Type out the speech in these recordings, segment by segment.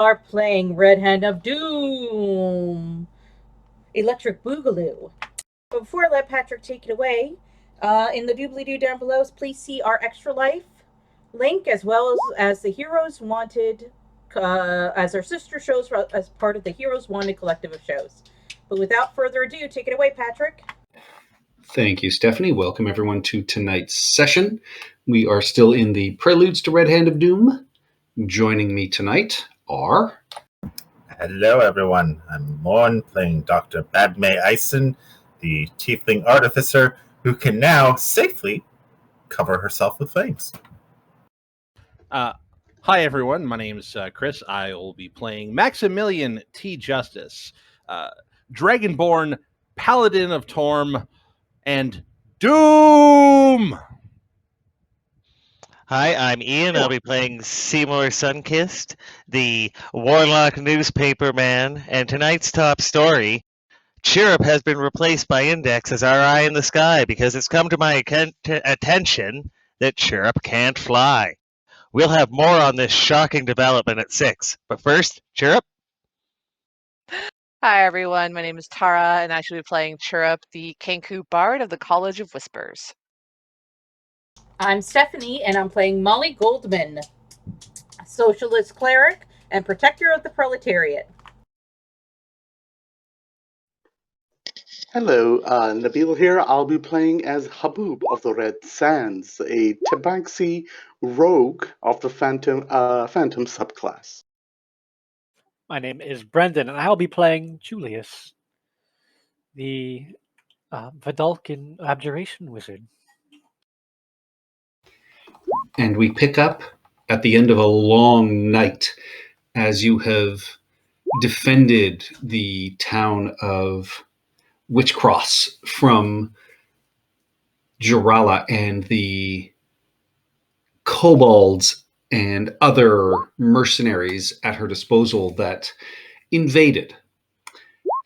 Are playing Red Hand of Doom, Electric Boogaloo. But before I let Patrick take it away, in the doobly doo down below, please see our Extra Life link as well as the Heroes Wanted, as our sister shows as part of the Heroes Wanted collective of shows. But without further ado, take it away, Patrick. Thank you, Stephanie. Welcome everyone to tonight's session. We are still in the Preludes to Red Hand of Doom. Joining me tonight are... Hello everyone, I'm Morn playing Dr. Padme Ison, the Tiefling Artificer who can now safely cover herself with flames. Hi everyone, my name is Chris. I will be playing Maximilian T. Justice, Dragonborn, Paladin of Torm, and Doom! Hi, I'm Ian. I'll be playing Seymour Sunkist, the Warlock newspaper man, and tonight's top story, Chirrup has been replaced by Index as our eye in the sky because it's come to my attention that Chirrup can't fly. We'll have more on this shocking development at 6. But first, Chirrup. Hi everyone, my name is Tara, and I shall be playing Chirrup, the Kenku Bard of the College of Whispers. I'm Stephanie, and I'm playing Molly Goldman, Socialist Cleric and Protector of the Proletariat. Hello, Nabil here. I'll be playing as Haboob of the Red Sands, a Tabaxi rogue of the Phantom subclass. My name is Brendan, and I'll be playing Julius, the Vidalcan Abjuration Wizard. And we pick up at the end of a long night as you have defended the town of Witchcross from Jirala and the kobolds and other mercenaries at her disposal that invaded.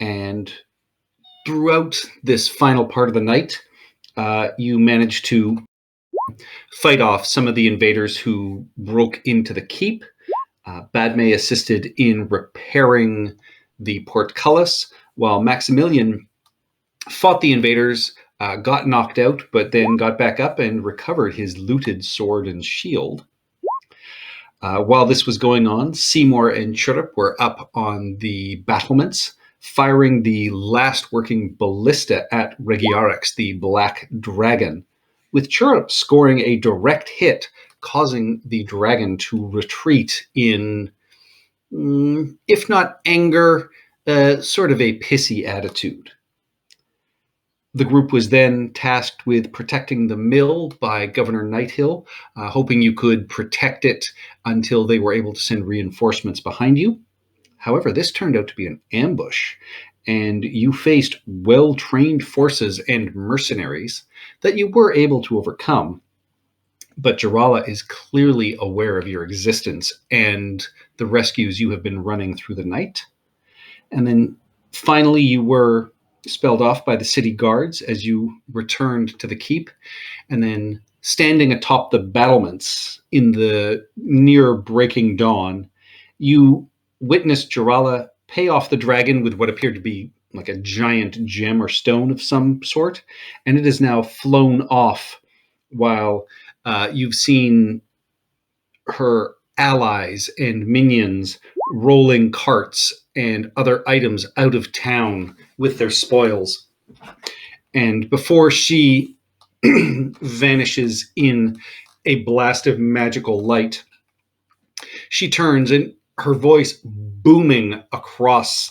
And throughout this final part of the night, you managed to fight off some of the invaders who broke into the keep. Badme assisted in repairing the portcullis, while Maximilian fought the invaders, got knocked out, but then got back up and recovered his looted sword and shield. While this was going on, Seymour and Chirrup were up on the battlements, firing the last working ballista at Regiarix, the Black Dragon, with Chirrup scoring a direct hit, causing the dragon to retreat in, if not anger, sort of a pissy attitude. The group was then tasked with protecting the mill by Governor Nighthill, hoping you could protect it until they were able to send reinforcements behind you. However, this turned out to be an ambush, and you faced well-trained forces and mercenaries that you were able to overcome. But Jirala is clearly aware of your existence and the rescues you have been running through the night. And then finally you were spelled off by the city guards as you returned to the keep, and then standing atop the battlements in the near breaking dawn, you witnessed Jirala pay off the dragon with what appeared to be like a giant gem or stone of some sort, and it is now flown off while you've seen her allies and minions rolling carts and other items out of town with their spoils. And before she vanishes in a blast of magical light, she turns, and her voice booming across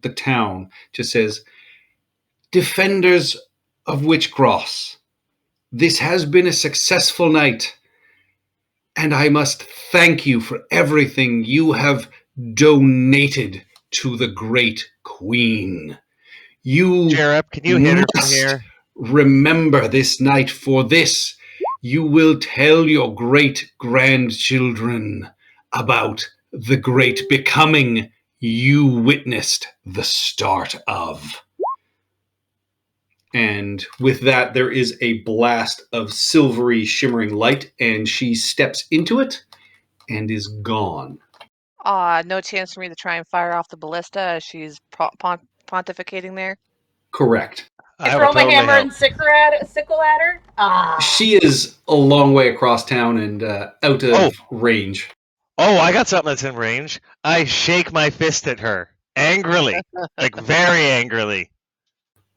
the town just says, "Defenders of Witchcross, this has been a successful night, and I must thank you for everything you have donated to the Great Queen. You Chirrup, can you hit her from here? Remember this night, for this you will tell your great-grandchildren about the great becoming you witnessed the start of." And with that, there is a blast of silvery, shimmering light, and she steps into it and is gone. No chance for me to try and fire off the ballista as she's pontificating there. Correct. I I throw will my totally hammer help. and sickle at her. Ah. She is a long way across town and out of range. Oh, I got something that's in range. I shake my fist at her angrily, like very angrily.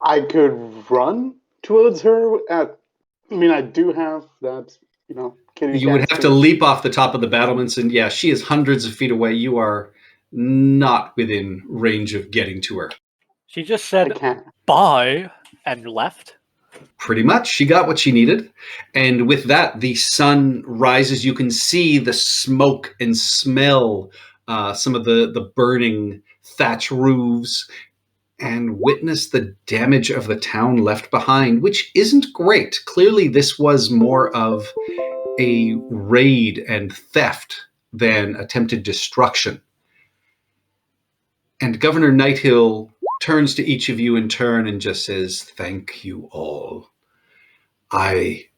I could run towards her. I do have that, kitty You would cat have to speed. leap off the top of the battlements, and yeah, she is hundreds of feet away. You are not within range of getting to her. She just I said can't. bye and left. Pretty much, she got what she needed. And with that, the sun rises. You can see the smoke and smell some of the burning thatch roofs and witness the damage of the town left behind, which isn't great. Clearly, this was more of a raid and theft than attempted destruction. And Governor Nighthill turns to each of you in turn and just says, "Thank you all. I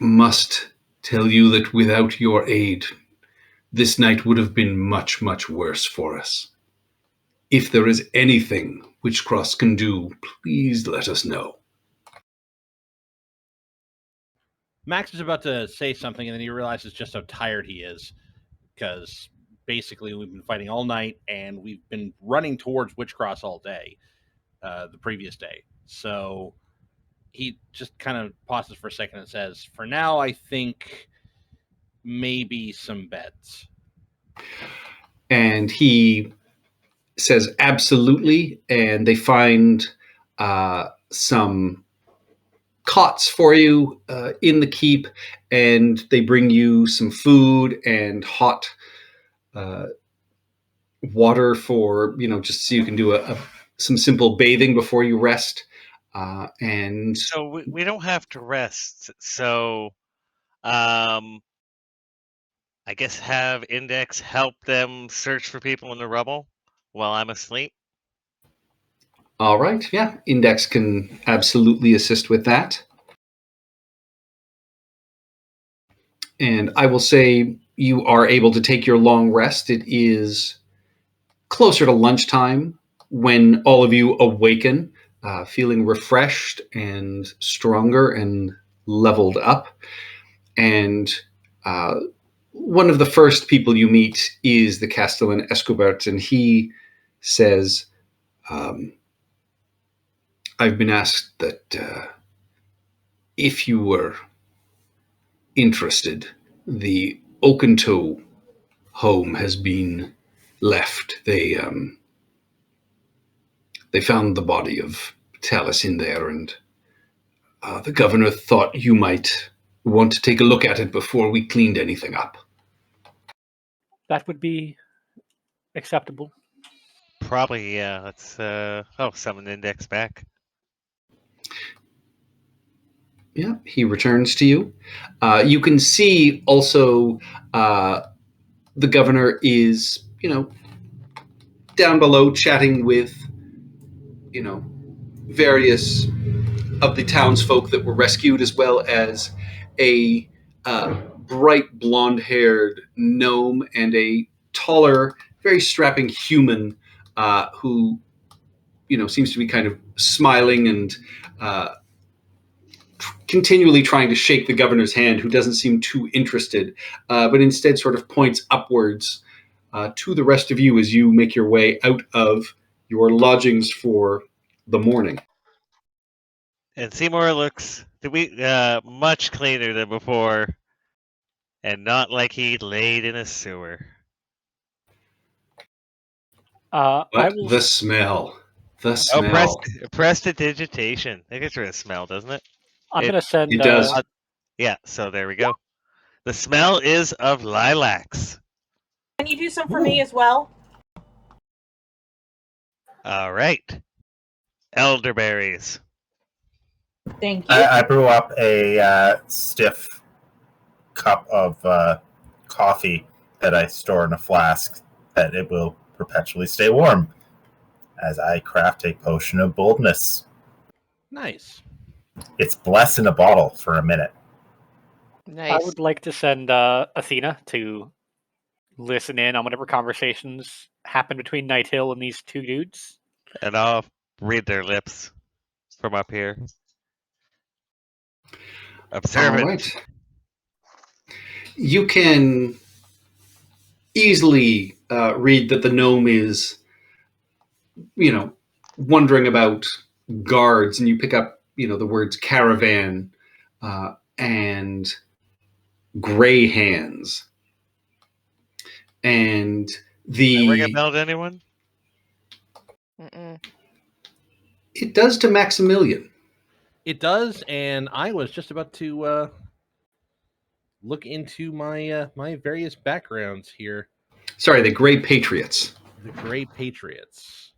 must tell you that without your aid, this night would have been much, much worse for us. If there is anything Witchcross can do, please let us know." Max is about to say something, and then he realizes just how tired he is, because basically we've been fighting all night, and we've been running towards Witchcross all day, the previous day. So he just kind of pauses for a second and says, "For now, I think maybe some beds." And he says, "Absolutely." And they find some cots for you in the keep, and they bring you some food and hot water for, just so you can do some simple bathing before you rest. And So we don't have to rest. So, I guess have Index help them search for people in the rubble while I'm asleep. all right, yeah, Index can absolutely assist with that. And I will say you are able to take your long rest. It is closer to lunchtime when all of you awaken, feeling refreshed and stronger and leveled up. And one of the first people you meet is the Castellan Escobert, and he says, "I've been asked that if you were interested, the Oakentoe home has been left. They found the body of Talus in there, and the governor thought you might want to take a look at it before we cleaned anything up." That would be acceptable. Probably, yeah. Let's summon Index back. Yeah, he returns to you. You can see also the governor is, down below chatting with, various of the townsfolk that were rescued, as well as a bright blonde-haired gnome and a taller, very strapping human who, seems to be kind of smiling and continually trying to shake the governor's hand, who doesn't seem too interested, but instead sort of points upwards to the rest of you as you make your way out of your lodgings for the morning. And Seymour looks much cleaner than before, and not like he laid in a sewer. I But will. the smell. The Oh, smell. prestidigitation. That gets rid of smell, doesn't it? I'm gonna send. It does. Yeah, so there we go. The smell is of lilacs. Can you do some for me as well? All right. Elderberries. Thank you. I brew up a stiff cup of coffee that I store in a flask that it will perpetually stay warm as I craft a potion of boldness. Nice. It's blessed in a bottle for a minute. I Nice. would like to send Athena to listen in on whatever conversations happen between Night Hill and these two dudes. And I'll read their lips from up here. All Observant. right. You can easily read that the gnome is, wondering about guards, and you pick up, the words caravan and gray hands. And Did I ring a the bell to anyone? Mm-mm. it does to Maximilian. It does, and I was just about to look into my various backgrounds here. Sorry, the Gray Patriots. The Gray Patriots.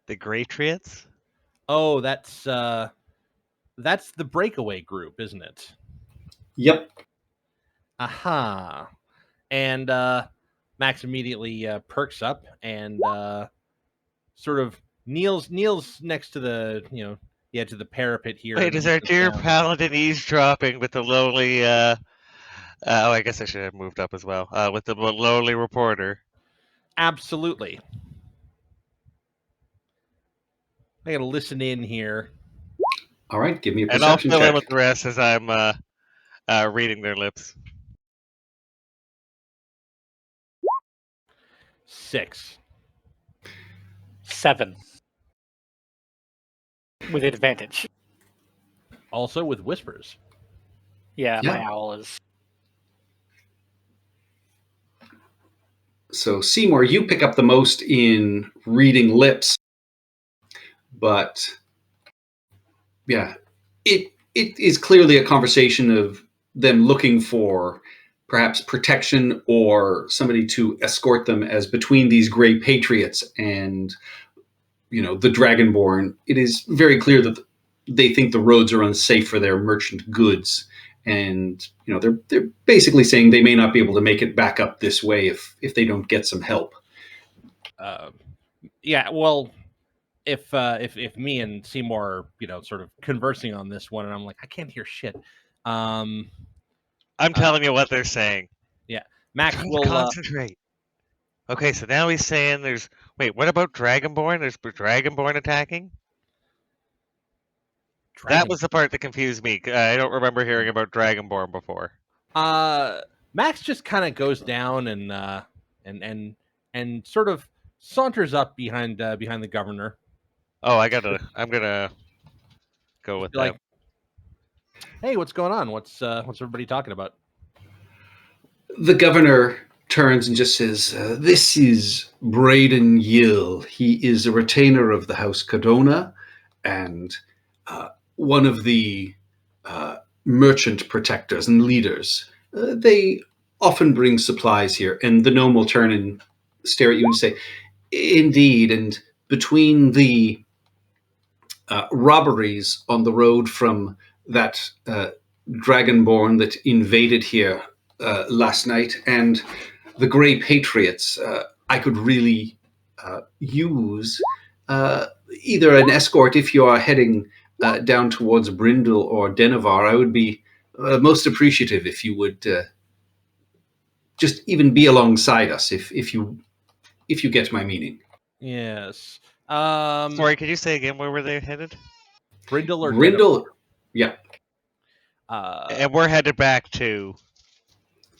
The Graytriots? Oh, that's the breakaway group, isn't it? Yep. Aha. And Max immediately perks up and sort of kneels next to the edge of the parapet here. Wait, and is our looks dear down. paladin eavesdropping with the lowly oh, I guess I should have moved up as well. With the lowly reporter. Absolutely. I gotta listen in here. All right, give me a And I'll perception fill in check. with the rest as I'm reading their lips. 6. 7. With advantage. Also with whispers. Yeah, my Yeah. owl is. So Seymour, you pick up the most in reading lips, but yeah, it is clearly a conversation of them looking for perhaps protection or somebody to escort them as between these Gray Patriots and the Dragonborn. It is very clear that they think the roads are unsafe for their merchant goods, and they're basically saying they may not be able to make it back up this way if they don't get some help. Yeah, well, if me and Seymour are, sort of conversing on this one, and I'm like, I can't hear shit. I'm telling you what they're saying. Max Trying to will concentrate. Okay, so now he's saying there's. Wait, what about Dragonborn? There's Dragonborn attacking? That was the part that confused me. I don't remember hearing about Dragonborn before. Max just kind of goes down and sort of saunters up behind the governor. Oh, I'm gonna go with Like, that. hey, what's going on? What's everybody talking about? The governor turns and just says, "This is Braden Yill. He is a retainer of the House Cadona and one of the merchant protectors and leaders. They often bring supplies here." And the gnome will turn and stare at you and say, "Indeed, and between the robberies on the road from that Dragonborn that invaded here last night and the Gray Patriots, I could really use either an escort if you are heading down towards Brindle or Denevar. I would be most appreciative if you would just even be alongside us, if you get my meaning." Yes. Sorry, could you say again where were they headed? Brindle or Brindle, yeah. And we're headed back to.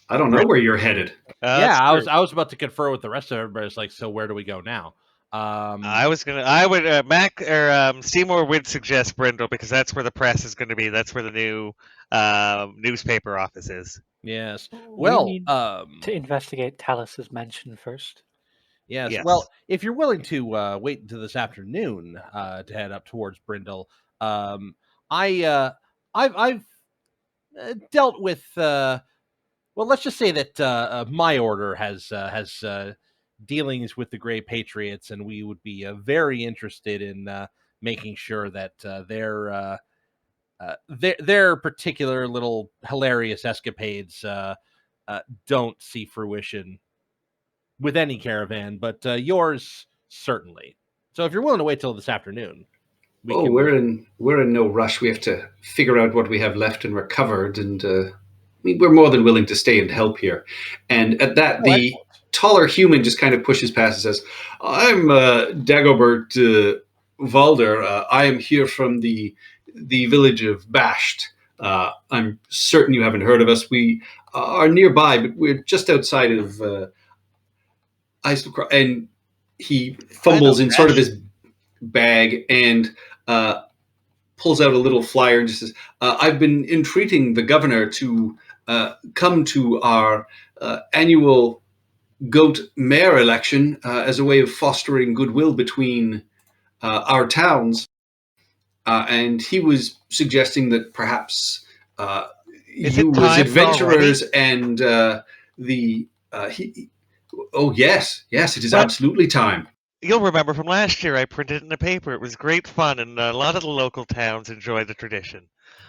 I don't know where you're headed. Yeah, I was about to confer with the rest of everybody. It's like, so where do we go now? Seymour would suggest Brindle because that's where the press is going to be. That's where the new newspaper office is. Yes. We Well, need to investigate Talus's mansion first. yes. Yes. Well, if you're willing to wait until this afternoon to head up towards Brindle, I've dealt with. Well, let's just say that my order has dealings with the Gray Patriots, and we would be very interested in making sure that their particular little hilarious escapades don't see fruition with any caravan, but yours certainly. So if you're willing to wait till this afternoon, We're in no rush. We have to figure out what we have left and recovered, and we're more than willing to stay and help here. And at that, the taller human just kind of pushes past and says, I'm Dagobert Valder. I am here from the village of Basht. I'm certain you haven't heard of us. We are nearby, but we're just outside of Eiselcross. And he fumbles in sort of his bag and pulls out a little flyer and just says, I've been entreating the governor to come to our annual goat mayor election as a way of fostering goodwill between our towns. And he was suggesting that perhaps you as adventurers and oh, yes, it is absolutely time. You'll remember from last year I printed it in the paper. It was great fun, and a lot of the local towns enjoy the tradition.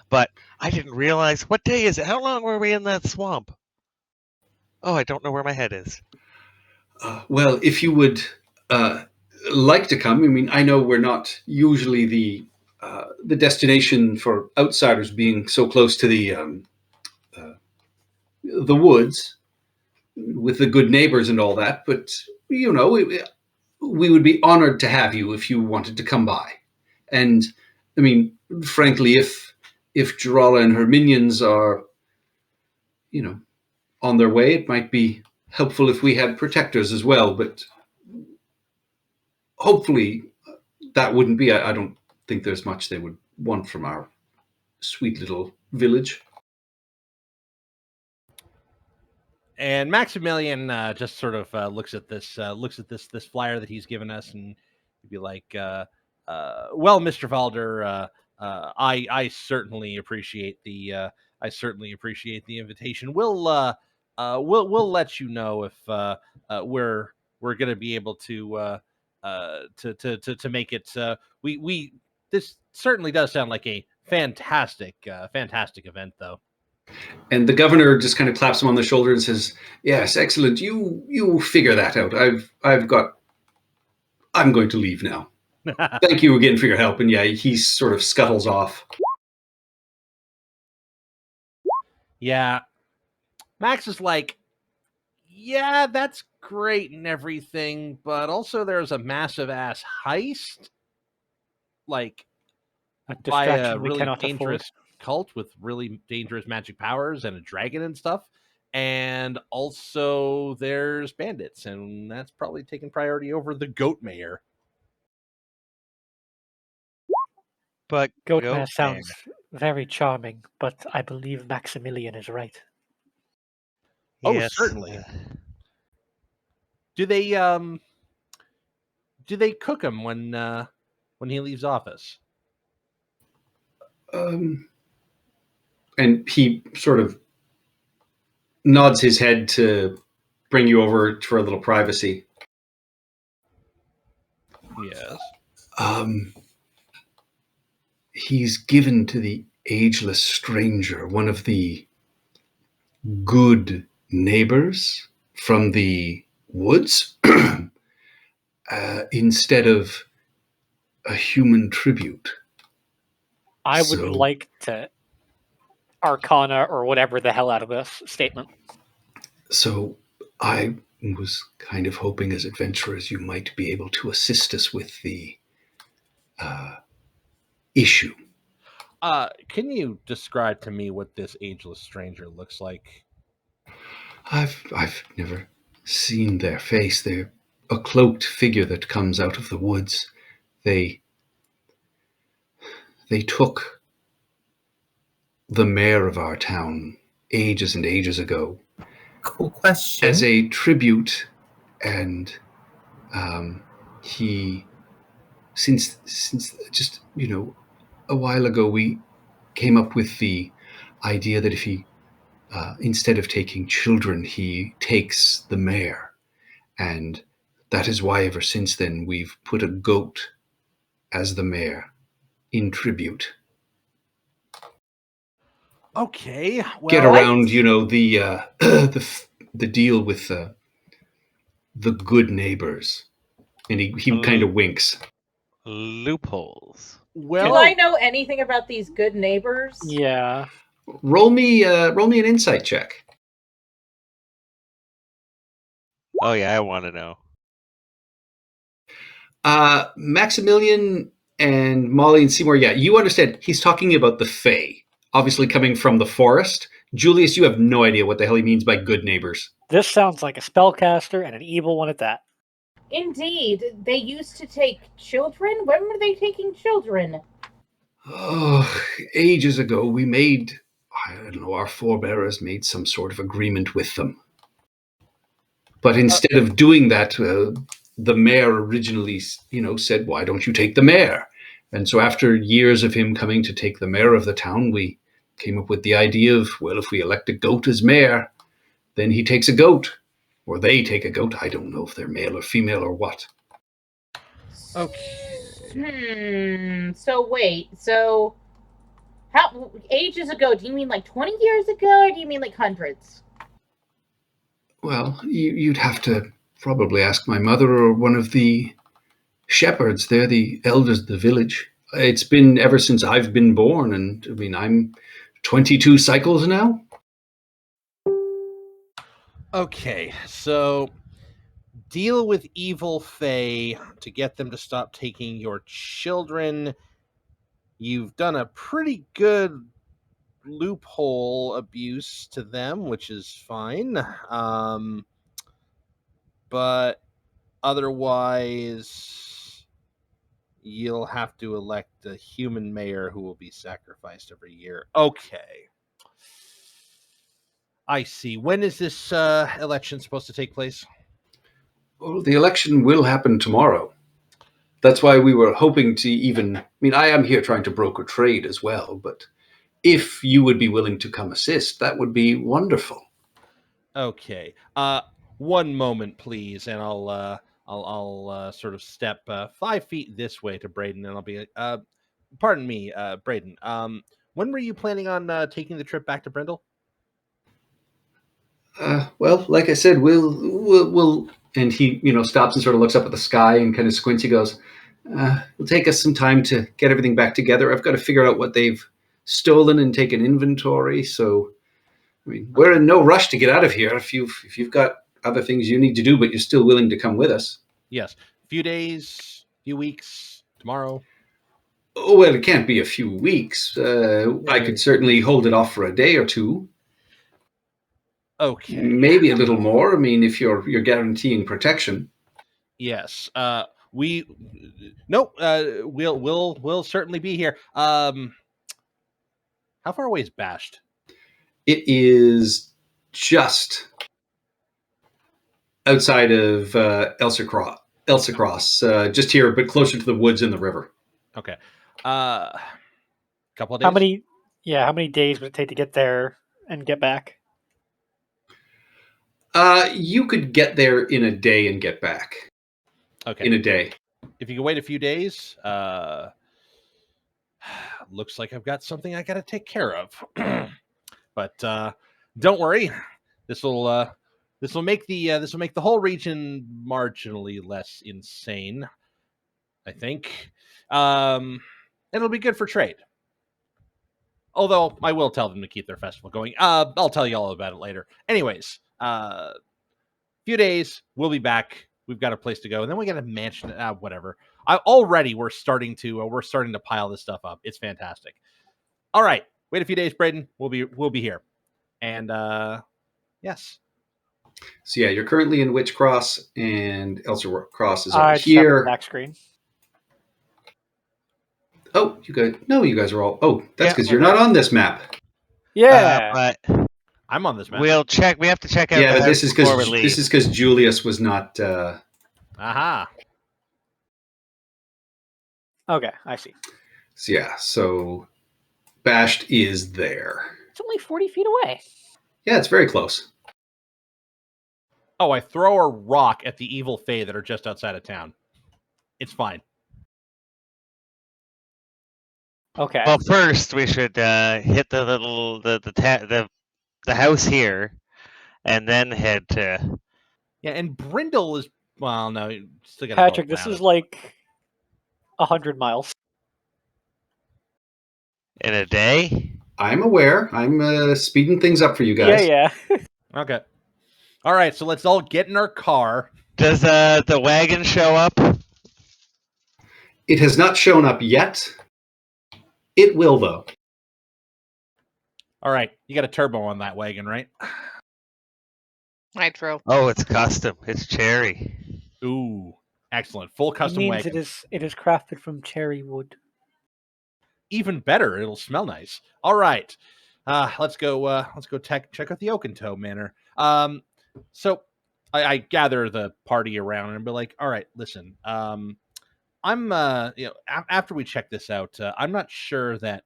But I didn't realize, what day is it? How long were we in that swamp? Oh, I don't know where my head is. Well, if you would like to come, I mean, I know we're not usually the destination for outsiders, being so close to the woods with the good neighbors and all that, but you know, we would be honored to have you if you wanted to come by. And I mean, frankly, if Jarala and her minions are, you know, on their way, it might be helpful if we had protectors as well, but hopefully that wouldn't be. I don't think there's much they would want from our sweet little village. And Maximilian just sort of looks at this flyer that he's given us, and he'd be like, "Well, Mr. Valder, I certainly appreciate the invitation. We'll let you know if we're going to be able to make it. We this certainly does sound like a fantastic event, though." And the governor just kind of claps him on the shoulder and says, "Yes, excellent. You figure that out. I'm going to leave now. Thank you again for your help." And yeah, he sort of scuttles off. Yeah. Max is like, yeah, that's great and everything, but also there's a massive ass heist, like by a really dangerous cult with really dangerous magic powers and a dragon and stuff. And also there's bandits, and that's probably taking priority over the goat mayor. But Goat mayor sounds very charming, but I believe Maximilian is right. Oh, yes. Certainly. Do they cook him when he leaves office? And he sort of nods his head to bring you over for a little privacy. Yes. He's given to the ageless stranger, one of the good neighbors from the woods, instead of a human tribute. I would like to Arcana or whatever the hell out of this statement. So I was kind of hoping as adventurers you might be able to assist us with the issue. Can you describe to me what this ageless stranger looks like? I've never seen their face. They're a cloaked figure that comes out of the woods. They took the mayor of our town ages and ages ago. Cool question. As a tribute, and he, since just, you know, a while ago, we came up with the idea that if he, instead of taking children, he takes the mayor. And that is why ever since then we've put a goat as the mayor in tribute. Okay, well, get around, you know, the deal with the good neighbors, and he kind of winks. Loopholes. Well, do I know anything about these good neighbors? Yeah. Roll me an insight check. Oh yeah, I want to know. Maximilian and Molly and Seymour, yeah, you understand. He's talking about the Fae, obviously coming from the forest. Julius, you have no idea what the hell he means by good neighbors. This sounds like a spellcaster and an evil one at that. Indeed, they used to take children. When were they taking children? Oh, ages ago, we made, I don't know, our forebears made some sort of agreement with them. But instead of doing that, the mayor originally, said, why don't you take the mayor? And so after years of him coming to take the mayor of the town, we came up with the idea of, well, if we elect a goat as mayor, then he takes a goat. Or they take a goat. I don't know if they're male or female or what. Okay. So wait. So how ages ago? Do you mean like 20 years ago, or do you mean like hundreds? Well, you'd have to probably ask my mother or one of the shepherds. They're the elders of the village. It's been ever since I've been born, and I mean, I'm 22 cycles now. Okay, so deal with evil Fae to get them to stop taking your children. You've done a pretty good loophole abuse to them, which is fine. But otherwise, you'll have to elect a human mayor who will be sacrificed every year. Okay. I see. When is this election supposed to take place? Well, the election will happen tomorrow. That's why we were hoping to even, I mean, I am here trying to broker trade as well, but if you would be willing to come assist, that would be wonderful. Okay. One moment, please, and I'll sort of step 5 feet this way to Braden, and I'll be like, pardon me, Braden. When were you planning on taking the trip back to Brindle? Well, like I said, we'll, and he, stops and sort of looks up at the sky and kind of squints. He goes, it'll take us some time to get everything back together. I've got to figure out what they've stolen and take an inventory. So, I mean, we're in no rush to get out of here. If you've got other things you need to do, but you're still willing to come with us. Yes. Few days, few weeks, tomorrow. Oh, well, it can't be a few weeks. I could certainly hold it off for a day or two. Okay. Maybe a little more. I mean, if you're guaranteeing protection. Yes. We'll certainly be here. How far away is Bashed? It is just outside of Elsa Cross, just here, but closer to the woods and the river. Okay. Couple of days. How many days would it take to get there and get back? You could get there in a day and get back. Okay. In a day. If you can wait a few days, looks like I've got something I got to take care of. But don't worry, this will make the whole region marginally less insane. I think it'll be good for trade. Although I will tell them to keep their festival going. I'll tell you all about it later. Anyways, few days, we'll be back. We've got a place to go, and then we got a mansion. Whatever. We're starting to pile this stuff up. It's fantastic. All right, wait a few days, Braden. We'll be here, and yes. So yeah, you're currently in Witch Cross, and Elsa Cross is over I here. Back screen. Oh, you guys are all. Oh, that's because you're not on this map. Yeah, But I'm on this map. we'll check. We have to check out. Yeah, the but house before we leave. this is because Julius was not. Aha. Okay, I see. So yeah, so Bashed is there. It's only 40 feet away. Yeah, it's very close. Oh, I throw a rock at the evil Fae that are just outside of town. It's fine. Okay. Well, first we should hit the house here, and then head to. Yeah, and Brindle is no, still got Patrick, this is like 100 miles. In a day? I'm aware. I'm speeding things up for you guys. Yeah. Okay. All right, so let's all get in our car. Does the wagon show up? It has not shown up yet. It will, though. All right, you got a turbo on that wagon, right? Nitro. Oh, it's custom. It's cherry. Ooh, excellent. Full It custom means wagon. it is crafted from cherry wood. Even better, it'll smell nice. All right, let's go check out the Oakentoe Manor. So I gather the party around and be like, all right, listen, I'm after we check this out, I'm not sure that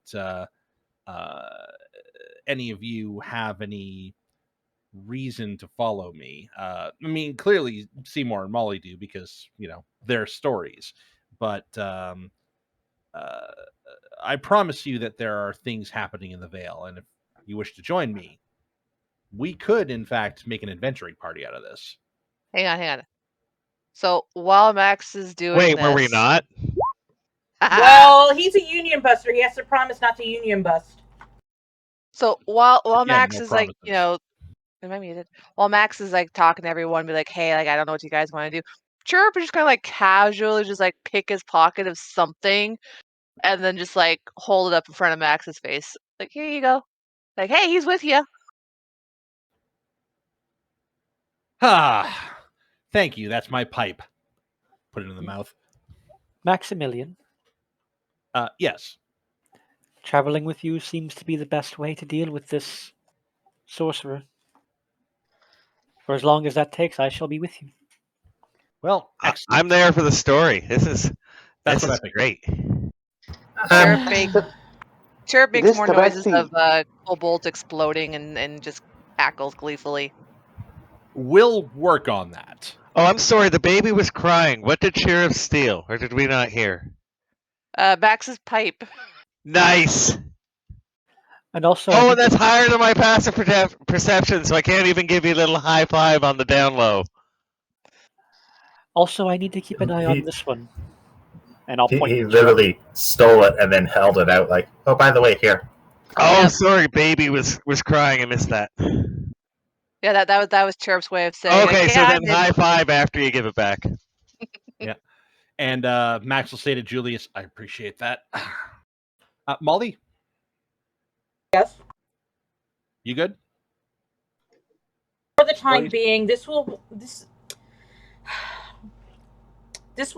any of you have any reason to follow me. I mean, clearly Seymour and Molly do because their stories, but I promise you that there are things happening in the Vale, and if you wish to join me, we could, in fact, make an adventuring party out of this. Hang on. So while Max is doing Wait, this, were we not? Well, he's a union buster. He has to promise not to union bust. So while Again, Max no is like, promises. am I muted? While Max is like talking to everyone, be like, hey, like I don't know what you guys want to do. Chirp is just kind of like casually just like pick his pocket of something and then just like hold it up in front of Max's face. Like, here you go. Like, hey, he's with you. Ah, thank you. That's my pipe. Put it in the mouth. Maximilian, Yes. traveling with you seems to be the best way to deal with this sorcerer. For as long as that takes, I shall be with you. Well, excellent. I'm there for the story. This is That's what I think. great. Chirp makes This more noises tabaxi- of cobalt exploding and just cackles gleefully. We'll work on that. Oh, I'm sorry. The baby was crying. What did Sheriff steal, or did we not hear? Max's pipe. Nice. And also, Oh, and that's higher than my passive perception, so I can't even give you a little high five on the down low. I need to keep an eye on this one. And I'll point. He to Chirp. literally stole it and then held it out like, oh, by the way, here. Oh, Yeah. sorry, baby was crying. I missed that. Yeah, that was Chirp's way of saying. Okay, like, so yeah, then high five after you give it back. And Max will say to Julius, I appreciate that. Molly, Yes. you good? For the time Please. being, this will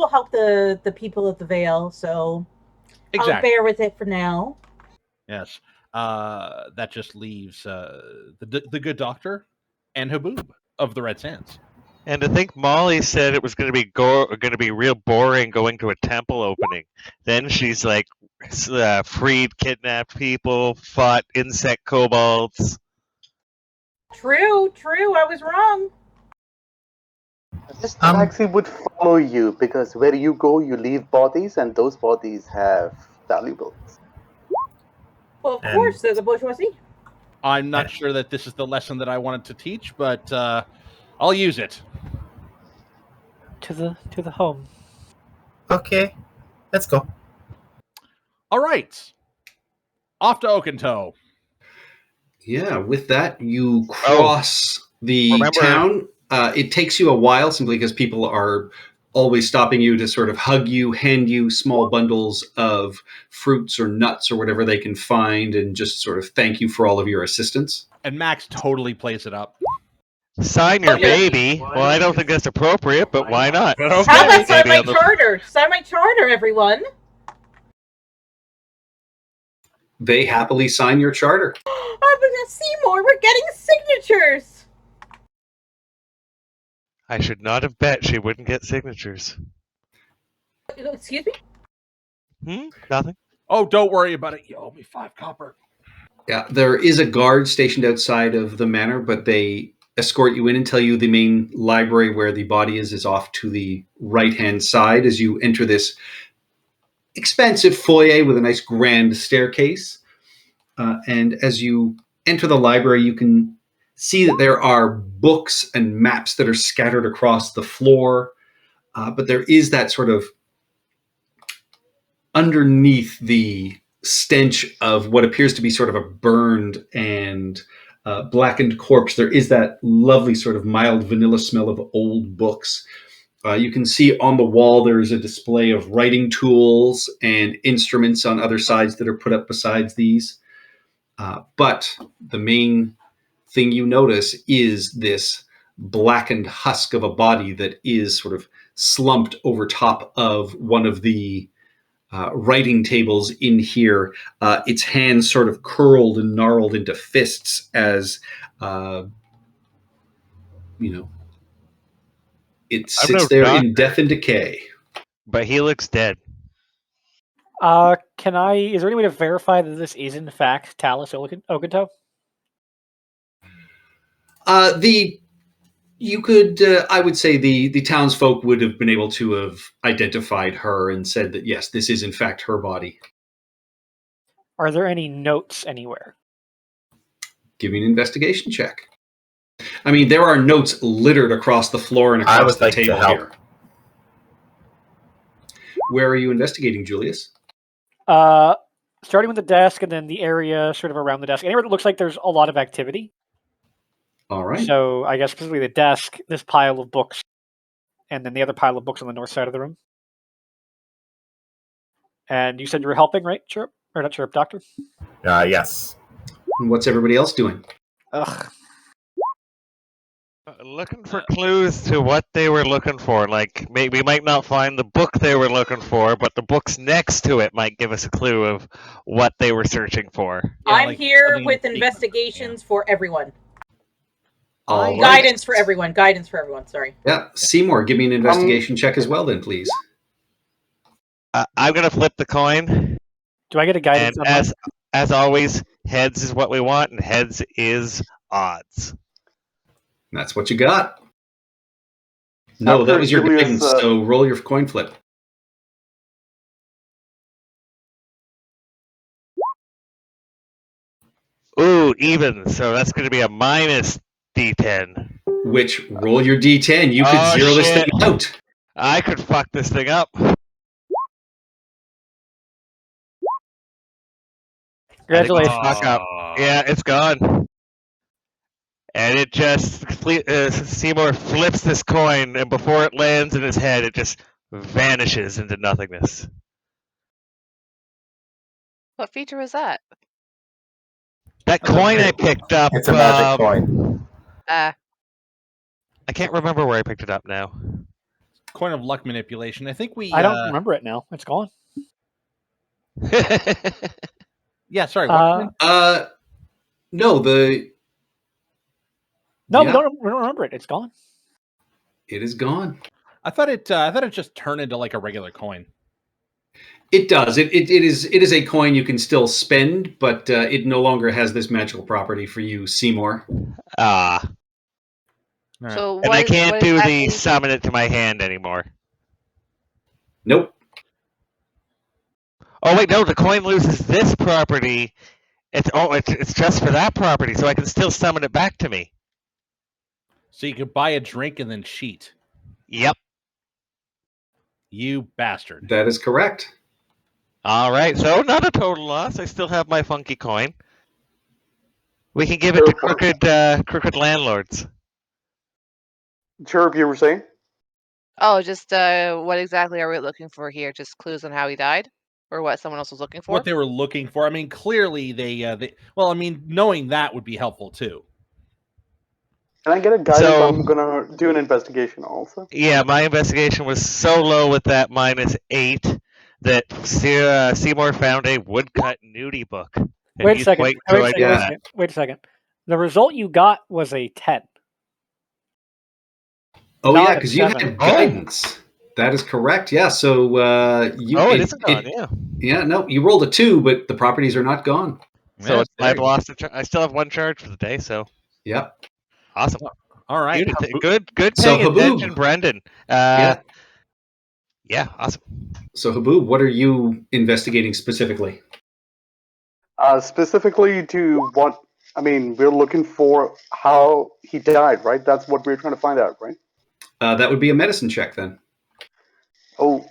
help the people of the Vale, so I'll Exactly. bear with it for now. Yes. That just leaves the good doctor and Haboob of the Red Sands. And to think Molly said it was going to be real boring going to a temple opening. Then she's like freed kidnapped people, fought insect kobolds. True, I was wrong. This tabaxi would follow you because where you go, you leave bodies, and those bodies have valuables. Well, of And- course, there's a bourgeoisie. I'm not sure that this is the lesson that I wanted to teach, but I'll use it. To the home. Okay, let's go. All right. Off to Oakentoe. Yeah, with that, you cross the remember- town. It takes you a while simply because people are always stopping you to sort of hug you, hand you small bundles of fruits or nuts or whatever they can find, and just sort of thank you for all of your assistance. And Max totally plays it up. Sign your Yeah. baby. Well, I don't think that's appropriate, but why not? Okay. How about sign Baby my on the- charter? Sign my charter, everyone. They happily sign your charter. Oh, but Seymour, we're getting signatures. I should not have bet she wouldn't get signatures. Excuse me? Nothing. Oh, don't worry about it. You owe me 5 copper. Yeah, there is a guard stationed outside of the manor, but they escort you in and tell you the main library where the body is off to the right-hand side as you enter this expansive foyer with a nice grand staircase. And as you enter the library, you can see that there are books and maps that are scattered across the floor. But there is that sort of underneath the stench of what appears to be sort of a burned and blackened corpse, there is that lovely sort of mild vanilla smell of old books. You can see on the wall there is a display of writing tools and instruments on other sides that are put up besides these. But the main thing you notice is this blackened husk of a body that is sort of slumped over top of one of the writing tables in here. Its hands sort of curled and gnarled into fists as, it sits no there doctor. in death and decay. But he looks dead. Is there any way to verify that this is in fact Talus Ogunto? I would say the townsfolk would have been able to have identified her and said that, yes, this is in fact her body. Are there any notes anywhere? Give me an investigation check. I mean, there are notes littered across the floor and I across would the like to table help. here. Where are you investigating, Julius? Starting with the desk and then the area sort of around the desk. Anywhere that looks like there's a lot of activity. All right. So I guess specifically the desk, this pile of books, and then the other pile of books on the north side of the room. And you said you were helping, right, Chirp? Or not Chirp, Doctor? Yes. And what's everybody else doing? Ugh. Looking for clues to what they were looking for. Like, we might not find the book they were looking for, but the books next to it might give us a clue of what they were searching for. Yeah, I'm like here something with secret. investigations for everyone. All right. Guidance for everyone. Guidance for everyone. Sorry. Yeah, Seymour, give me an investigation check as well, then, please. I'm gonna flip the coin, Do I get a and guidance on mine? as always, heads is what we want, and heads is odds. That's what you got. No, that After was your Julius, guidance, so roll your coin flip. Ooh, even. So that's gonna be a minus D10. Which, roll your d10. You could Oh, zero this shit. thing out. I could fuck this thing up. Congratulations. Fuck up. Yeah, it's gone. And it just Seymour flips this coin, and before it lands in his head, it just vanishes into nothingness. What feature was that? That coin I picked up. It's a magic coin. Uh, I can't remember where I picked it up now. Coin of luck manipulation. I think we. I don't remember it now. It's gone. Yeah, sorry. What coin? No, No, Yeah. we don't remember it. It's gone. it is gone. I thought it just turned into like a regular coin. It does. It is a coin you can still spend, but it no longer has this magical property for you, Seymour. Ah, All right. so and what I is- can't what do exactly- the summon it to my hand anymore. Nope. Oh wait, no, the coin loses this property. It's just for that property, so I can still summon it back to me. So you could buy a drink and then cheat. Yep. You bastard. That is correct. All right, so not a total loss. I still have my funky coin. We can give it to crooked landlords. Chirp, you were saying? Oh, just what exactly are we looking for here? Just clues on how he died, or what someone else was looking for? What they were looking for. I mean, clearly they. Well, I mean, knowing that would be helpful too. Can I get a guidance? So- I'm gonna do an investigation also. Yeah, my investigation was so low with that -8 that Seymour found a woodcut nudie book. And Wait a he's second. quite Wait a enjoyed second. that. Wait a second. The result you got was a 10. Oh Not yeah, a because you had 7. guidance. That is correct. Yeah. So you. Oh, it isn't gone. Yeah. Yeah. No, you rolled a 2, but the properties are not gone. So Yeah, it's, there I've you lost. I still have one charge for the day. So Yep. awesome. go. All right. Good So, paying Haboob. attention, Brendan. Yeah. Yeah, awesome. So Haboob, what are you investigating specifically? Specifically to what? I mean, we're looking for how he died, right? That's what we're trying to find out, right? That would be a medicine check then. Oh,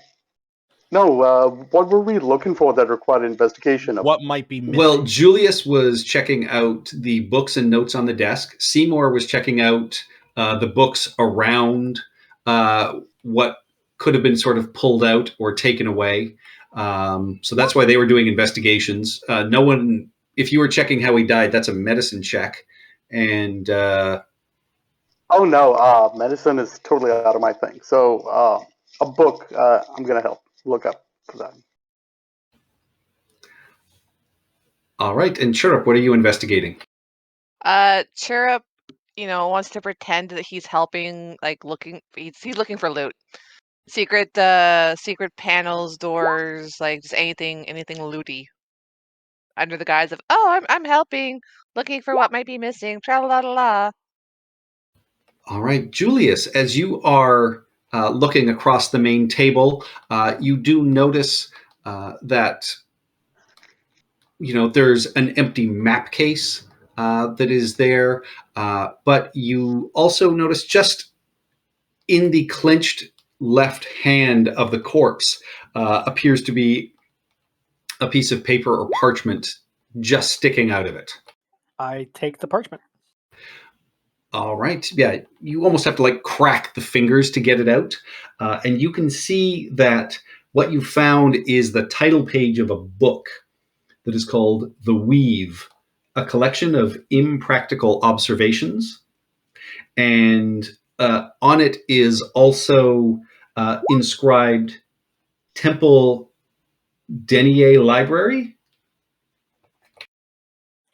No, what were we looking for that required investigation of? What might be missing? Well, Julius was checking out the books and notes on the desk. Seymour was checking out the books around what could have been sort of pulled out or taken away. So that's why they were doing investigations. No one, if you were checking how he died, that's a medicine check. And Oh no, medicine is totally out of my thing. So a book, I'm gonna help look up for that. all right. And Chirrup, what are you investigating? Chirrup, wants to pretend that he's helping, like he's looking for loot. Secret panels, doors, like just anything looty. Under the guise of, oh, I'm helping, looking for what might be missing, tra la la la. All right, Julius, as you are looking across the main table, you do notice that there's an empty map case that is there, but you also notice just in the clenched left hand of the corpse appears to be a piece of paper or parchment just sticking out of it. I take the parchment. All right. Yeah, you almost have to like crack the fingers to get it out. And you can see that what you found is the title page of a book that is called The Weave, a collection of impractical observations. And on it is also inscribed Temple Denier Library.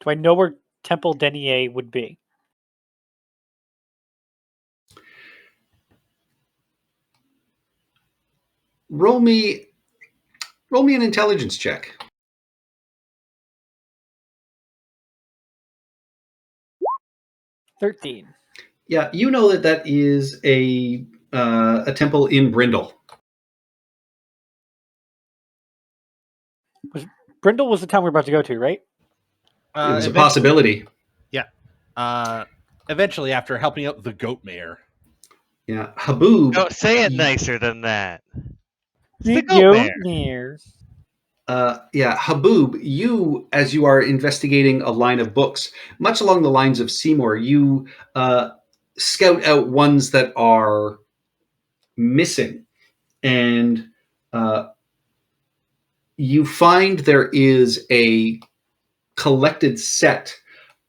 Do I know where Temple Denier would be? Roll me an intelligence check. 13. Yeah, you know that is a temple in Brindle. Brindle was the town we're about to go to, right? It was a possibility. Yeah. Eventually, after helping out the goat mayor. Yeah, Haboob. Don't say it nicer than that. The goat mayor. Haboob, you, as you are investigating a line of books, much along the lines of Seymour, you scout out ones that are missing. And you find there is a collected set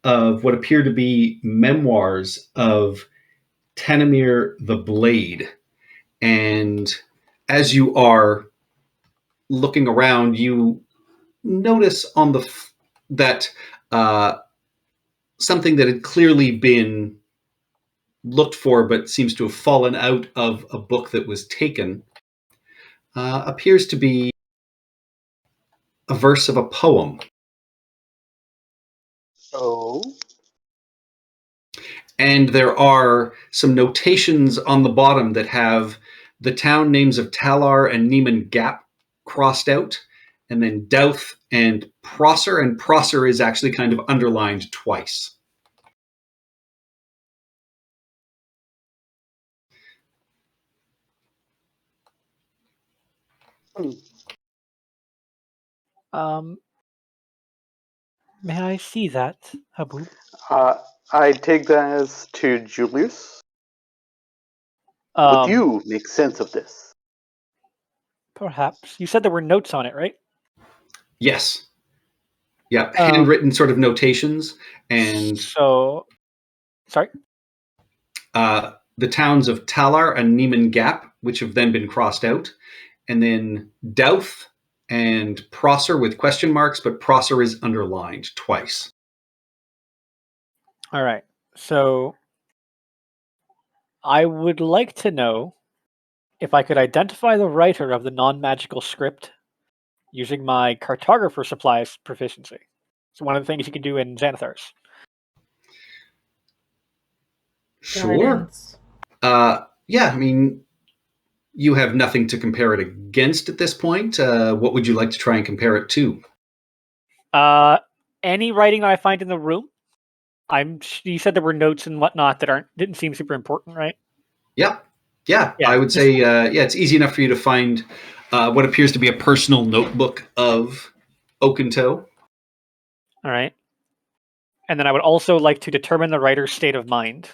of what appear to be memoirs of Tanamir the Blade. And as you are looking around, you notice on that something that had clearly been looked for but seems to have fallen out of a book that was taken appears to be a verse of a poem. Oh. And there are some notations on the bottom that have the town names of Talar and Neiman Gap crossed out, and then Douth and Prosser is actually kind of underlined twice. May I see that, Haboob? I take that as to Julius. Would you make sense of this? Perhaps. You said there were notes on it, right? Yes. Yeah, handwritten sort of notations. And so, sorry? The towns of Talar and Neiman Gap, which have then been crossed out. And then Douth and Prosser with question marks, but Prosser is underlined twice. All right. So I would like to know if I could identify the writer of the non-magical script using my cartographer supplies proficiency. It's one of the things you can do in Xanathars. Sure. Yeah, I mean, you have nothing to compare it against at this point. What would you like to try and compare it to? Any writing that I find in the room. You said there were notes and whatnot that didn't seem super important, right? Yeah. I would say, it's easy enough for you to find what appears to be a personal notebook of Okinto. All right. And then I would also like to determine the writer's state of mind.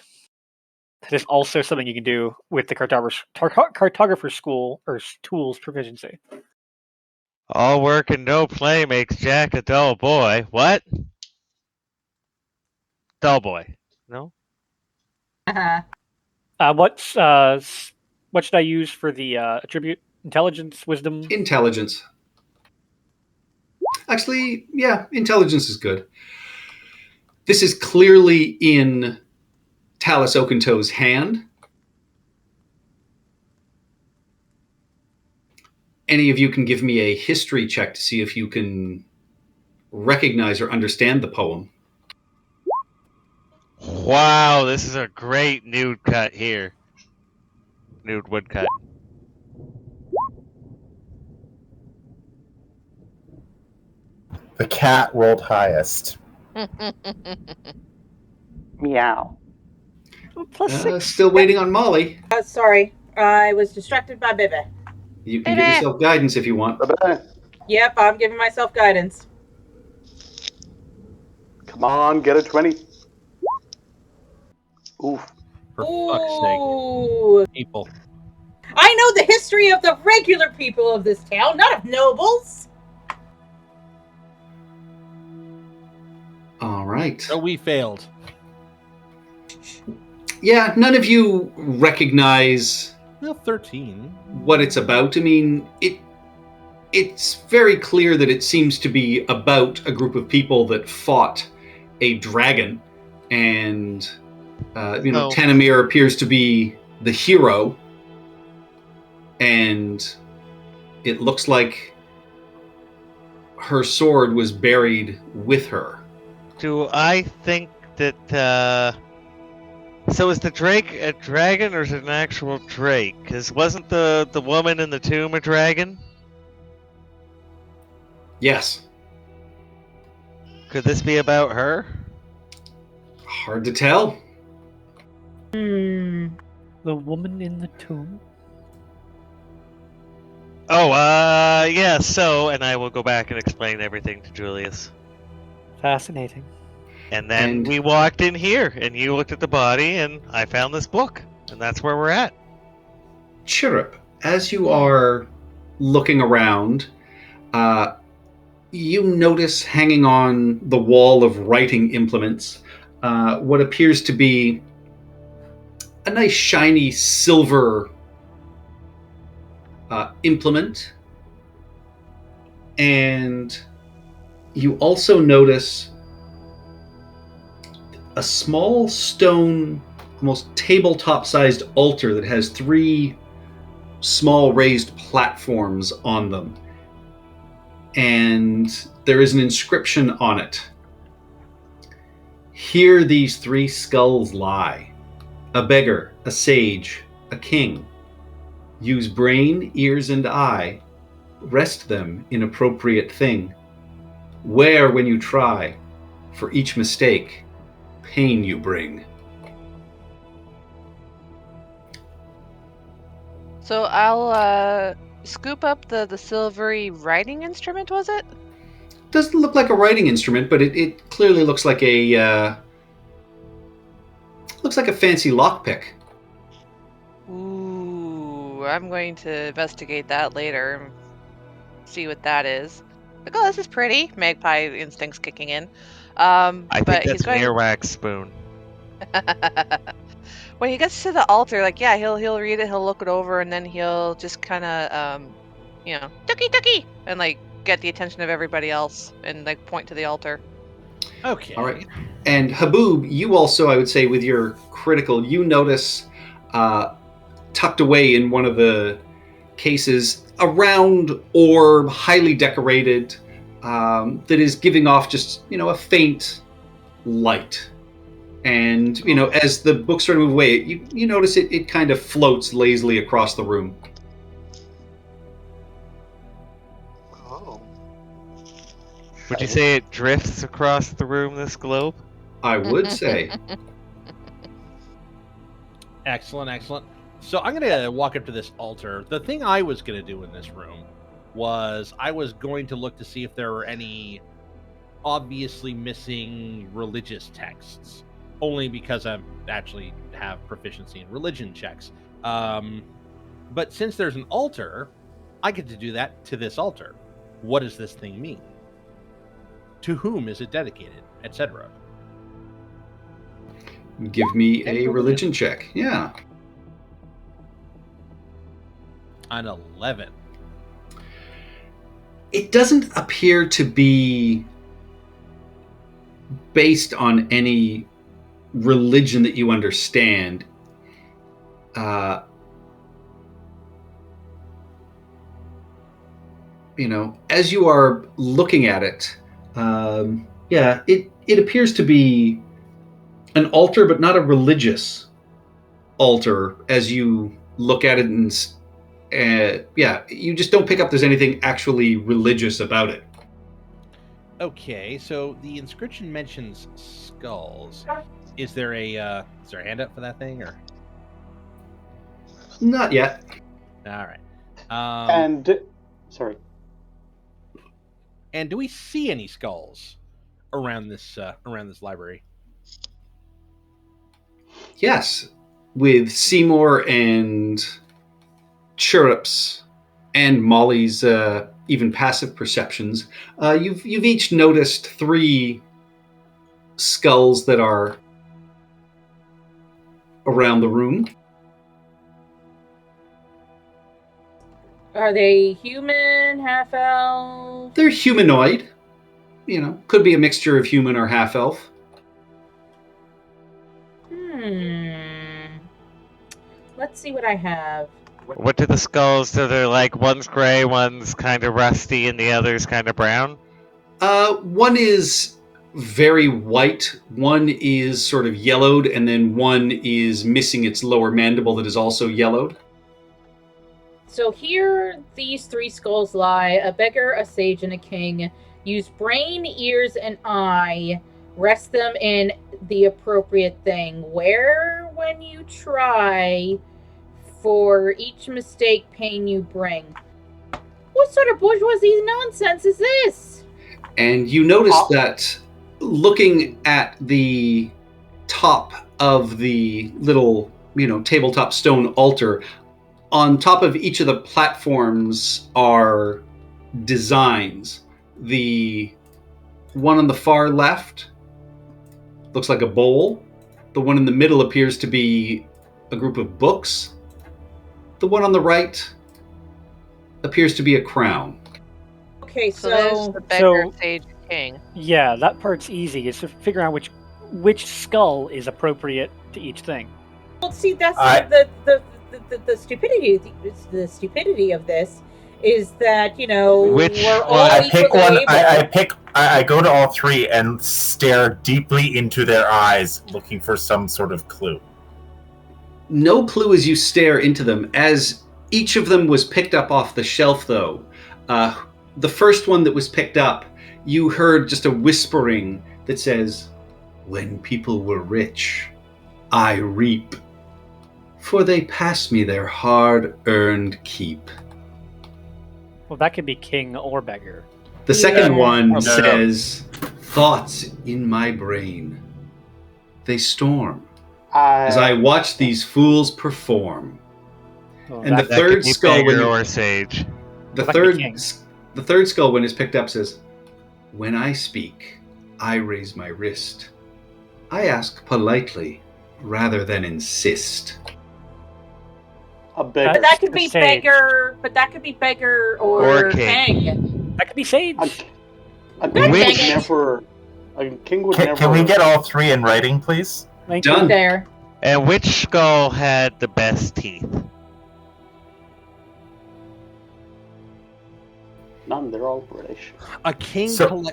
That is also something you can do with the cartographer school or tools proficiency. All work and no play makes Jack a dull boy. What? Dull boy. No? What should I use for the attribute? Intelligence, wisdom? Intelligence. Actually, yeah, intelligence is good. This is clearly in Talus Okinto's hand. Any of you can give me a history check to see if you can recognize or understand the poem. Wow, this is a great nude cut here. Nude woodcut. The cat rolled highest. Meow. Plus 6. Still waiting on Molly. Sorry, I was distracted by Bebe. You can give yourself guidance if you want. Bye-bye. Yep, I'm giving myself guidance. Come on, get a 20. Oof. For fuck's sake, Ooh. people. I know the history of the regular people of this town, not of nobles. All right. So we failed. Yeah, none of you recognize Well, 13. what it's about. I mean, it's very clear that it seems to be about a group of people that fought a dragon, and Oh. Tanamir appears to be the hero, and it looks like her sword was buried with her. Do I think that, so is the Drake a dragon or is it an actual Drake? Because wasn't the woman in the tomb a dragon? Yes. Could this be about her? Hard to tell. Hmm. The woman in the tomb? Oh, yeah, so, and I will go back and explain everything to Julius. Fascinating. And then And- we walked in here, and you looked at the body, and I found this book, and that's where we're at. Chirrup, as you are looking around, you notice hanging on the wall of writing implements what appears to be a nice shiny silver implement. And you also notice a small stone, almost tabletop-sized altar that has 3 small raised platforms on them. And there is an inscription on it. Here these 3 skulls lie. A beggar, a sage, a king. Use brain, ears, and eye. Rest them in appropriate thing. Wear when you try. For each mistake, pain you bring. So I'll scoop up the silvery writing instrument, was it? Doesn't look like a writing instrument, but it clearly looks like a fancy lockpick. Ooh, I'm going to investigate that later and see what that is. Like, oh, this is pretty. Magpie instincts kicking in. I but think he's that's going... an earwax spoon. When he gets to the altar, like, yeah, he'll read it, he'll look it over, and then he'll just kind of, ducky, and like get the attention of everybody else, and like point to the altar. Okay. All right. And Haboob, you also, I would say, with your critical, you notice tucked away in one of the cases a round orb, highly decorated, that is giving off just, a faint light. And, as the books sort of move away, you notice it kind of floats lazily across the room. Oh. Would you say it drifts across the room, this globe? I would say. Excellent. So I'm gonna walk up to this altar. The thing I was gonna do in this room was I was going to look to see if there were any obviously missing religious texts, only because I actually have proficiency in religion checks. But since there's an altar, I get to do that to this altar. What does this thing mean? To whom is it dedicated, etc.? Give me a religion check. Yeah. An 11. It doesn't appear to be based on any religion that you understand. As you are looking at it, it appears to be an altar, but not a religious altar. As you look at it, and you just don't pick up there's anything actually religious about it. Okay, so the inscription mentions skulls. Is there a hand up for that thing, or Not yet. all right? Sorry. And do we see any skulls around this library? Yes, with Seymour and Chirrup's and Molly's even passive perceptions, you've each noticed 3 skulls that are around the room. Are they human, half elf? They're humanoid. Could be a mixture of human or half elf. Let's see what I have. What do the skulls? So they're like one's gray, one's kind of rusty, and the other's kind of brown. One is very white, one is sort of yellowed, and then one is missing its lower mandible that is also yellowed. So here these 3 skulls lie: a beggar, a sage, and a king. Use brain, ears, and eye. Rest them in the appropriate thing. Where, when you try, for each mistake pain you bring. What sort of bourgeoisie nonsense is this? And you notice that looking at the top of the little, tabletop stone altar, on top of each of the platforms are designs. The one on the far left looks like a bowl. The one in the middle appears to be a group of books. The one on the right appears to be a crown. Okay, So there's the beggar, so- sage, king. Yeah, that part's easy. It's to figure out which skull is appropriate to each thing. well, see, that's I- the stupidity. The stupidity of this is that Which we're all one? I pick equally one. able. I go to all 3 and stare deeply into their eyes, looking for some sort of clue. No clue as you stare into them. As each of them was picked up off the shelf, though, the first one that was picked up, you heard just a whispering that says, "When people were rich, I reap, for they pass me their hard-earned keep." Well, that could be king or beggar. The second Yeah. one No. says, "Thoughts in my brain, they storm as I watch these fools perform." Well, And that- the third could be skull, when beggar you- or sage. The Like the third, king. the third skull, when it's picked up, says, "When I speak, I raise my wrist. I ask politely rather than insist." A beggar. But that could be Sage. beggar. But that could be beggar or Or king. that could be sage. A king would Which- never. A king would Can, never. can we get all 3 in writing, please? Thank you. Done. There. And which skull had the best teeth? None. They're all British. A king So-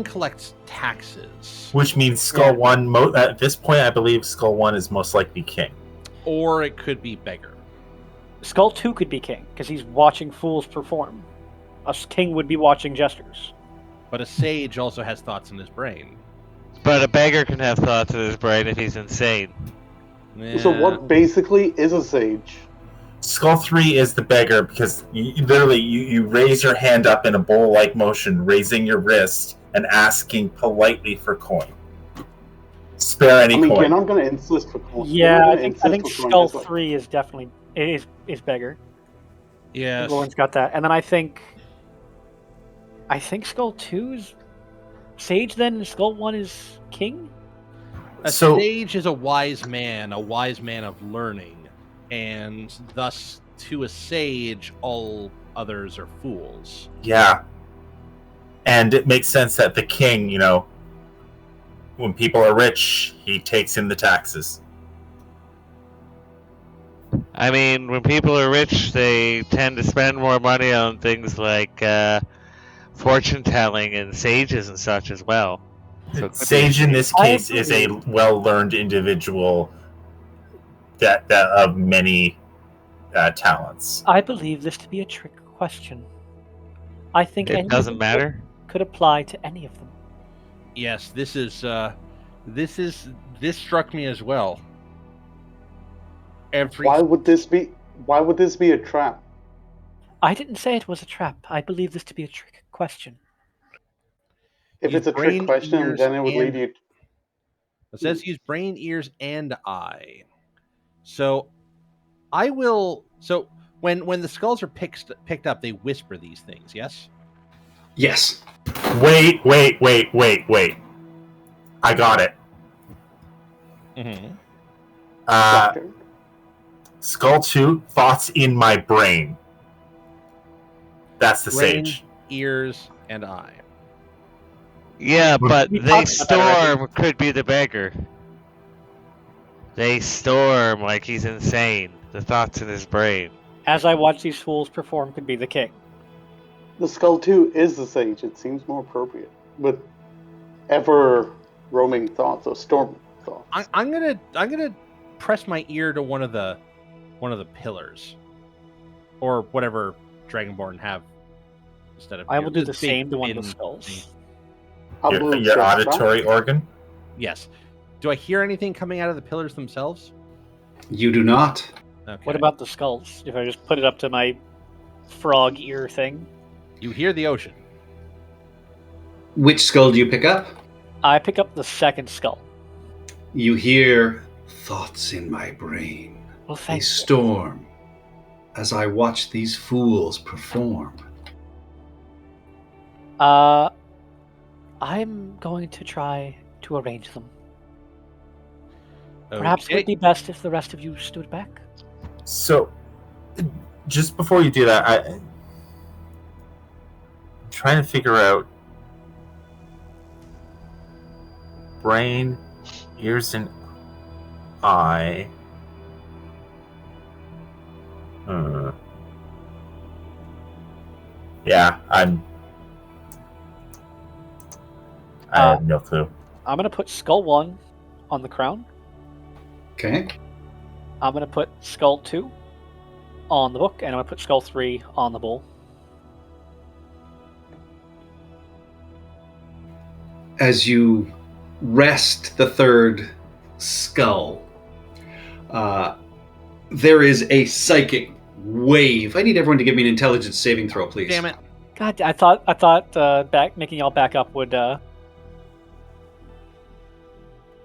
collects taxes, Which means Skull 1, at this point, I believe Skull 1 is most likely king. or it could be beggar. Skull 2 could be king because he's watching fools perform. A king would be watching jesters. But a sage also has thoughts in his brain. But a beggar can have thoughts in his brain if he's insane. So Yeah. what basically is a sage? Skull 3 is the beggar because you raise your hand up in a bowl-like motion, raising your wrist and asking politely for coin. Spare any I mean, coin. you're not going to insist for coin. Yeah, I think for coin, Skull it's like- 3 is definitely is beggar. Yes. Everyone's got that, and then I think Skull 2 is sage. Then and Skull 1 is king. A So- sage is a wise man of learning, and thus to a sage, all others are fools. Yeah. And it makes sense that the king, when people are rich, he takes in the taxes. I mean, when people are rich, they tend to spend more money on things like fortune telling and sages and such as well. So it could be Sage in this I case is a agree. well-learned individual that of many talents. I believe this to be a trick question. I think It any doesn't of them matter. could apply to any of them. Yes, this struck me as well. Every Why would this be a trap? I didn't say it was a trap. I believe this to be a trick question. If Use it's a brain, trick question, ears, then it would lead and- you. It says use brain, ears, and eye. So I will. So when the skulls are picked up, they whisper these things. Yes. Yes. Wait. I got it. Mm-hmm. Doctor. Skull 2, thoughts in my brain. That's the Brain, sage. ears, and eye. Yeah, but We they talked about that already. storm could be the beggar. They storm like he's insane. The thoughts in his brain. As I watch these fools perform, could be the king. The Skull 2 is the sage. It seems more appropriate. With ever roaming thoughts or storm thoughts. I'm gonna press my ear to one of the pillars, or whatever Dragonborn have instead of. I will do ears. the This big same to one of the fin skulls. thing. I'll Your, move your Shasta. auditory organ? Yes. Do I hear anything coming out of the pillars themselves? You do not. Okay. What about the skulls? If I just put it up to my frog ear thing, You hear the ocean. Which skull do you pick up? I pick up the second skull. You hear thoughts in my brain. Well, They thank you. storm as I watch these fools perform. I'm going to try to arrange them. Perhaps it Okay. would be best if the rest of you stood back. So, just before you do that, I'm trying to figure out brain, ears, and eye. Yeah, I have no clue. I'm going to put skull 1 on the crown. Okay. I'm going to put skull 2 on the book, and I'm going to put skull 3 on the bowl. As you rest the third skull, there is a psychic wave. I need everyone to give me an intelligence saving throw, please. Damn it. God, I thought making y'all back up would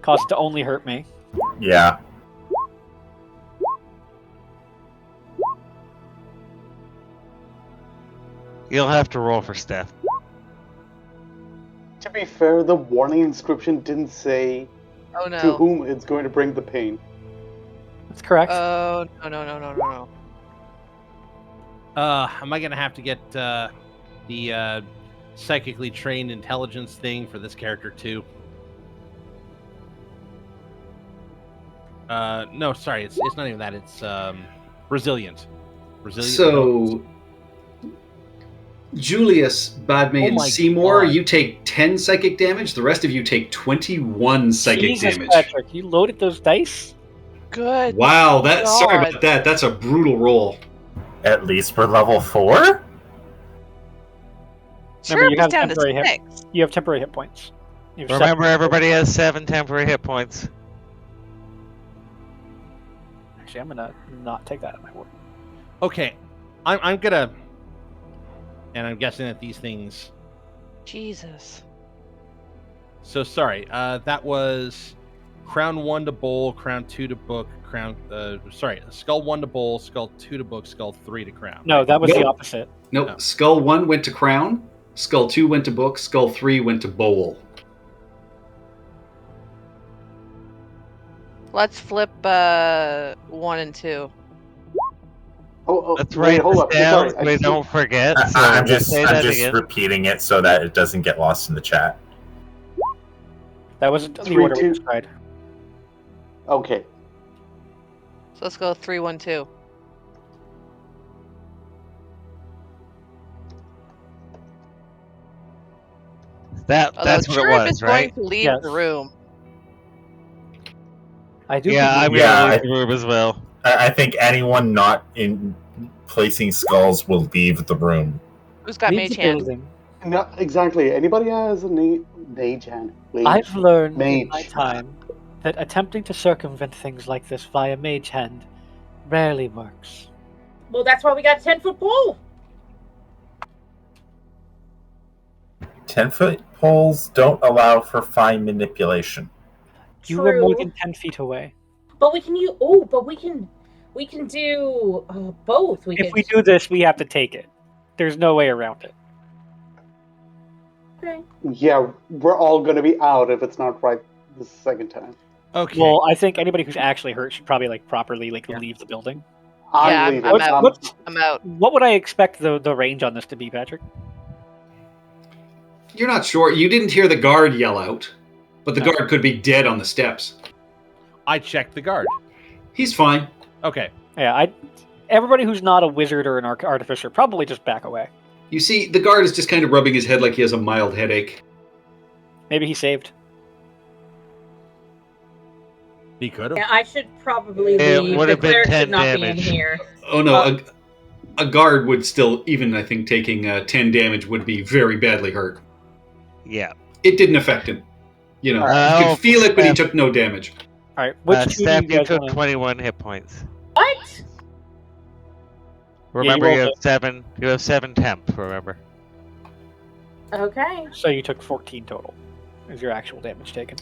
cause it to only hurt me. Yeah. You'll have to roll for Steph. To be fair, the warning inscription didn't say Oh to no. whom it's going to bring the pain. That's correct. Oh no. Am I gonna have to get the psychically trained intelligence thing for this character too? No, sorry, it's not even that. It's resilient. Resilient. So, Julius, Badme, Oh and my Seymour, God. you take 10 psychic damage. The rest of you take 21 psychic Jesus, damage. Patrick, you loaded those dice? Good. Wow, sorry God. about that. That's a brutal roll. At least for level 4? Sure, Remember, you it's have down to temporary hit. 6. You have temporary hit points. You have Remember, everybody has 7 temporary hit points. Actually, I'm gonna not take that at my word. Okay, I'm gonna, and I'm guessing that these things. Jesus. So sorry. That was crown 1 to bowl, crown 2 to book, crown. Skull 1 to bowl, skull 2 to book, skull 3 to crown. No, that was the Nope. opposite. Nope. Oh. Skull 1 went to crown. Skull 2 went to book. Skull 3 went to bowl. Let's flip 1 and 2. Oh, Let's wait, write hold this up. down. Sorry, We don't forget. So I'm we'll just say that again. repeating it so that it doesn't get lost in the chat. That wasn't the 3, order we 2. tried. Okay. So let's go 3, 1, 2. That's what it Chirrut was, is right? going to leave Yes. the room. I do. Yeah, I'm believe- Yeah, gonna leave the room as well. I think anyone not in placing skulls will leave the room. Who's got Leave mage the hand? building. No, exactly. Anybody has a mage hand? Wait. I've learned in my Mage. time that attempting to circumvent things like this via mage hand rarely works. Well, that's why we got a 10-foot pole. 10-foot poles don't allow for fine manipulation. You were more True. than 10 feet away. But we can use. Oh, but we can do both. If we do this, we have to take it. There's no way around it. Okay. Yeah, we're all going to be out if it's not right the second time. Okay. Well, I think anybody who's actually hurt should probably properly Yeah. leave the building. I'm Yeah, leaving. I'm out. What's- I'm out. What would I expect the range on this to be, Patrick? You're not sure. You didn't hear the guard yell out, but the No. guard could be dead on the steps. I checked the guard. He's fine. Okay. Yeah, everybody who's not a wizard or an artificer probably just back away. You see, the guard is just kind of rubbing his head like he has a mild headache. Maybe he saved. He could have. Yeah, I should probably It leave. would The have been cleric 10 should not be in damage. here. Oh no, a guard would still, even I think taking 10 damage would be very badly hurt. Yeah. It didn't affect him. You know, Oh, you could feel it, but he Steph. took no damage. All right, which two do Steph, you you guys took want? 21 hit points. What? Remember, you rolled have 7. You have 7 temp. Remember. Okay. So you took 14 total. Is your actual damage taken?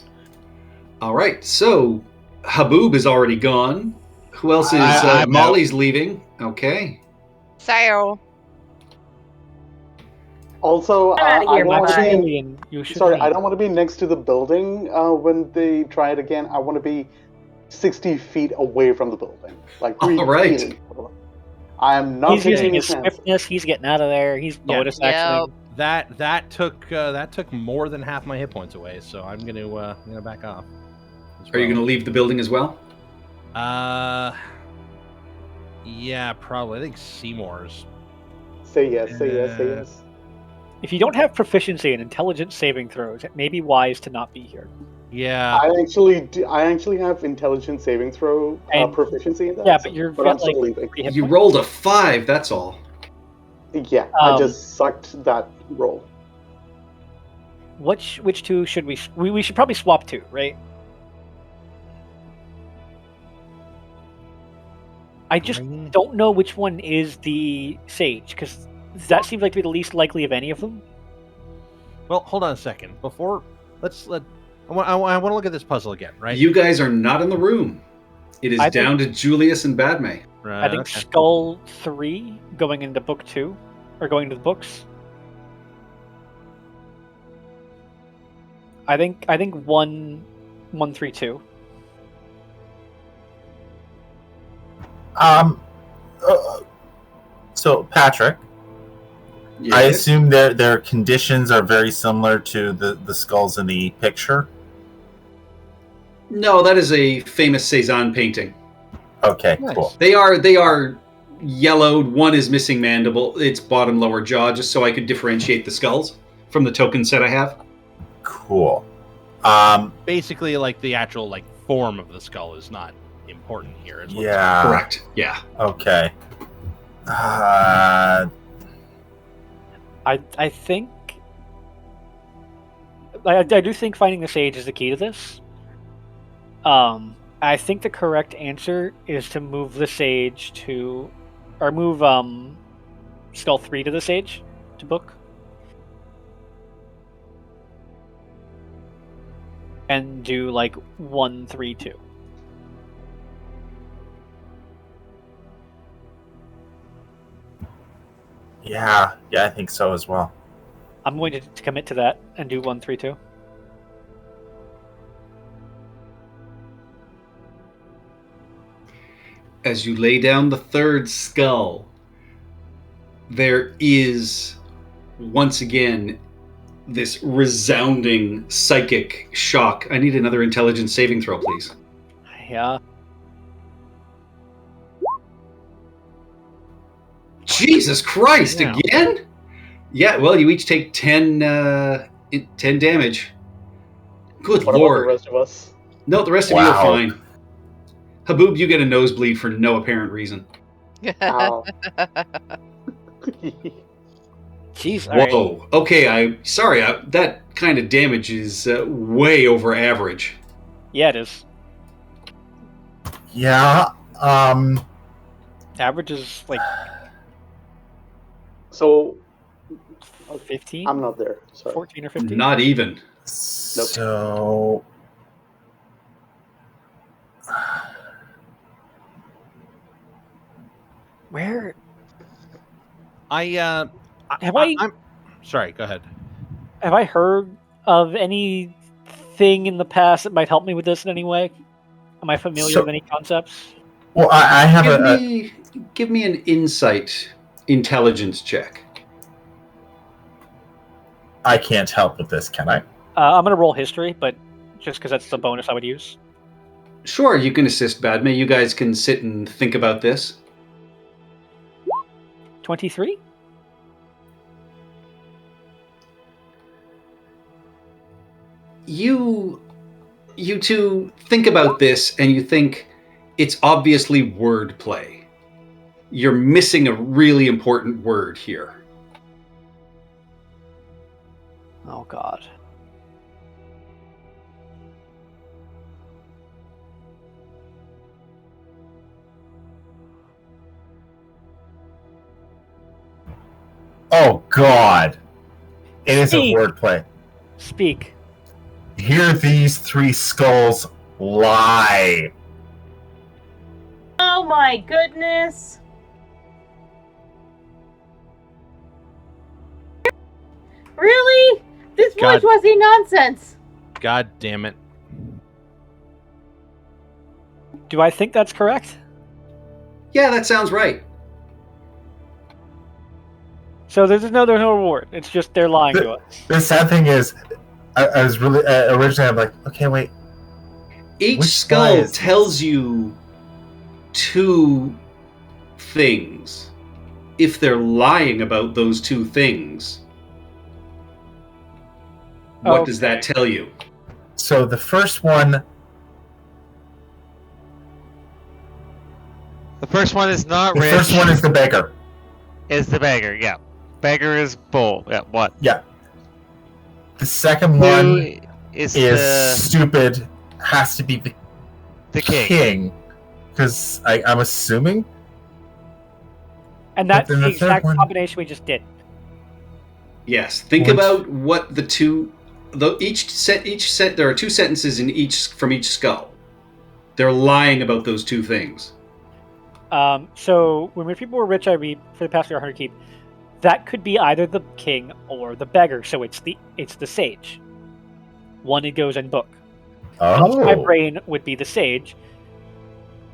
All right, so Haboob is already gone. Who else is? I'm Molly's leaving. Okay. So, Also, I'm outta I here, don't want to bye-bye. be. Maximilian, you should Sorry, leave. I don't want to be next to the building when they try it again. I want to be 60 feet away from the building. Like, All right. feet. I am not He's taking using any his chances. swiftness. He's getting out of there. He's Yeah. bonus Yep. actioning. That took more than half my hit points away, so I'm gonna back off. as Are you well. going to leave the building as well? Yeah, probably. I think Seymour's. Say yes, say yes, say yes. If you don't have proficiency in intelligence saving throws, it may be wise to not be here. Yeah. I actually have intelligence saving throw And- proficiency in that. Yeah, but you're but I'm like still leaving. 3 hit You points. rolled a 5, that's all. Yeah, I Um, just sucked that roll. Which two should we should probably swap two, right? I just Green. don't know which one is the sage because that seems like to be the least likely of any of them. Well, hold on a second. Before I want to look at this puzzle again, right? You guys are not in the room. It is I think- down to Julius and Badme. Right, I think okay. Skull 3 going into book 2 or going into the books. I think 132. So Patrick, I assume their conditions are very similar to the skulls in the picture. No, that is a famous Cezanne painting. Okay, Nice. cool. They are yellowed. One is missing mandible, its bottom lower jaw, just so I could differentiate the skulls from the token set I have. Cool. Basically, like the actual form of the skull is not important here. Is what Yeah. Correct. Yeah. Okay. I think I do think finding the sage is the key to this. I think the correct answer is to move the sage to, or move Skull 3 to the sage to book. And do like 1, 3, 2. Yeah, I think so as well. I'm going to commit to that and do 1, 3, 2. As you lay down the third skull, there is once again this resounding psychic shock. I need another intelligence saving throw, please. Yeah. Jesus Christ, Yeah. again? Yeah, well, you each take 10 damage. Good What about lord. the rest of us? No, the rest of you are Wow. fine. Haboob, you get a nosebleed for no apparent reason. Ow. Jeez. All right. Whoa. Okay, sorry. That kind of damage is way over average. Yeah, it is. Yeah. Average is like So 15, I'm not there. Sorry. 14 or 15. Not even. So Where I'm sorry. Go ahead. have I heard of anything in the past that might help me with this in any way? Am I familiar So- with any concepts? well, I have Give me an insight intelligence check. I can't help with this, can I? I'm gonna roll history, but just because that's the bonus I would use. Sure, you can assist Badme. You guys can sit and think about this. 23. You two think about this, and you think it's obviously wordplay. You're missing a really important word here. Oh God. Oh God! It is a Speak. wordplay. Speak. Hear these 3 skulls lie. Oh my goodness. Really? This God. was a nonsense. God damn it. Do I think that's correct? Yeah, that sounds right. So there's no reward. It's just they're lying to us. The sad thing is, I was really originally I'm like, okay, wait. Each Which skull guy is this? tells you 2 things. If they're lying about those 2 things, what does that tell you? So the first one, The first one is not the rich. first one is the beggar. is the beggar. Yeah, beggar is bull. Yeah, what? Yeah. The second Who one is is the stupid. Has to be the king? because I'm assuming. And that's then the the third exact one- combination we just did. Yes. Think Which- about what the 2. Each set. There are 2 sentences in each from each skull. They're lying about those 2 things. So when people were rich, I read for the past 100 keep. That could be either the king or the beggar. So it's the sage. One it goes in book. My Oh, brain would be the sage.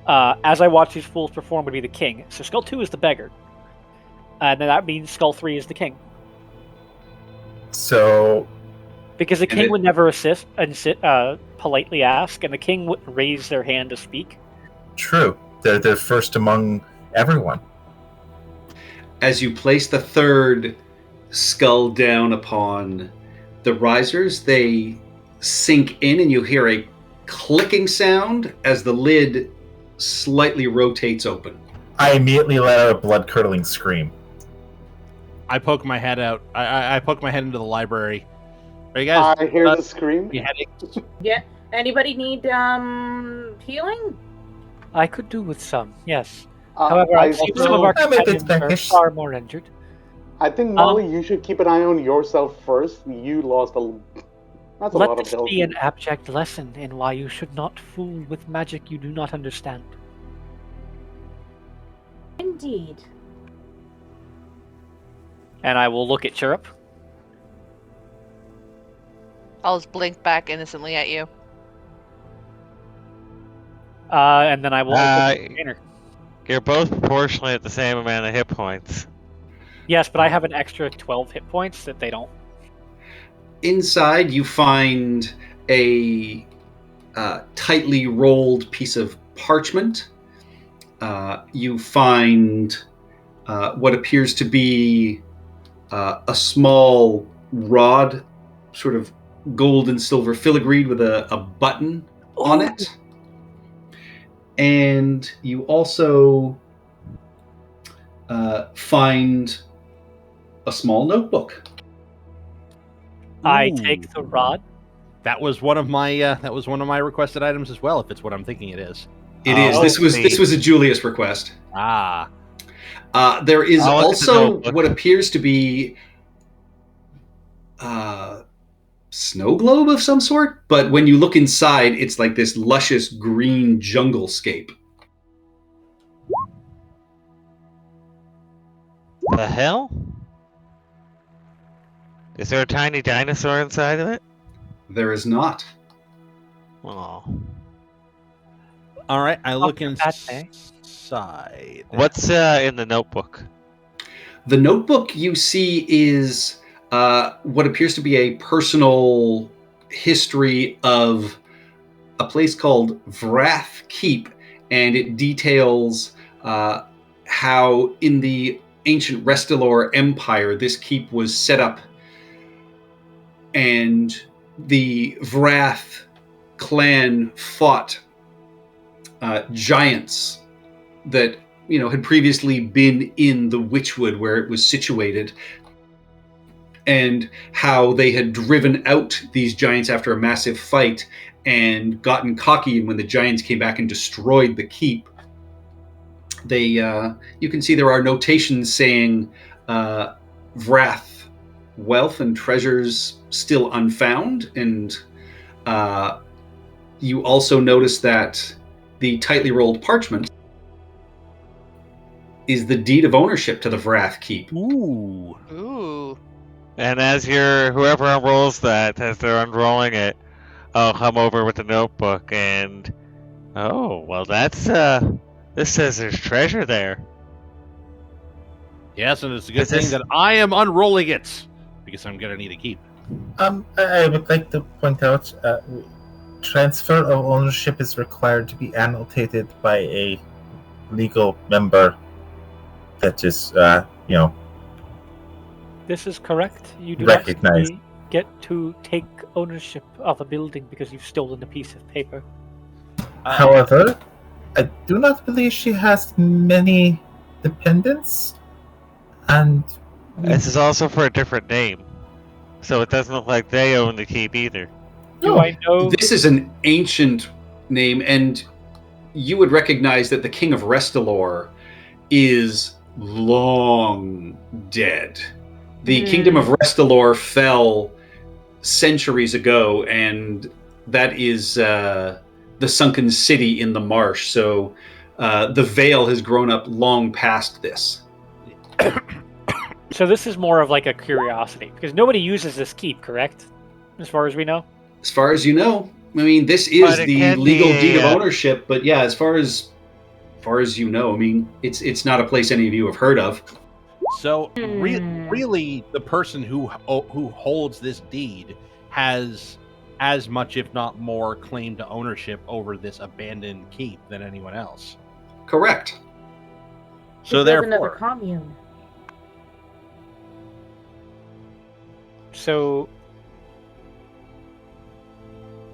As I watch these fools perform, would be the king. So Skull 2 is the beggar. And then that means Skull 3 is the king. so Because the And king it- would never assist and politely ask, and the king would raise their hand to speak. true. They're first among everyone. As you place the third skull down upon the risers, they sink in, and you hear a clicking sound as the lid slightly rotates open. I immediately let out a blood-curdling scream. I poke my head out. I poke my head into the library. Are you guys I hear the scream. beheading? Anybody need healing? I could do with some, yes. Uh, However, I I see some of our I'm a bit companions are peckish. far more injured. I think Molly, you should keep an eye on yourself first. You lost that's a Let lot of this health. be an abject lesson in why you should not fool with magic you do not understand. Indeed. And I will look at Chirrup. I'll just blink back innocently at you. And then I will open the container. You're both proportionally at the same amount of hit points. Yes, but I have an extra 12 hit points that they don't. Inside, you find a tightly rolled piece of parchment. You find what appears to be a small rod, sort of gold and silver filigreed with a button on it. And you also find a small notebook. I Ooh. take the rod. That was one of my requested items as well. If it's what I'm thinking it is. It is. Oh, This was a Julius request. Ah, There is I'll look at the also notebook. what appears to be snow globe of some sort, but when you look inside, it's like this luscious green jungle scape. The hell? Is there a tiny dinosaur inside of it? There is not. Oh. all right. I look Not that day. inside. What's in the notebook? The notebook you see is what appears to be a personal history of a place called Vrath Keep, and it details how in the ancient Restalor Empire this keep was set up, and the Vrath clan fought giants that had previously been in the Witchwood where it was situated, and how they had driven out these giants after a massive fight and gotten cocky, and when the giants came back and destroyed the keep, they you can see there are notations saying Vrath, wealth and treasures still unfound, and you also notice that the tightly rolled parchment is the deed of ownership to the Vrath Keep. Ooh. Ooh. And as whoever unrolls that, as they're unrolling it, I'll come over with the notebook and, oh, well, that's this says there's treasure there. Yes, and it's a good Is thing this- that I am unrolling it because I'm gonna need a keep. I would like to point out, transfer of ownership is required to be annotated by a legal member. That is, This is correct. You do Recognized. not simply get to take ownership of a building because you've stolen a piece of paper. However, I do not believe she has many dependents, and This is also for a different name, so it doesn't look like they own the keep either. Do I know? This is an ancient name, and you would recognize that the King of Restalor is long dead. The Kingdom of Restalor fell centuries ago, and that is the sunken city in the marsh. So the Vale has grown up long past this. So this is more of like a curiosity because nobody uses this keep, correct? As far as we know. As far as you know, I mean, this is But it the can legal be deed of a- ownership. But yeah, as far as you know, I mean, it's not a place any of you have heard of. So really, the person who holds this deed has as much, if not more, claim to ownership over this abandoned keep than anyone else. Correct. So Build another therefore, commune. So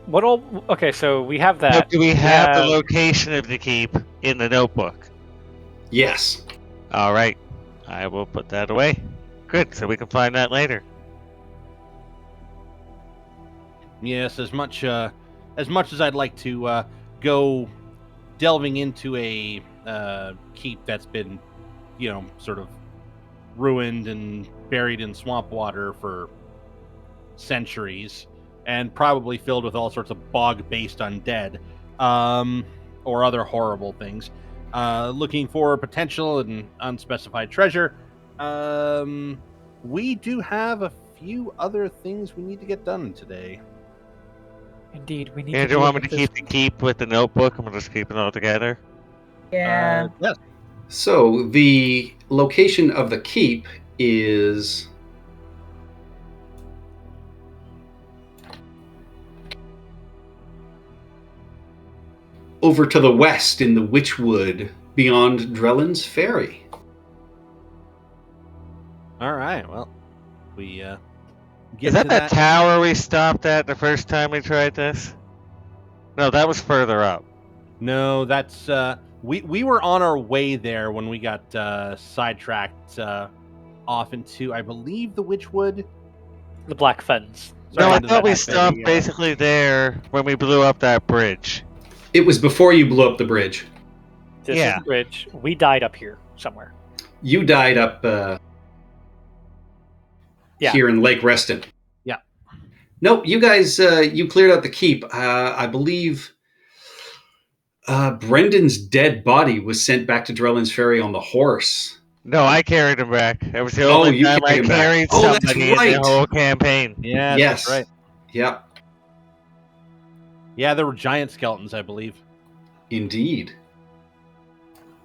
what all? Okay, so we have that. But do we have the have- location of the keep in the notebook? Yes. All right, I will put that away. Good, so we can find that later. yes, as much as much as I'd like to go delving into a keep that's been, sort of ruined and buried in swamp water for centuries, and probably filled with all sorts of bog-based undead, or other horrible things, looking for potential and unspecified treasure. We do have a few other things we need to get done today. Indeed, we need Yeah, to do you deal want me with to this- keep the keep with the notebook? I'm gonna just keep it all together. Yeah. Yes. So the location of the keep is over to the west in the Witchwood beyond Drellin's Ferry. All right. Well, we get Is that to that tower we stopped at the first time we tried this? No, that was further up. No, that's we were on our way there when we got sidetracked off into, I believe, the Witchwood. the Black Fens. No, Sorry, I into thought that we very, stopped basically there when we blew up that bridge. It was before you blew up the bridge. This Yeah. is the bridge. We died up here somewhere. You died up Yeah. here in Lake Reston. Yeah. Nope, you guys, you cleared out the keep. I believe Brendan's dead body was sent back to Drellin's Ferry on the horse. No, I carried him back. It was the Oh, only you time I carried him back. carried Oh, that's somebody in right. the whole campaign. Yeah, Yes. that's right. Yep, Yeah, there were giant skeletons, I believe. indeed.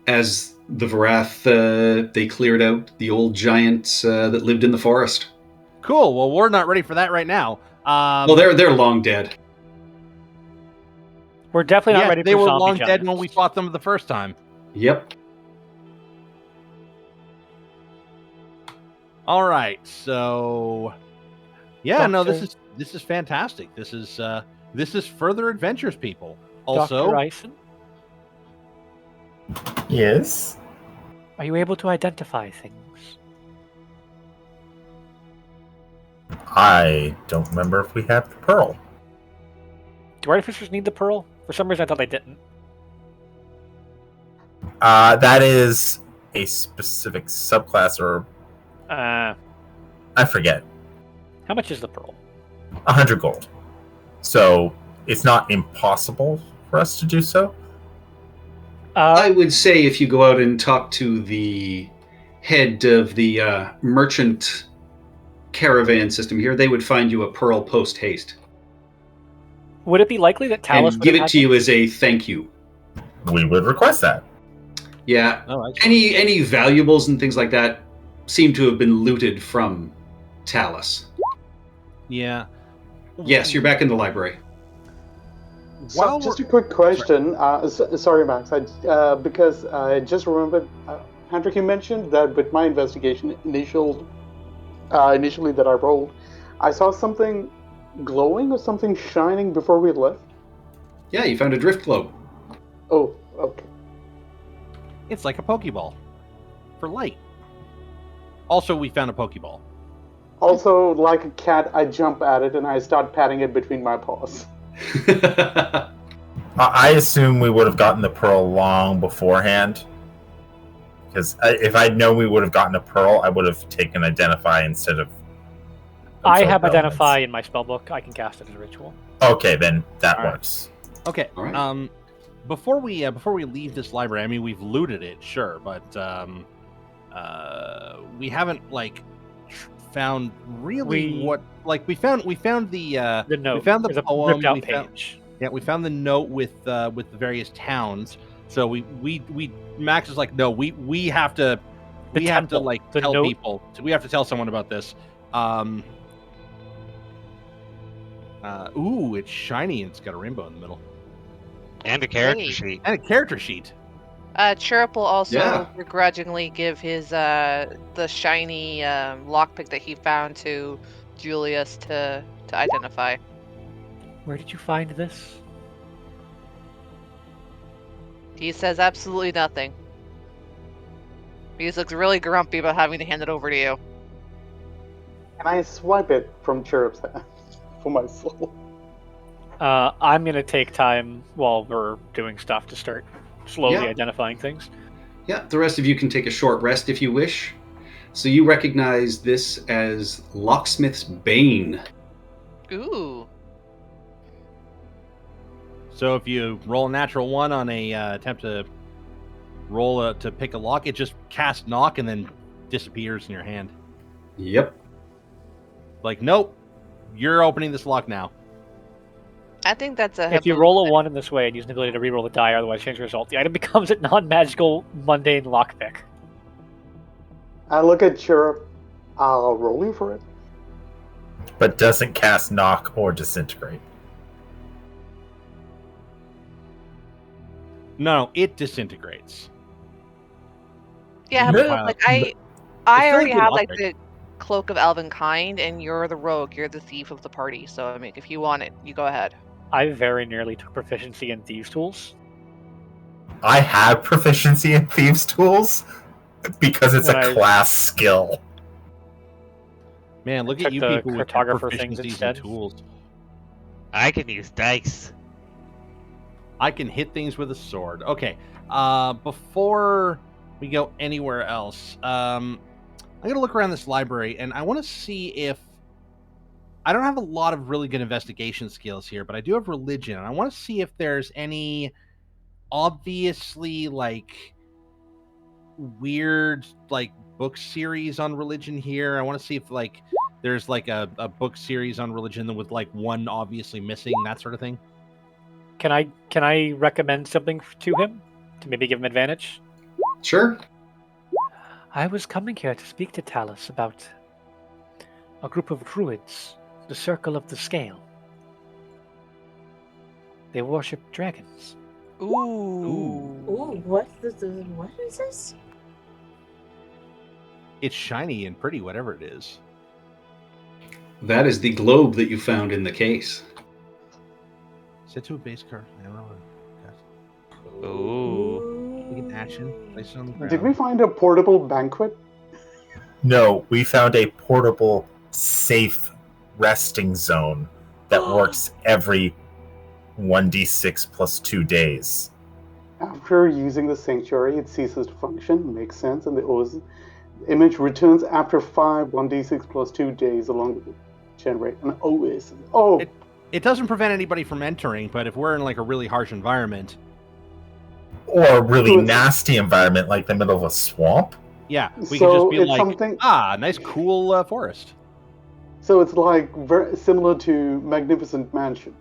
As the Varath, they cleared out the old giants that lived in the forest. Cool. Well, we're not ready for that right now. Well, they're long dead. We're definitely not yeah, ready they for were zombie long dead giants. when we fought them the first time. Yep. All right. So, yeah, no, Doctor- this is fantastic. This is further adventures, people. Also, Dr. Ison, Yes. are you able to identify things? I don't remember if we have the pearl. Do artificers need the pearl? For some reason, I thought they didn't. That is a specific subclass, or I forget. How much is the pearl? 100 gold. So it's not impossible for us to do so. I would say if you go out and talk to the head of the merchant caravan system here, they would find you a pearl post haste Would it be likely that Talus and would give have it had to you as a thank you. We would request that. Yeah, oh, I see. any valuables and things like that seem to have been looted from Talus. Yeah. Yes, you're back in the library. While So, just we're- a quick question. Sorry, Max. Because I just remembered, Hendrik, you mentioned that with my investigation initially that I rolled, I saw something glowing or something shining before we left. Yeah, you found a drift globe. Oh, okay. It's like a Pokeball for light. Also, we found a Pokeball. Also, like a cat, I jump at it and I start patting it between my paws. I assume we would have gotten the pearl long beforehand. Because if I'd known we would have gotten a pearl, I would have taken Identify instead of. I Absorb have Elements. Identify in my spellbook. I can cast it as a ritual. Okay, then that All right. works. Okay. All right. Before we leave this library, I mean, we've looted it, sure, but we haven't found really we found the The note. we found the There's a poem. ripped out We found, page. yeah, we found the note with the various towns. So we Max is like, no, we have to The we have to temple. The tell note- people. So we have to tell someone about this. Ooh, it's shiny and it's got a rainbow in the middle And a character Hey. sheet. and a character sheet. Chirrup will also Yeah. begrudgingly give his the shiny lockpick that he found to Julius to identify. Where did you find this? He says absolutely nothing. He just looks really grumpy about having to hand it over to you. And I swipe it from Chirrup's hand for my soul. I'm going to take time while we're doing stuff to start slowly Yeah. identifying things. Yeah, the rest of you can take a short rest if you wish. So you recognize this as Locksmith's Bane. Ooh. So if you roll a natural 1 on a attempt to roll to pick a lock, it just casts knock and then disappears in your hand. Yep. Like, nope, you're opening this lock now. I think that's a. If you roll a 1 in this way and use an ability to reroll the die, otherwise change the result, the item becomes a non-magical, mundane lockpick. I look at Chirrup. I'll roll you for it. But doesn't cast knock or disintegrate. No, it disintegrates. Yeah, No, but like still I a already good have like lockpick. the Cloak of Elven Kind, and you're the rogue. You're the thief of the party. So I mean, if you want it, you go ahead. I very nearly took proficiency in Thieves' Tools. I have proficiency in Thieves' Tools because it's When a I- class skill. Man, look took at you the people with cartographer things proficiencies instead. and tools. I can use dice. I can hit things with a sword. Okay, before we go anywhere else, I'm gonna look around this library, and I want to see if I don't have a lot of really good investigation skills here, but I do have religion, and I want to see if there's any obviously like weird like book series on religion here. I want to see if like there's like a book series on religion with like one obviously missing, that sort of thing. Can I recommend something to him to maybe give him advantage? Sure. I was coming here to speak to Talus about a group of druids, the Circle of the Scale. They worship dragons. Ooh. Ooh, what is this? It's shiny and pretty, whatever it is. That is the globe that you found in the case. Set to a base card. I don't know. Ooh. Take an action. Place it on the ground. Did we find a portable banquet? No, we found a portable, safe resting zone that works every 1d6 plus 2 days. After using the sanctuary, it ceases to function. Makes sense. And the image returns after 5 1d6 plus 2 days along with the generate an OS. Oh, It doesn't prevent anybody from entering, but if we're in like a really harsh environment, Or a really So it's- nasty environment like the middle of a swamp. yeah, we can So just be it's like, something- nice cool forest. so it's like very similar to Magnificent Mansion.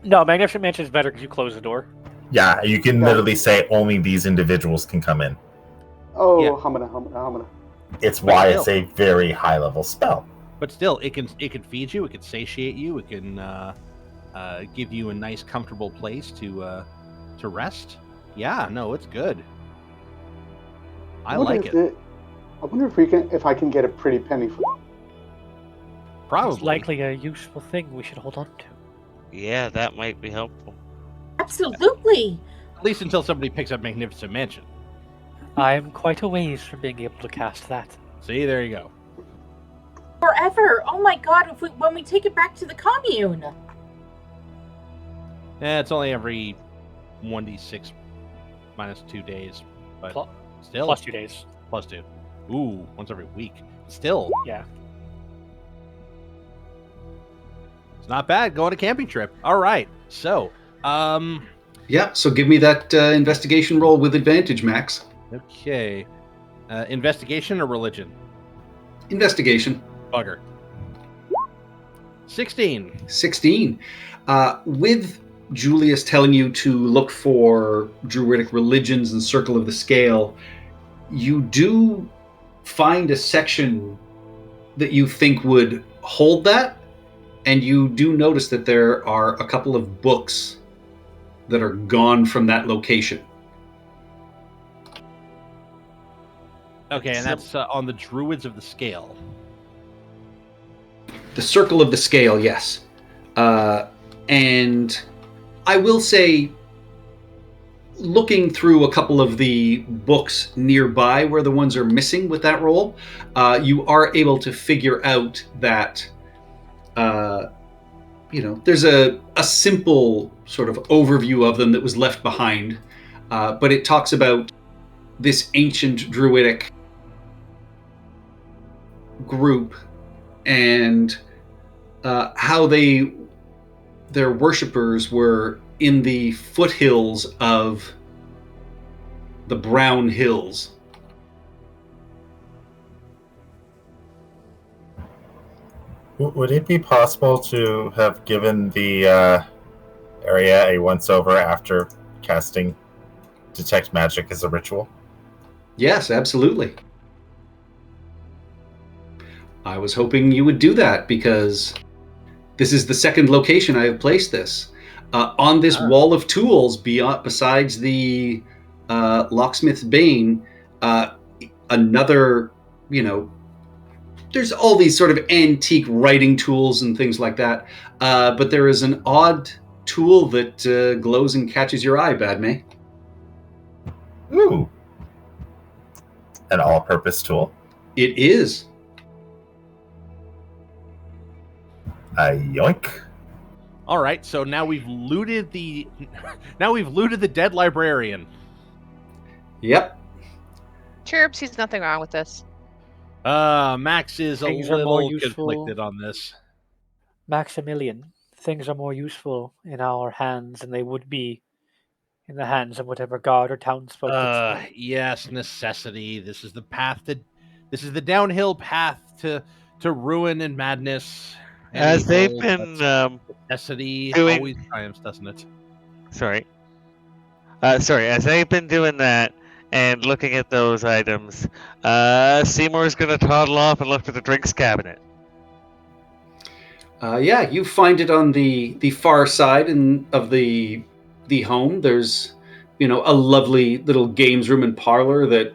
No, Magnificent Mansion is better because you close the door. Yeah, you can Yeah. literally say only these individuals can come in. Oh, Yeah. Hamana. It's why it's a very high level spell. But still, it can feed you, it can satiate you, it can give you a nice, comfortable place to rest. Yeah, no, it's good. I like it. I wonder if I can get a pretty penny for it. Probably. It's likely a useful thing we should hold on to. Yeah, that might be helpful. Absolutely. At least until somebody picks up Magnificent Mansion. I am quite a ways from being able to cast that. See, there you go. Forever. Oh my god, when we take it back to the commune. It's only every 1d6 minus 2 days, but Pl- still Plus 2 days. plus 2. Ooh, once every week. Still, Yeah. it's not bad. Go on a camping trip. All right. So, Yeah, so give me that investigation roll with advantage, Max. okay. Investigation or religion? Investigation. Bugger. 16. 16. With Julius telling you to look for druidic religions and Circle of the Scale, you do find a section that you think would hold that, and you do notice that there are a couple of books that are gone from that location. Okay, and that's on the Druids of the Scale. The Circle of the Scale, yes. And I will say, looking through a couple of the books nearby where the ones are missing with that roll, you are able to figure out that there's a simple sort of overview of them that was left behind, but it talks about this ancient druidic group and how their worshippers were in the foothills of the Brown Hills. Would it be possible to have given the area a once-over after casting Detect Magic as a ritual? Yes, absolutely. I was hoping you would do that because this is the second location I have placed this. On this wall of tools, besides the Locksmith's Bane, another, there's all these sort of antique writing tools and things like that. But there is an odd tool that glows and catches your eye, Badme. Ooh. An all-purpose tool? It is. Yoink. All right, so now we've looted the dead librarian. Yep. Chirp sees nothing wrong with this. Max is Things a are more little useful. conflicted on this. Maximilian, things are more useful in our hands than they would be in the hands of whatever god or townsfolk. Yes, necessity. This is the downhill path to ruin and madness. And As they've evil, been but necessity doing- always triumphs, doesn't it? Sorry. As they've been doing that and looking at those items, Seymour's going to toddle off and look for the drinks cabinet. Yeah, you find it on the far side of the home. There's, a lovely little games room and parlor that,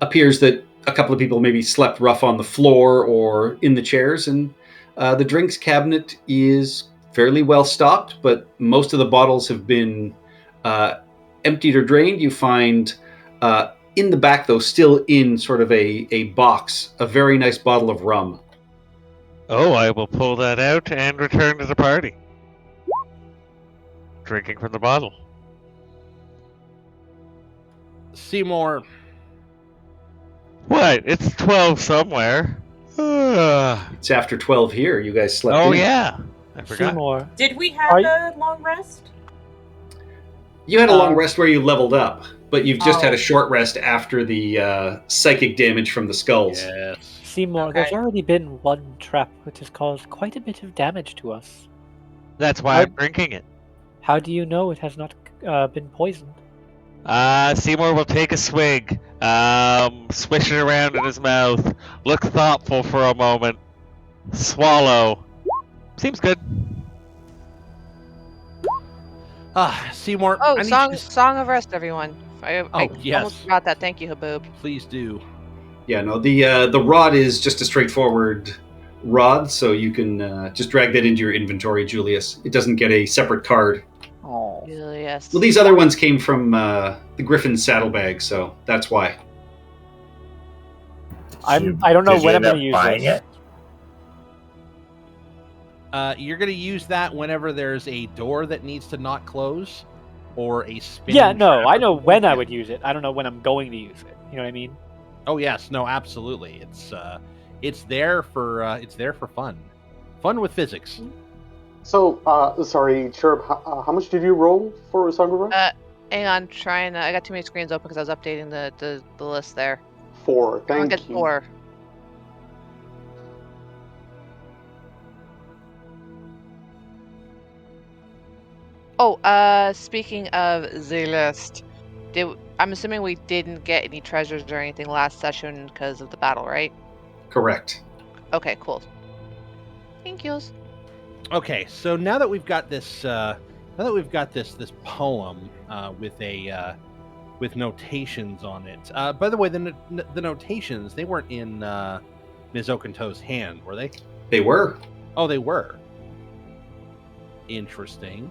appears that a couple of people maybe slept rough on the floor or in the chairs. And the drinks cabinet is fairly well stocked, but most of the bottles have been emptied or drained. You find in the back, though, still in sort of a box, a very nice bottle of rum. Oh, I will pull that out and return to the party. Drinking from the bottle. Seymour, What? It's 12 somewhere. It's after 12 here. You guys slept Oh, in. yeah. I forgot. Seymour, Did we Are have a long rest? You had a long rest where you leveled up, but you've just had Oh. a short rest after the psychic damage from the skulls. yes. Seymour, there's Okay. already been one trap which has caused quite a bit of damage to us. That's why I'm drinking it. How do you know it has not been poisoned? Seymour will take a swig, swish it around in his mouth, look thoughtful for a moment, swallow. Seems good. Seymour. Oh, I need you to song of rest, everyone. I yes. almost forgot that. Thank you, Haboob. please do. Yeah, no, the rod is just a straightforward rod, so you can just drag that into your inventory, Julius. It doesn't get a separate card. Oh, Yes. Well, these other ones came from the Griffin saddlebag, so that's why. I don't know Did you when I'm end up going to use buying this. it? You're going to use that whenever there's a door that needs to not close, or a spinning Yeah, no, trap I or know something when like I that. would use it. I don't know when I'm going to use it. You know what I mean? Oh yes, no, absolutely. It's there for fun, fun with physics. So, sorry, Chirp, how much did you roll for Song of Rest? Hang on, I got too many screens open because I was updating the list there. 4, I'll thank get you. 4. Oh, speaking of the list, I'm assuming we didn't get any treasures or anything last session because of the battle, right? Correct. Okay, cool. Thank yous. Okay, so now that we've got this, this poem with notations on it. By the way, the notations, they weren't in Ms. Okento's hand, were they? They were. Oh, they were. Interesting.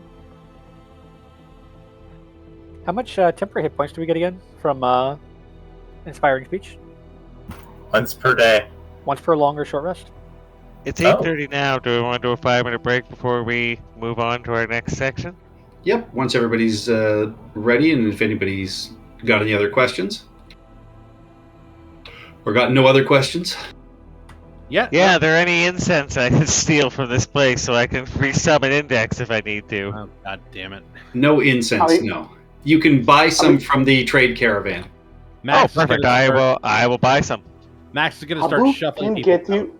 How much temporary hit points do we get again from Inspiring Speech? Once per day. Once per long or short rest? It's Oh. 8:30 now. Do we want to do a 5-minute break before we move on to our next section? Yep. Once everybody's ready, and if anybody's got any other questions, or got no other questions, Yeah. Yeah, are there any incense I can steal from this place so I can resummon Index if I need to? Oh, God damn it. no incense. I- No. You can buy some from the trade caravan. Max Oh, is gonna perfect. start- I will buy some. Max is going to start Haboob shuffling can people get you.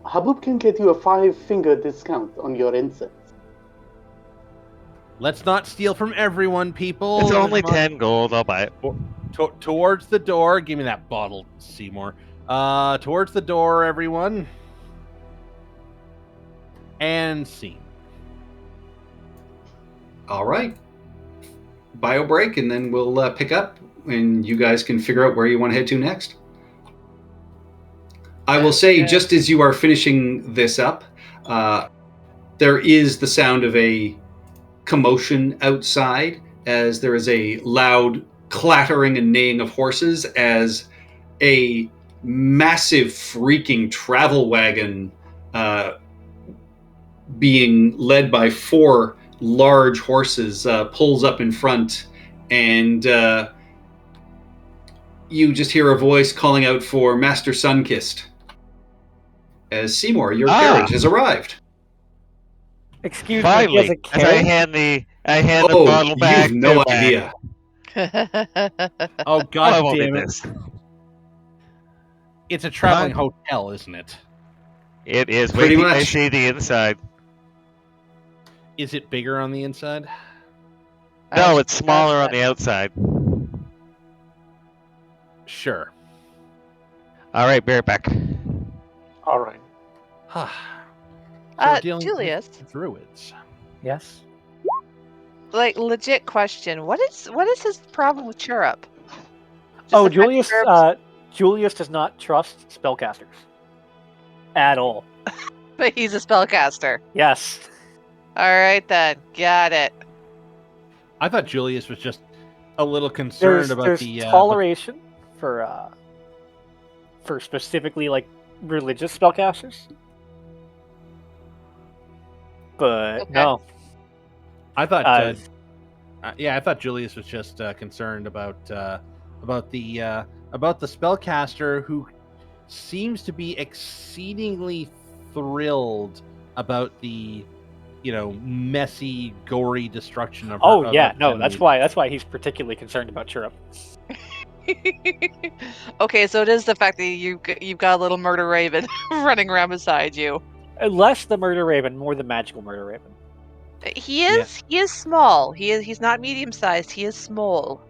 Haboob can get you a 5-finger discount on your incense. Let's not steal from everyone, people. It's only Come on. 10 gold. I'll buy it. Towards the door. Give me that bottle, Seymour. Towards the door, everyone. And scene. All right. Bio break, and then we'll pick up, and you guys can figure out where you want to head to next. I will say, just as you are finishing this up, there is the sound of a commotion outside, as there is a loud clattering and neighing of horses as a massive freaking travel wagon being led by 4 large horses pulls up in front, and you just hear a voice calling out for Master Sunkist. As Seymour, your carriage has arrived. Excuse me, he Finally, has a as I carriage? hand the bottle back. you've no to Max. idea. Oh, Oh, I God won't damn need it. this. It's a traveling Fine. hotel, isn't it? It is. Pretty Wait till I much. see the inside. Is it bigger on the inside? No, it's smaller on the outside. Sure. All right, bear it back. All right. So we're dealing with Julius, druids. Yes. like legit question. What is his problem with Chirrup? Just Oh, the fact Julius. Chirrup's- Julius does not trust spellcasters at all. but he's a spellcaster. Yes. All right then, got it. I thought Julius was just a little concerned about There's the toleration for specifically like religious spellcasters, but Okay. no. I thought, Uh, I thought Julius was just concerned about the spellcaster who seems to be exceedingly thrilled about the, messy, gory destruction of. Oh of yeah, her no. family. That's why he's particularly concerned about Chirrup. Okay, so it is the fact that you've got a little murder raven running around beside you. Less the murder raven, more the magical murder raven. He is small. He's not medium sized. He is small.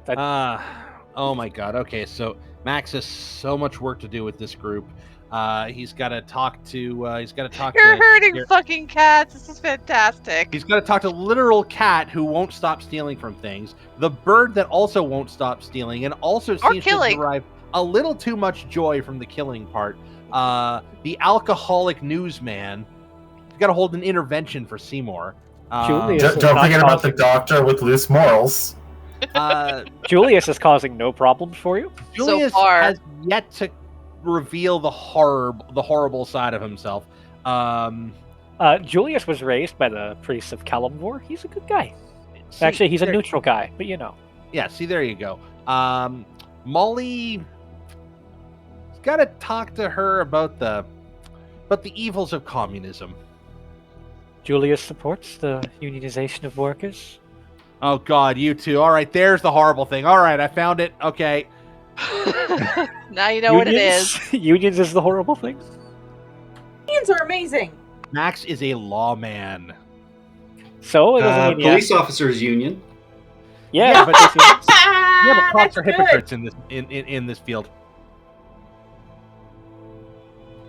Oh my God. Okay, so Max has so much work to do with this group. He's got to talk to. You're hurting fucking cats. This is fantastic. He's got to talk to literal cat who won't stop stealing from things. The bird that also won't stop stealing and also seems killing. to derive a little too much joy from the killing part. The alcoholic newsman. You got to hold an intervention for Seymour. Julius. Don't is not forget about the causing- doctor with loose morals. Julius is causing no problems for you. Julius far. has yet to reveal the horrible side of himself. Julius was raised by the priests of Kalimvor. He's a good guy. See, Actually, he's a there- neutral guy, but you know. Yeah, see, there you go. Molly got to talk to her about the evils of communism. Julius supports the unionization of workers. Oh God, you two. All right, there's the horrible thing. All right, I found it. Okay. Now you know what it is. Unions is the horrible thing. Unions are amazing. Max is a lawman. So it doesn't mean Police officers union. yeah, but this is, Yeah, but cops That's are good. hypocrites in this field.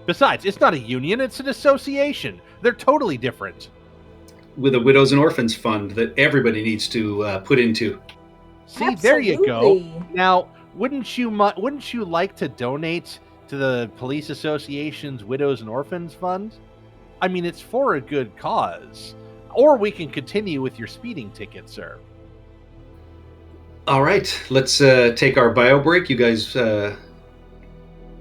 Besides, it's not a union; it's an association. They're totally different. With a widows and orphans fund that everybody needs to put into. See, there you go. Absolutely. Now, wouldn't you like to donate to the police association's widows and orphans fund? I mean, it's for a good cause. Or we can continue with your speeding ticket, sir. All right, let's take our bio break. You guys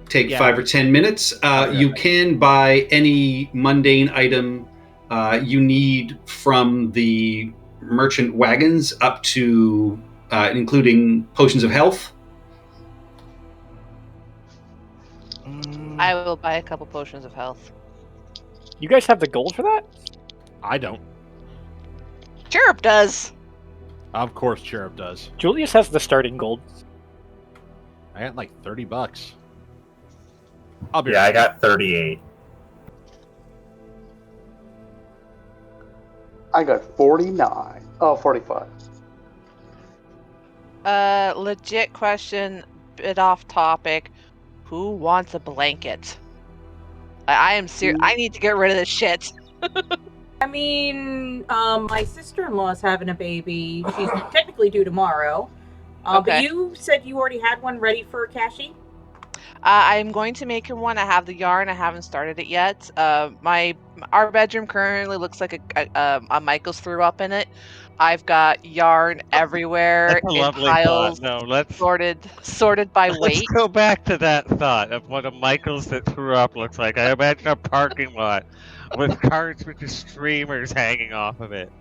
take Yeah. 5 or 10 minutes. Okay. You can buy any mundane item you need from the merchant wagons up to including potions of health. I will buy a couple potions of health. You guys have the gold for that? I don't. Chirp does. Of course, Cherub does. Julius has the starting gold. I got like $30. I'll be Yeah, I right got 38. I got 49. Oh, 45. Legit question, bit off topic. Who wants a blanket? I am serious. I need to get rid of this shit. I mean, my sister-in-law is having a baby. She's technically due tomorrow. Okay. But you said you already had one ready for Kashi? I'm going to make him one. I have the yarn. I haven't started it yet. Our bedroom currently looks like a Michael's threw up in it. I've got yarn everywhere That's a in lovely piles, thought. No, let's sorted by let's weight. go back to that thought of what a Michaels that threw up looks like. I imagine a parking lot with carts with the streamers hanging off of it.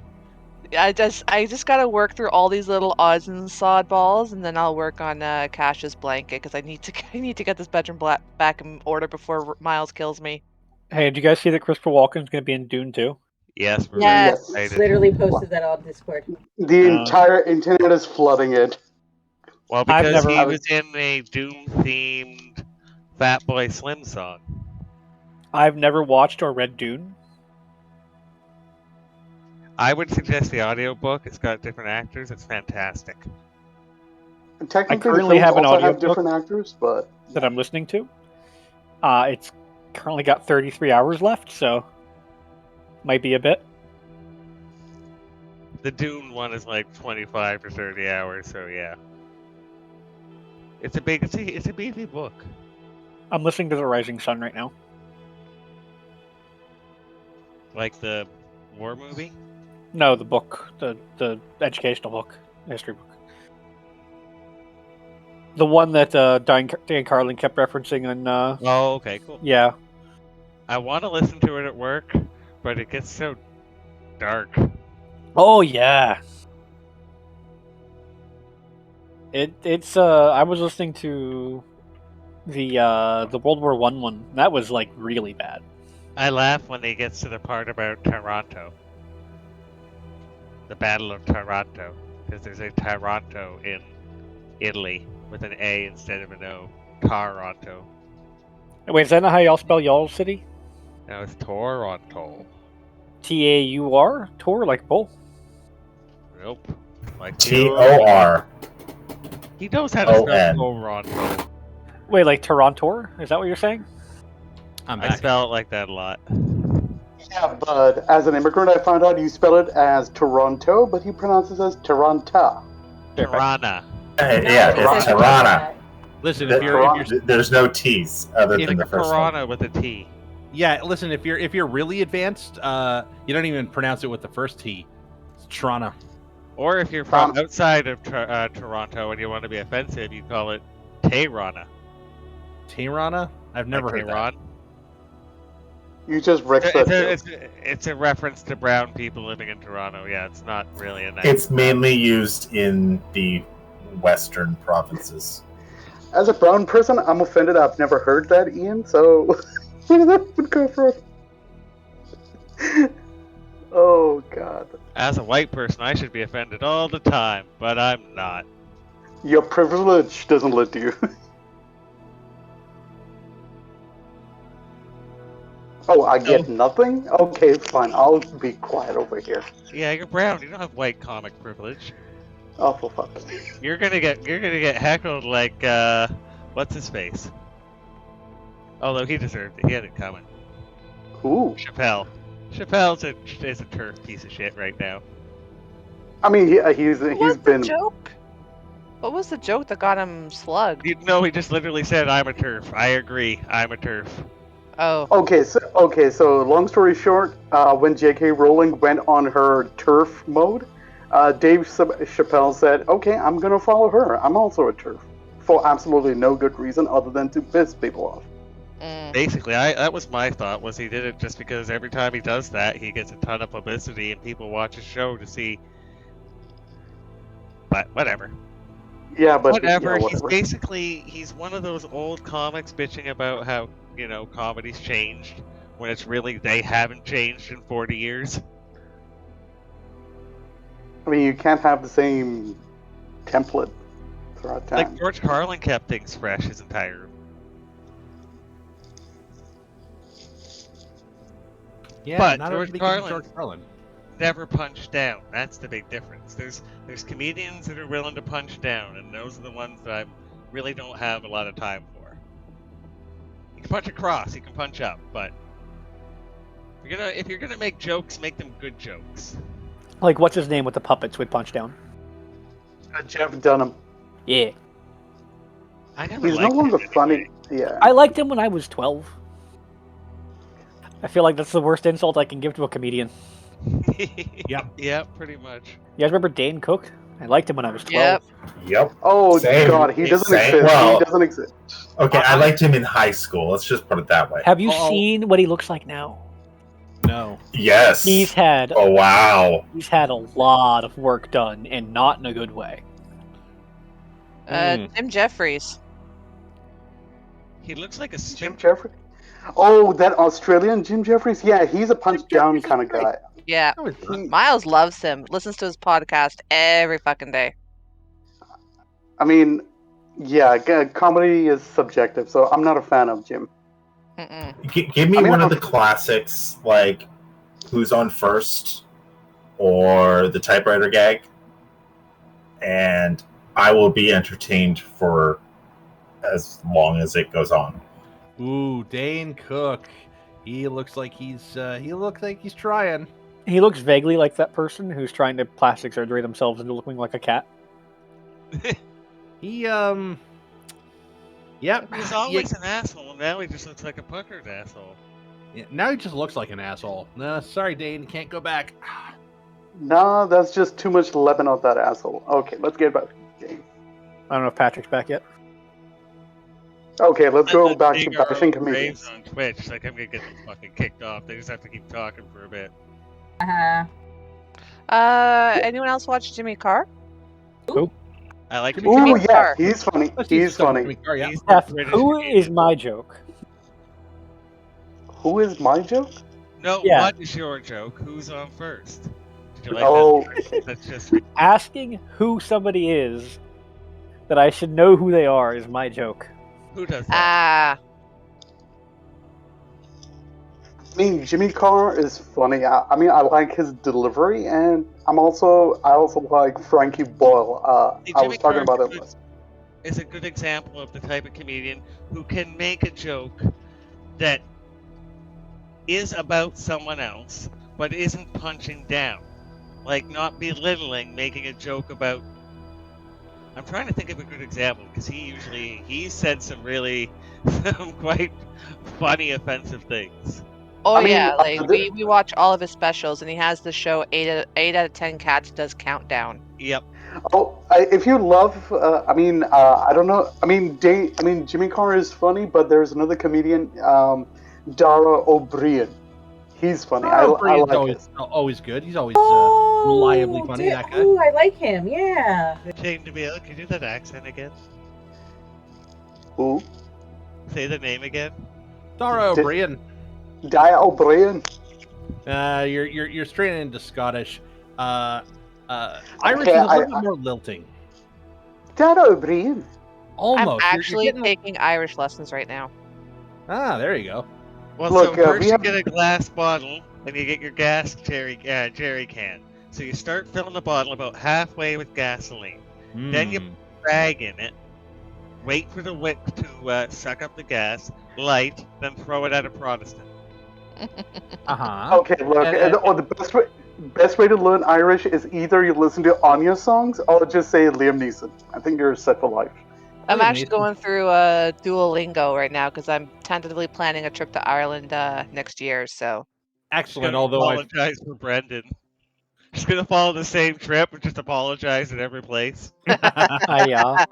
I just gotta work through all these little odds and sod balls, and then I'll work on Cash's blanket because I need to get this bedroom back in order before Miles kills me. Hey, did you guys see that Christopher Walken's going to be in Dune 2? Yes, we're Yeah. very Yes. excited. Literally posted that on Discord. The Um, entire internet is flooding it. Well, I've because never- he was in a Doom-themed Fatboy Slim song. I've never watched or read Dune. I would suggest the audiobook. It's got different actors. It's fantastic. And technically, currently the have films an also have audiobook. different actors, but that I'm listening to. It's currently got 33 hours left, so might be a bit. The Dune one is like 25 to 30 hours, so yeah. It's a beefy book. I'm listening to The Rising Sun right now. Like the war movie? No, the book, the educational book, history book. The one that Dan Carlin kept referencing on. Oh, okay, cool. Yeah, I want to listen to it at work, but it gets so dark. oh yeah. It's I was listening to the World War one. That was like really bad. I laugh when he gets to the part about Taranto. The Battle of Taranto. Because there's a Taranto in Italy with an A instead of an O. Taranto. Wait, is that not how y'all spell y'all city? Now it's Toronto. Taur? Tor, like bull? Nope. Like Tor. He knows how to spell O-N. Toronto. Wait, like Toronto? Is that what you're saying? I'm I back. spell it like that a lot. yeah. But as an immigrant, I found out you spell it as Toronto, but he pronounces it as Taranta. Tirana. Yeah, it's Tirana. Listen, The- if you're There's no T's other It's than like the first one. Tirana with a T. yeah, listen, if you're really advanced, you don't even pronounce it with the first T. It's Trana. Or if you're from outside of Toronto and you want to be offensive, you call it Tayrana. Tirana? I've never heard that. Tehran. You just Rex that joke. It's a reference to brown people living in Toronto. Yeah, it's not really a nice. It's mainly used in the western provinces. As a brown person, I'm offended. I've never heard that, Ian. So where did that would come from? Oh God, As a white person, I should be offended all the time, but I'm not. your privilege doesn't let you. Oh, I get nothing? Okay, fine. I'll be quiet over here. Yeah, you're brown. You don't have white comic privilege. Oh, for fuck's sake. You're gonna get heckled like what's his face? Although he deserved it. He had it coming. Ooh. Chappelle. Chappelle's is a turf piece of shit right now. I mean, he's What's been. the joke? What was the joke that got him slugged? You know, he just literally said, "I'm a turf." I agree. I'm a turf. Oh, Okay, so long story short, when J.K. Rowling went on her turf mode, Dave Chappelle said, "Okay, I'm gonna follow her. I'm also a turf." for absolutely no good reason other than to piss people off. Basically, that was my thought. Was he did it just because every time he does that, he gets a ton of publicity and people watch his show to see. But whatever. Yeah, but Whatever. yeah, He's basically one of those old comics bitching about how comedy's changed when it's really they haven't changed in 40 years. I mean, you can't have the same template throughout time. Like George Carlin kept things fresh his entire. Yeah, But not George everybody Carlin- can George Carlin. Never punched down. That's the big difference. There's comedians that are willing to punch down, and those are the ones that I really don't have a lot of time for. You can punch across, you can punch up, but if you're gonna make jokes, make them good jokes. Like, what's his name with the puppets with Punch Down? Jeff Dunham. Yeah. I never He's no liked longer him funny. Yeah. I liked him when I was 12. I feel like that's the worst insult I can give to a comedian. anyway. Yep. Yeah, pretty much. You guys remember Dane Cook? I liked him when I was 12. Yep. Yep. Oh Same. God, he doesn't Same. exist. Well- He doesn't exist. Okay, I liked him in high school. Let's just put it that way. Have you Uh-oh. seen what he looks like now? No. Yes. He's had Oh wow. a lot of work done, and not in a good way. Tim Jeffries. He looks like a Jim stupid. Jeffries. Oh, that Australian Jim Jeffries. Yeah, he's a punch down kind of guy. Yeah. Miles loves him. Listens to his podcast every fucking day. I mean, yeah, comedy is subjective, so I'm not a fan of Jim. Give me I mean, one I'm- of the classics, like Who's on First or the typewriter gag, and I will be entertained for as long as it goes on. Ooh, Dane Cook. He looks like he's trying. He looks vaguely like that person who's trying to plastic surgery themselves into looking like a cat. He Yep. He was always an asshole, and now he just looks like a puckered asshole. Yeah, now he just looks like an asshole. No, sorry, Dane, can't go back. No, that's just too much lemon on that asshole. Okay, let's get back to the game. I don't know if Patrick's back yet. Okay, let's go Let's back to dig our bashing own graves comedians. on Twitch. Like, I'm gonna get them fucking kicked off. They just have to keep talking for a bit. Anyone else watch Jimmy Carr? I like Jimmy Ooh, Jimmy yeah, Carr. he's funny. Let's do He's some funny. Jimmy Carr, yeah. He's Jeff, the British who comedian. is my joke? Who is my joke? No, Yeah. what is your joke? Who's on first? Did you like Oh, that? That's just Asking who somebody is that I should know who they are is my joke. who does that? Ah, I mean, Jimmy Carr is funny. I mean, I like his delivery, and I also like Frankie Boyle. See, I Jimmy was talking Carr about is it good. last. Is a good example of the type of comedian who can make a joke that is about someone else, but isn't punching down. Like, not belittling, making a joke about. I'm trying to think of a good example because he said some really some quite funny offensive things. oh I mean, yeah, like the- we watch all of his specials, and he has the show 8 out of 10 Cats Does Countdown. Yep. Oh, if you love, I don't know. I mean, Jimmy Carr is funny, but there's another comedian, Dara O'Brien. He's funny. I Brian's like always, it. always good. He's always Oh, reliably funny, that guy. Oh, I like him. Yeah. Shane DeMille, can you do that accent again? Who? Say the name again. Dara Did- O'Brien. Dara O'Brien. You're straight into Scottish. Irish Okay, is a little I- bit more lilting. Dara O'Brien. Almost. I'm You're actually getting- taking Irish lessons right now. there you go. Well, Look, so first we you have- get a glass bottle, and you get your gas jerry can. So you start filling the bottle about halfway with gasoline. Then you drag in it, wait for the wick to suck up the gas, light, then throw it at a Protestant. Okay, look, the best way to learn Irish is either you listen to Anya songs or just say Liam Neeson. I think you're set for life. I'm Liam actually Neeson. going through Duolingo right now because I'm tentatively planning a trip to Ireland next year. So Excellent. Gonna Although I apologize for Brendan. Just gonna follow the same trip and just apologize at every place. I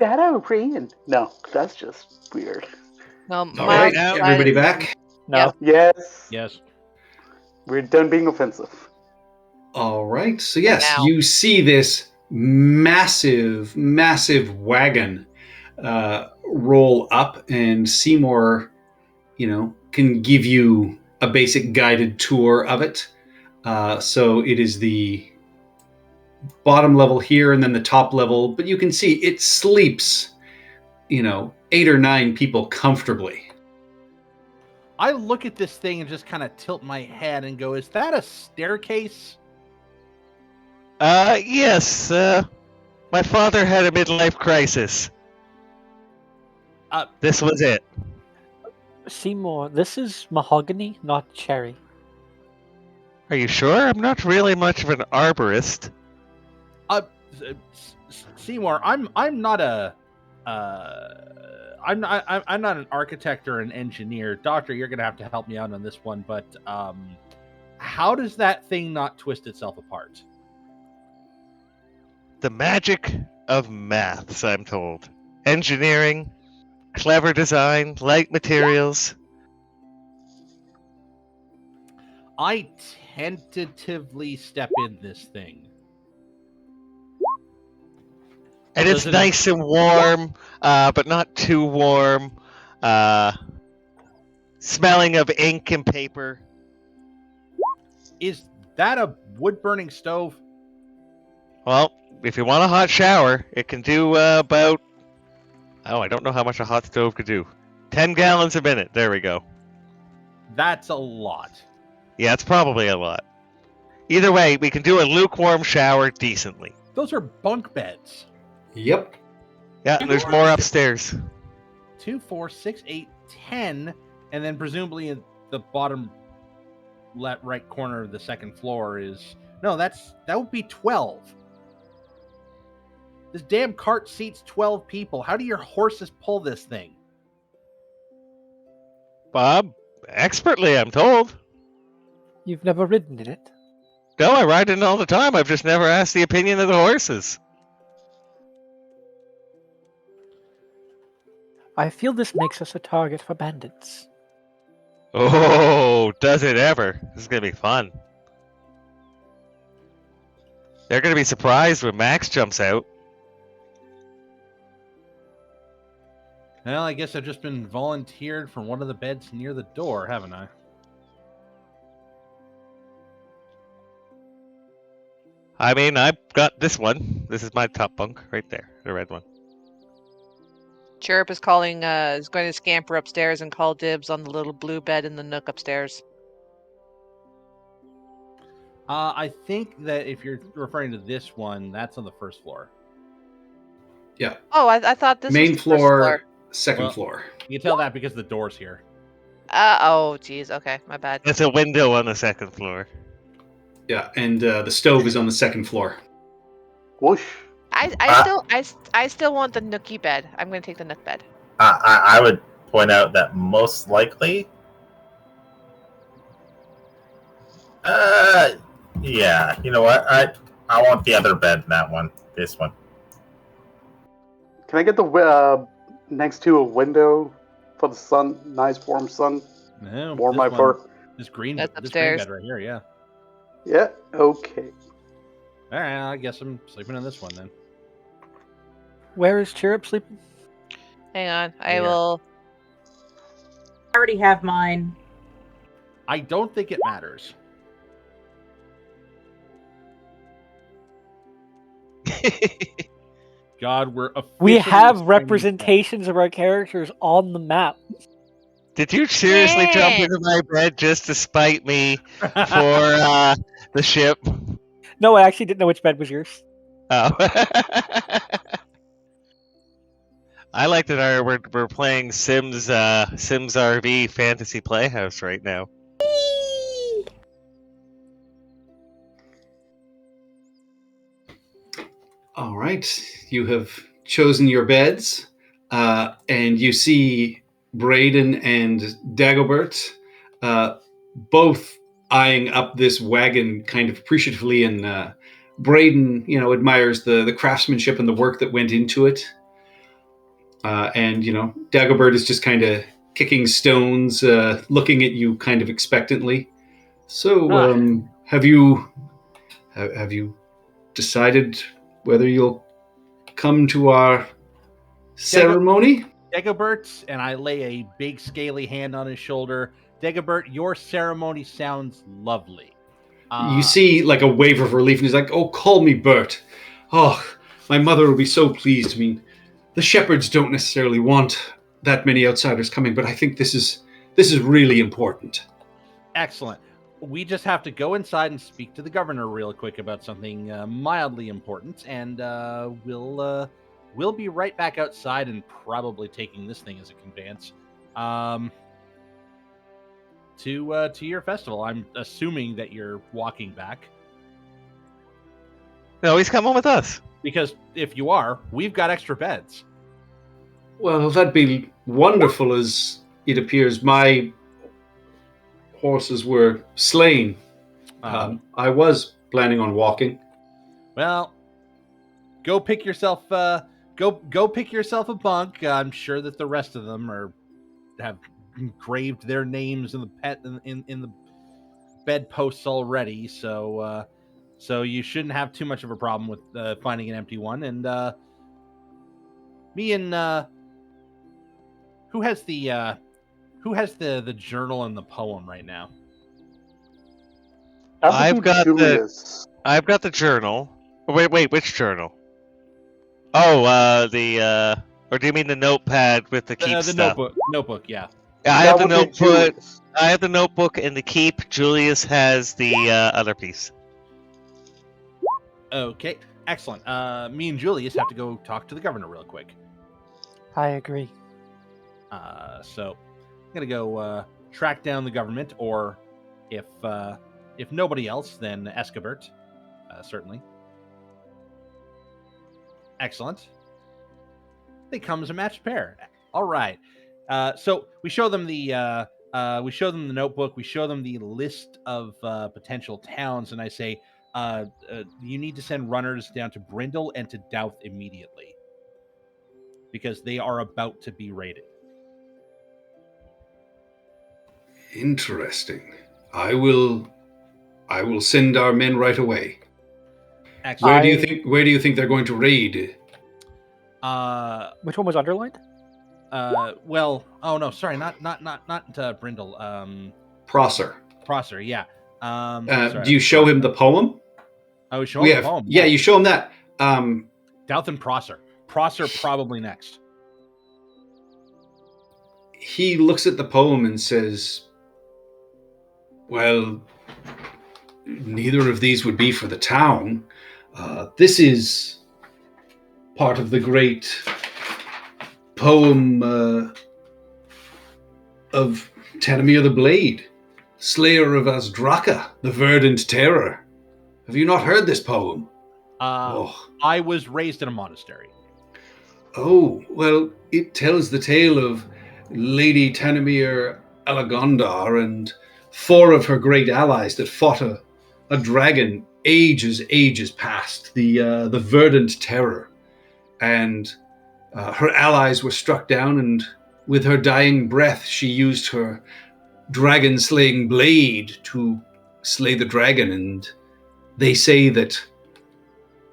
that out, Ian. No, that's just weird. No, All my right, now- everybody back? No. Yes. Yes. We're done being offensive. All right. So yes, Now. you see this massive wagon roll up, and Seymour, can give you a basic guided tour of it. So it is the bottom level here, and then the top level. But you can see it sleeps, 8 or 9 people comfortably. I look at this thing and just kind of tilt my head and go, "Is that a staircase?" Yes. My father had a midlife crisis. This was it. Seymour, this is mahogany, not cherry. Are you sure? I'm not really much of an arborist. Seymour, I'm not an architect or an engineer. Doctor, you're gonna have to help me out on this one. But how does that thing not twist itself apart? The magic of maths, I'm told. Engineering, clever design, light materials. I tentatively step in this thing. And it's Doesn't- nice and warm, but not too warm. Smelling of ink and paper. Is that a wood-burning stove? Well, if you want a hot shower, it can do about... Oh, I don't know how much a hot stove could do. 10 gallons a minute. There we go. That's a lot. Yeah, it's probably a lot. Either way, we can do a lukewarm shower decently. Those are bunk beds. Yep. Yeah, and there's more upstairs. 2, 4, 6, 8, 10, and then presumably in the bottom right corner of the second floor is... No, that would be 12. This damn cart seats 12 people. How do your horses pull this thing? Bob, expertly, I'm told. You've never ridden in it. No, I ride in all the time. I've just never asked the opinion of the horses. I feel this makes us a target for bandits. Oh, does it ever? This is going to be fun. They're going to be surprised when Max jumps out. Well, I guess I've just been volunteered for one of the beds near the door, haven't I? I mean, I've got this one. This is my top bunk right there, the red one. Chirp is is going to scamper upstairs and call dibs on the little blue bed in the nook upstairs. I think that if you're referring to this one, that's on the first floor. Yeah. Oh, I thought this Main was the floor, first floor. second Well- floor. You can tell that because the door's here. Oh, geez. Okay, my bad. There's a window on the second floor. Yeah, and the stove is on the second floor. Whoosh. I still want the nookie bed. I'm going to take the nook bed. I would point out that most likely, yeah, you know what? I want the other bed in that one. This one. Can I get the next to a window for the sun? Nice warm sun. No, Warm this my one- fur. This green, That's this green upstairs. bed right here, yeah. Yeah. Okay. All right, I guess I'm sleeping in this one then. Where is Chirrup sleeping? Hang on. I Here. will. I already have mine. I don't think it matters. God, we're officially We have explaining representations of our characters on the map. Did you seriously jump Yeah. into my bed just to spite me for that. the ship? No, I actually didn't know which bed was yours. Oh. I like that we're playing Sims RV Fantasy Playhouse right now. All right, you have chosen your beds, and you see Braden and Dagobert both eyeing up this wagon kind of appreciatively, and Braden, admires the craftsmanship and the work that went into it. And Dagobert is just kind of kicking stones, looking at you kind of expectantly. So, have you decided whether you'll come to our ceremony? Dagobert, and I lay a big scaly hand on his shoulder. Dagobert, your ceremony sounds lovely. You see like a wave of relief, and he's like, "Oh, call me Bert. Oh, my mother will be so pleased. I mean, the shepherds don't necessarily want that many outsiders coming, but I think this is really important." Excellent. We just have to go inside and speak to the governor real quick about something mildly important, and we'll be right back outside and probably taking this thing as a conveyance to your festival. I'm assuming that you're walking back. No, he's coming with us. Because if you are, we've got extra beds. Well, that'd be wonderful, as it appears my horses were slain. I was planning on walking. Well, go pick yourself. Go pick yourself a bunk. I'm sure that the rest of them have engraved their names in the bedposts already. So you shouldn't have too much of a problem with finding an empty one. And me and who has the journal and the poem right now? I've got the journal. Wait, which journal? Oh, or do you mean the notepad with the keep stuff? Notebook, yeah. Yeah, I have the notebook. I have the notebook and the keep. Julius has the other piece. Okay, excellent. Me and Julius have to go talk to the governor real quick. I agree. So I'm gonna go track down the government, or if nobody else, then Escobert, certainly. Excellent. They come as a matched pair. All right. So we show them the notebook. We show them the list of potential towns, and I say, you need to send runners down to Brindle and to Douth immediately, because they are about to be raided. Interesting. I will send our men right away. Excellent. Where do you think they're going to raid? Which one was underlined? Well, oh no, sorry, not Brindle. Prosser. Prosser, yeah. Do you show him the poem? I was showing the poem. Yeah, you show him that. Douth and Prosser. Prosser probably next. He looks at the poem and says, "Well, neither of these would be for the town. This is part of the great poem of Tanamir the Blade, slayer of Azdraka, the verdant terror. Have you not heard this poem?" I was raised in a monastery. Oh, well, it tells the tale of Lady Tanamir Alagondar and 4 of her great allies that fought a dragon ages past, the verdant terror. And her allies were struck down, and with her dying breath, she used her dragon-slaying blade to slay the dragon. And they say that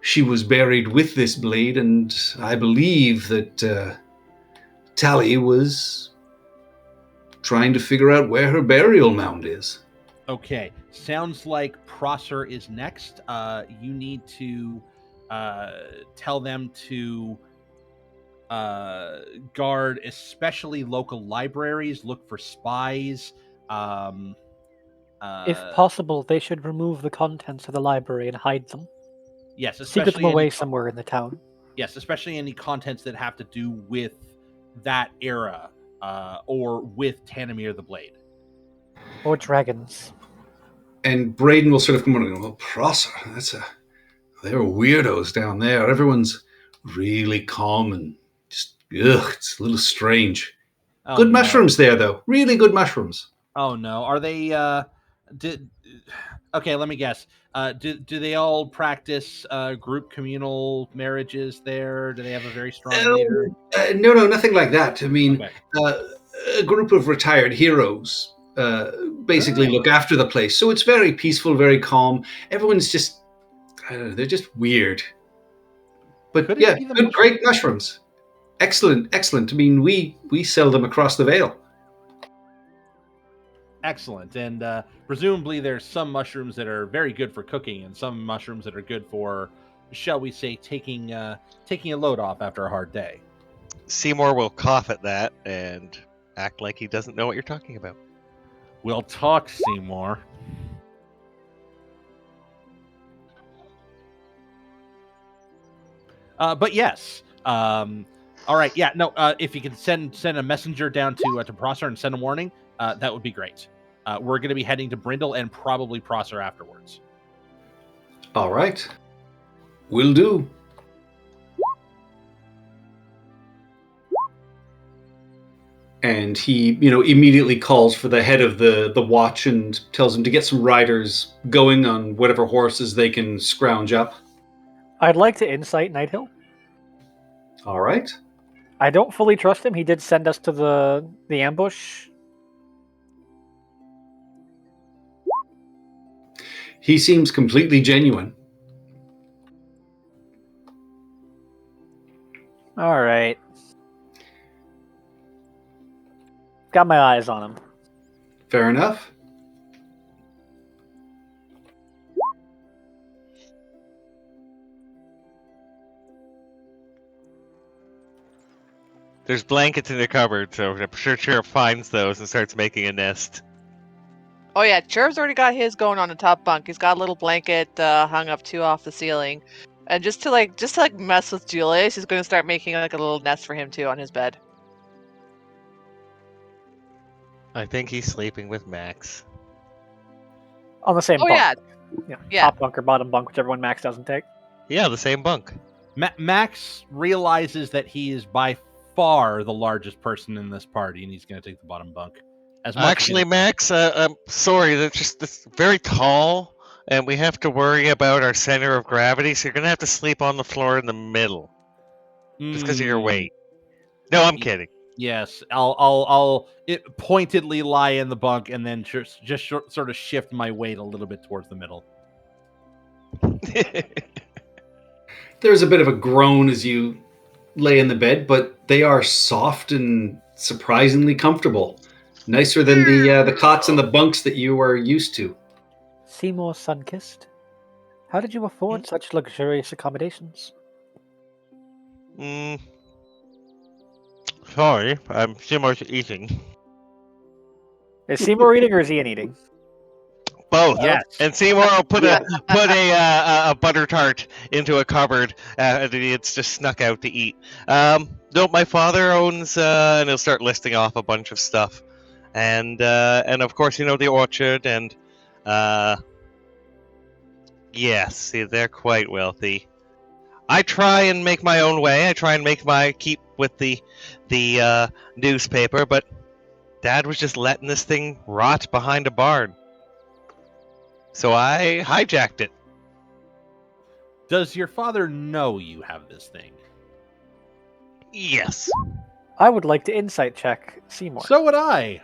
she was buried with this blade, and I believe that Tally was trying to figure out where her burial mound is. Okay, sounds like Prosser is next. You need to tell them to guard especially local libraries, look for spies. If possible, they should remove the contents of the library and hide them. Yes, Secret them away any, somewhere in the town. Yes, especially any contents that have to do with that era, or with Tanamir the Blade. Or dragons. And Braden will sort of come on and go, "Well, Prosser, they're weirdos down there. Everyone's really calm and just, it's a little strange. Oh, Good no. mushrooms there, though. Really good mushrooms." Oh no, are they Okay, let me guess. Do they all practice group communal marriages there? Do they have a very strong leader? No, nothing like that. I mean, Okay. a group of retired heroes basically look after the place. So it's very peaceful, very calm. Everyone's just, I don't know, they're just weird. But Could it yeah, be the good, great mushrooms. Excellent. I mean, we sell them across the Vale. Excellent. And presumably there's some mushrooms that are very good for cooking and some mushrooms that are good for, shall we say, taking a load off after a hard day. Seymour will cough at that and act like he doesn't know what you're talking about. We'll talk, Seymour. But yes. All right. Yeah. No. If you can send a messenger down to Prosser and send a warning, that would be great. We're going to be heading to Brindle and probably Prosser afterwards. All right. Will do. And he, immediately calls for the head of the watch and tells him to get some riders going on whatever horses they can scrounge up. I'd like to insight Nighthill. All right. I don't fully trust him. He did send us to the ambush. He seems completely genuine. All right. Got my eyes on him. Fair enough. There's blankets in the cupboard, so I'm sure Chirp finds those and starts making a nest. Oh yeah, Chirp's already got his going on the top bunk. He's got a little blanket hung up too off the ceiling, and just to mess with Julius, he's going to start making like a little nest for him too on his bed. I think he's sleeping with Max. On the same Oh bunk. yeah. Top bunk or bottom bunk, whichever one Max doesn't take. Yeah, the same bunk. Max realizes that he is by far the largest person in this party, and he's going to take the bottom bunk. Actually, Max, I'm sorry. That's very tall, and we have to worry about our center of gravity. So you're gonna have to sleep on the floor in the middle, just because of your weight. No, I'm kidding. Yes, I'll pointedly lie in the bunk and then just sort of shift my weight a little bit towards the middle. There's a bit of a groan as you lay in the bed, but they are soft and surprisingly comfortable. Nicer than the cots and the bunks that you are used to. Seymour Sunkissed, how did you afford such luxurious accommodations? Sorry, Seymour's eating. Is Seymour eating or is Ian eating? Both. Yes. And Seymour will put a butter tart into a cupboard. And it's just snuck out to eat. No, my father owns, and he'll start listing off a bunch of stuff. And of course, the orchard, and yes, they're quite wealthy. I try and make my own way. I try and keep with the newspaper, but Dad was just letting this thing rot behind a barn. So I hijacked it. Does your father know you have this thing? Yes. I would like to insight check Seymour. So would I.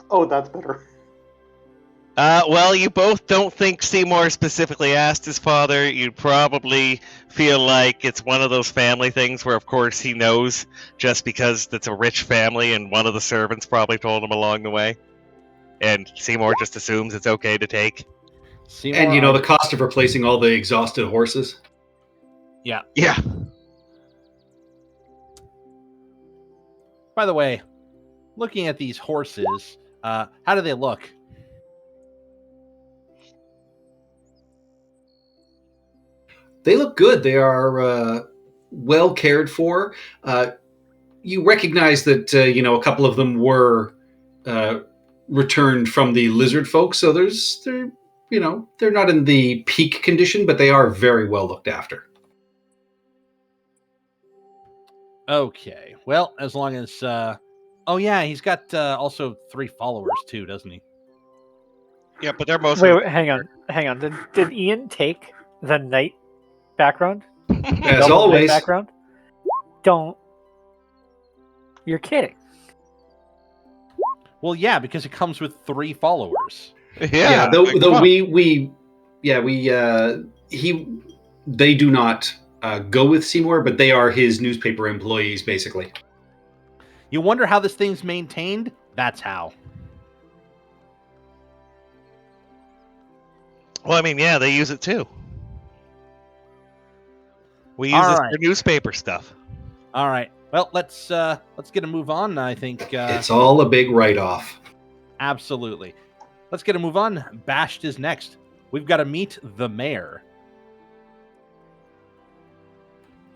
Oh, that's better. Well, you both don't think Seymour specifically asked his father. You'd probably feel like it's one of those family things where, of course, he knows just because it's a rich family and one of the servants probably told him along the way. And Seymour just assumes it's okay to take. Seymour, And the cost of replacing all the exhausted horses. Yeah. Yeah. By the way, looking at these horses, how do they look? They look good. They are well cared for. You recognize that a couple of them were returned from the lizard folk, so they're not in the peak condition, but they are very well looked after. Okay. Well, as long as oh yeah, he's got also 3 followers too, doesn't he? Yeah, but they're mostly. Wait, hang on. Did Ian take the night background? As Double night always, background? Don't. You're kidding. Well, yeah, because it comes with 3 followers. yeah. like, come Though on. they do not go with Seymour, but they are his newspaper employees, basically. You wonder how this thing's maintained? That's how. Well, I mean, yeah, they use it too. We use All this right. for newspaper stuff. All right. Well, let's get a move on. I think It's all a big write-off. absolutely. Let's get a move on. Bashed is next. We've got to meet the mayor.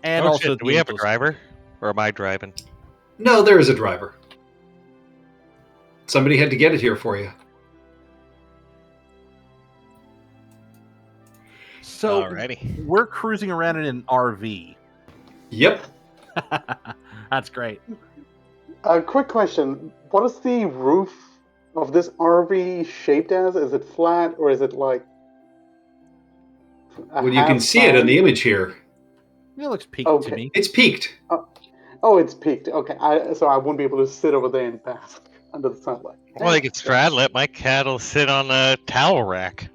And Oh, also, shit, do the we have a Angels. driver? Or am I driving? No, there is a driver. Somebody had to get it here for you. So Alrighty. we're cruising around in an RV. Yep. That's great. Quick question: what is the roof of this RV shaped as? Is it flat or is it like? Well, you can see it in the image here. It looks peaked to Okay. me. It's peaked. Oh, it's peaked. Okay, so I won't be able to sit over there and bask under the sunlight. Well, they could straddle it. My cat will sit on a towel rack.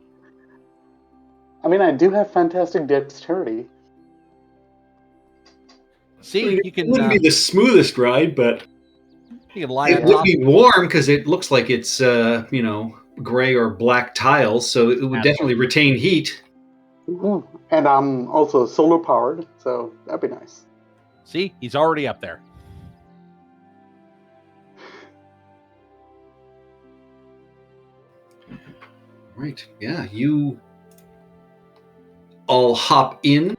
I mean, I do have fantastic dexterity. See, you It can wouldn't be the smoothest ride, but lie it on would top. be warm because it looks like it's gray or black tiles, so it would definitely retain heat. Ooh. And I'm also solar powered, so that'd be nice. See, he's already up there. Right. Yeah, you all hop in,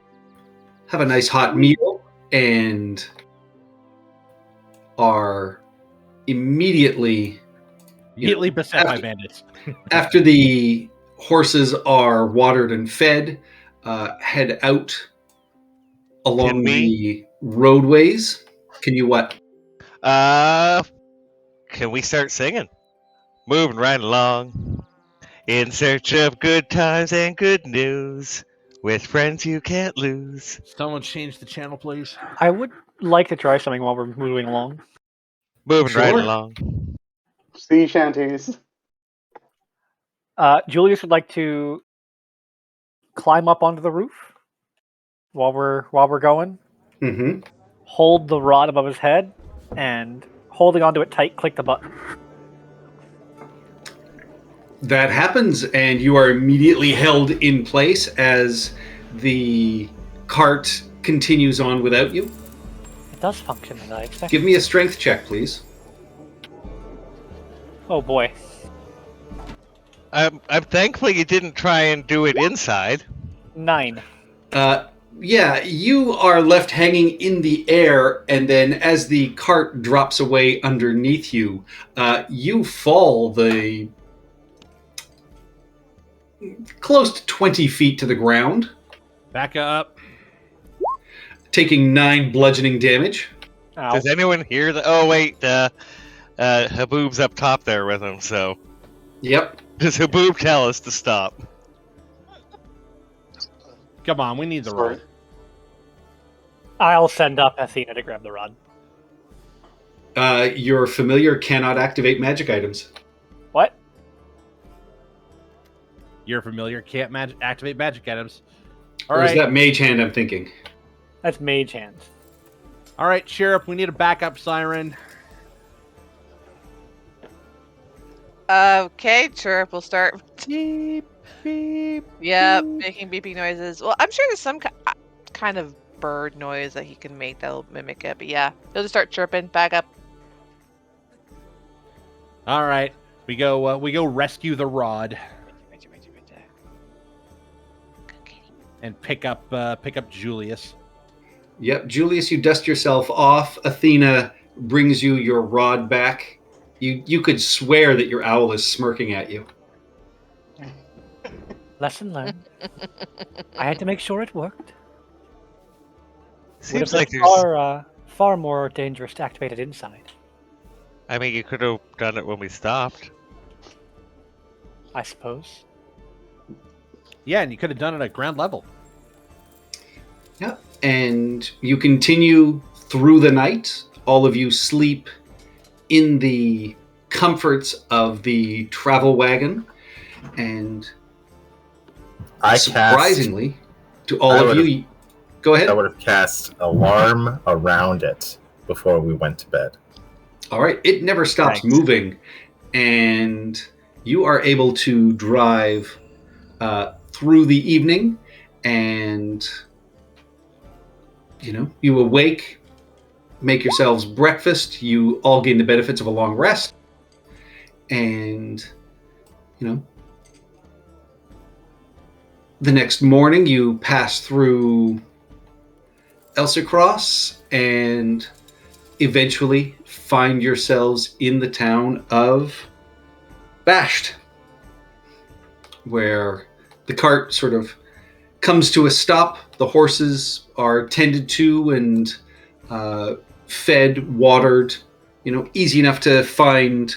have a nice hot meal, and are immediately Immediately beset by after- bandits. after the horses are watered and fed, head out along Can we? the roadways. Can you what? Can we start singing? Moving right along. In search of good times and good news. With friends you can't lose. Someone change the channel, please. I would like to try something while we're moving along. Moving right Sure. along. Sea shanties. Julius would like to climb up onto the roof while we're going. Mm-hmm. Hold the rod above his head, and holding onto it tight, click the button. That happens, and you are immediately held in place as the cart continues on without you. It does function as I expected. Give me a strength check, please. Oh boy. I'm thankful you didn't try and do it inside. 9. Yeah, you are left hanging in the air, and then as the cart drops away underneath you, you fall the close to 20 feet to the ground, Back up. taking 9 bludgeoning damage. Ow. Does anyone hear the? Oh wait, Haboob's up top there with him. So Yep. does Haboob tell us to stop? Come on, we need the Sorry. rod. I'll send up Athena to grab the rod. Your familiar cannot activate magic items. What? You're familiar. Can't activate magic items. All Or is right. that mage hand I'm thinking? That's mage hand. All right, Sheriff. We need a backup siren. Okay, chirp. We'll start. Beep, beep. Yeah, making beeping noises. Well, I'm sure there's some kind of bird noise that he can make that'll mimic it. But yeah, he'll just start chirping. Back up. All right. We go rescue the rod and pick up Julius. Yep, Julius, you dust yourself off. Athena brings you your rod back. You could swear that your owl is smirking at you. Lesson learned. I had to make sure it worked. Seems Would like have there's. been far more dangerous to activate it inside. I mean, you could have done it when we stopped. I suppose. Yeah, and you could have done it at ground level. Yeah. And you continue through the night. All of you sleep in the comforts of the travel wagon. And surprisingly, to all of you, go ahead. I would have cast alarm around it before we went to bed. All right. It never stops moving. And you are able to drive through the evening. And, you awake, make yourselves breakfast. You all gain the benefits of a long rest. And, the next morning you pass through Elsicross and eventually find yourselves in the town of Bashed, where the cart sort of comes to a stop. The horses are tended to and fed, watered, easy enough to find,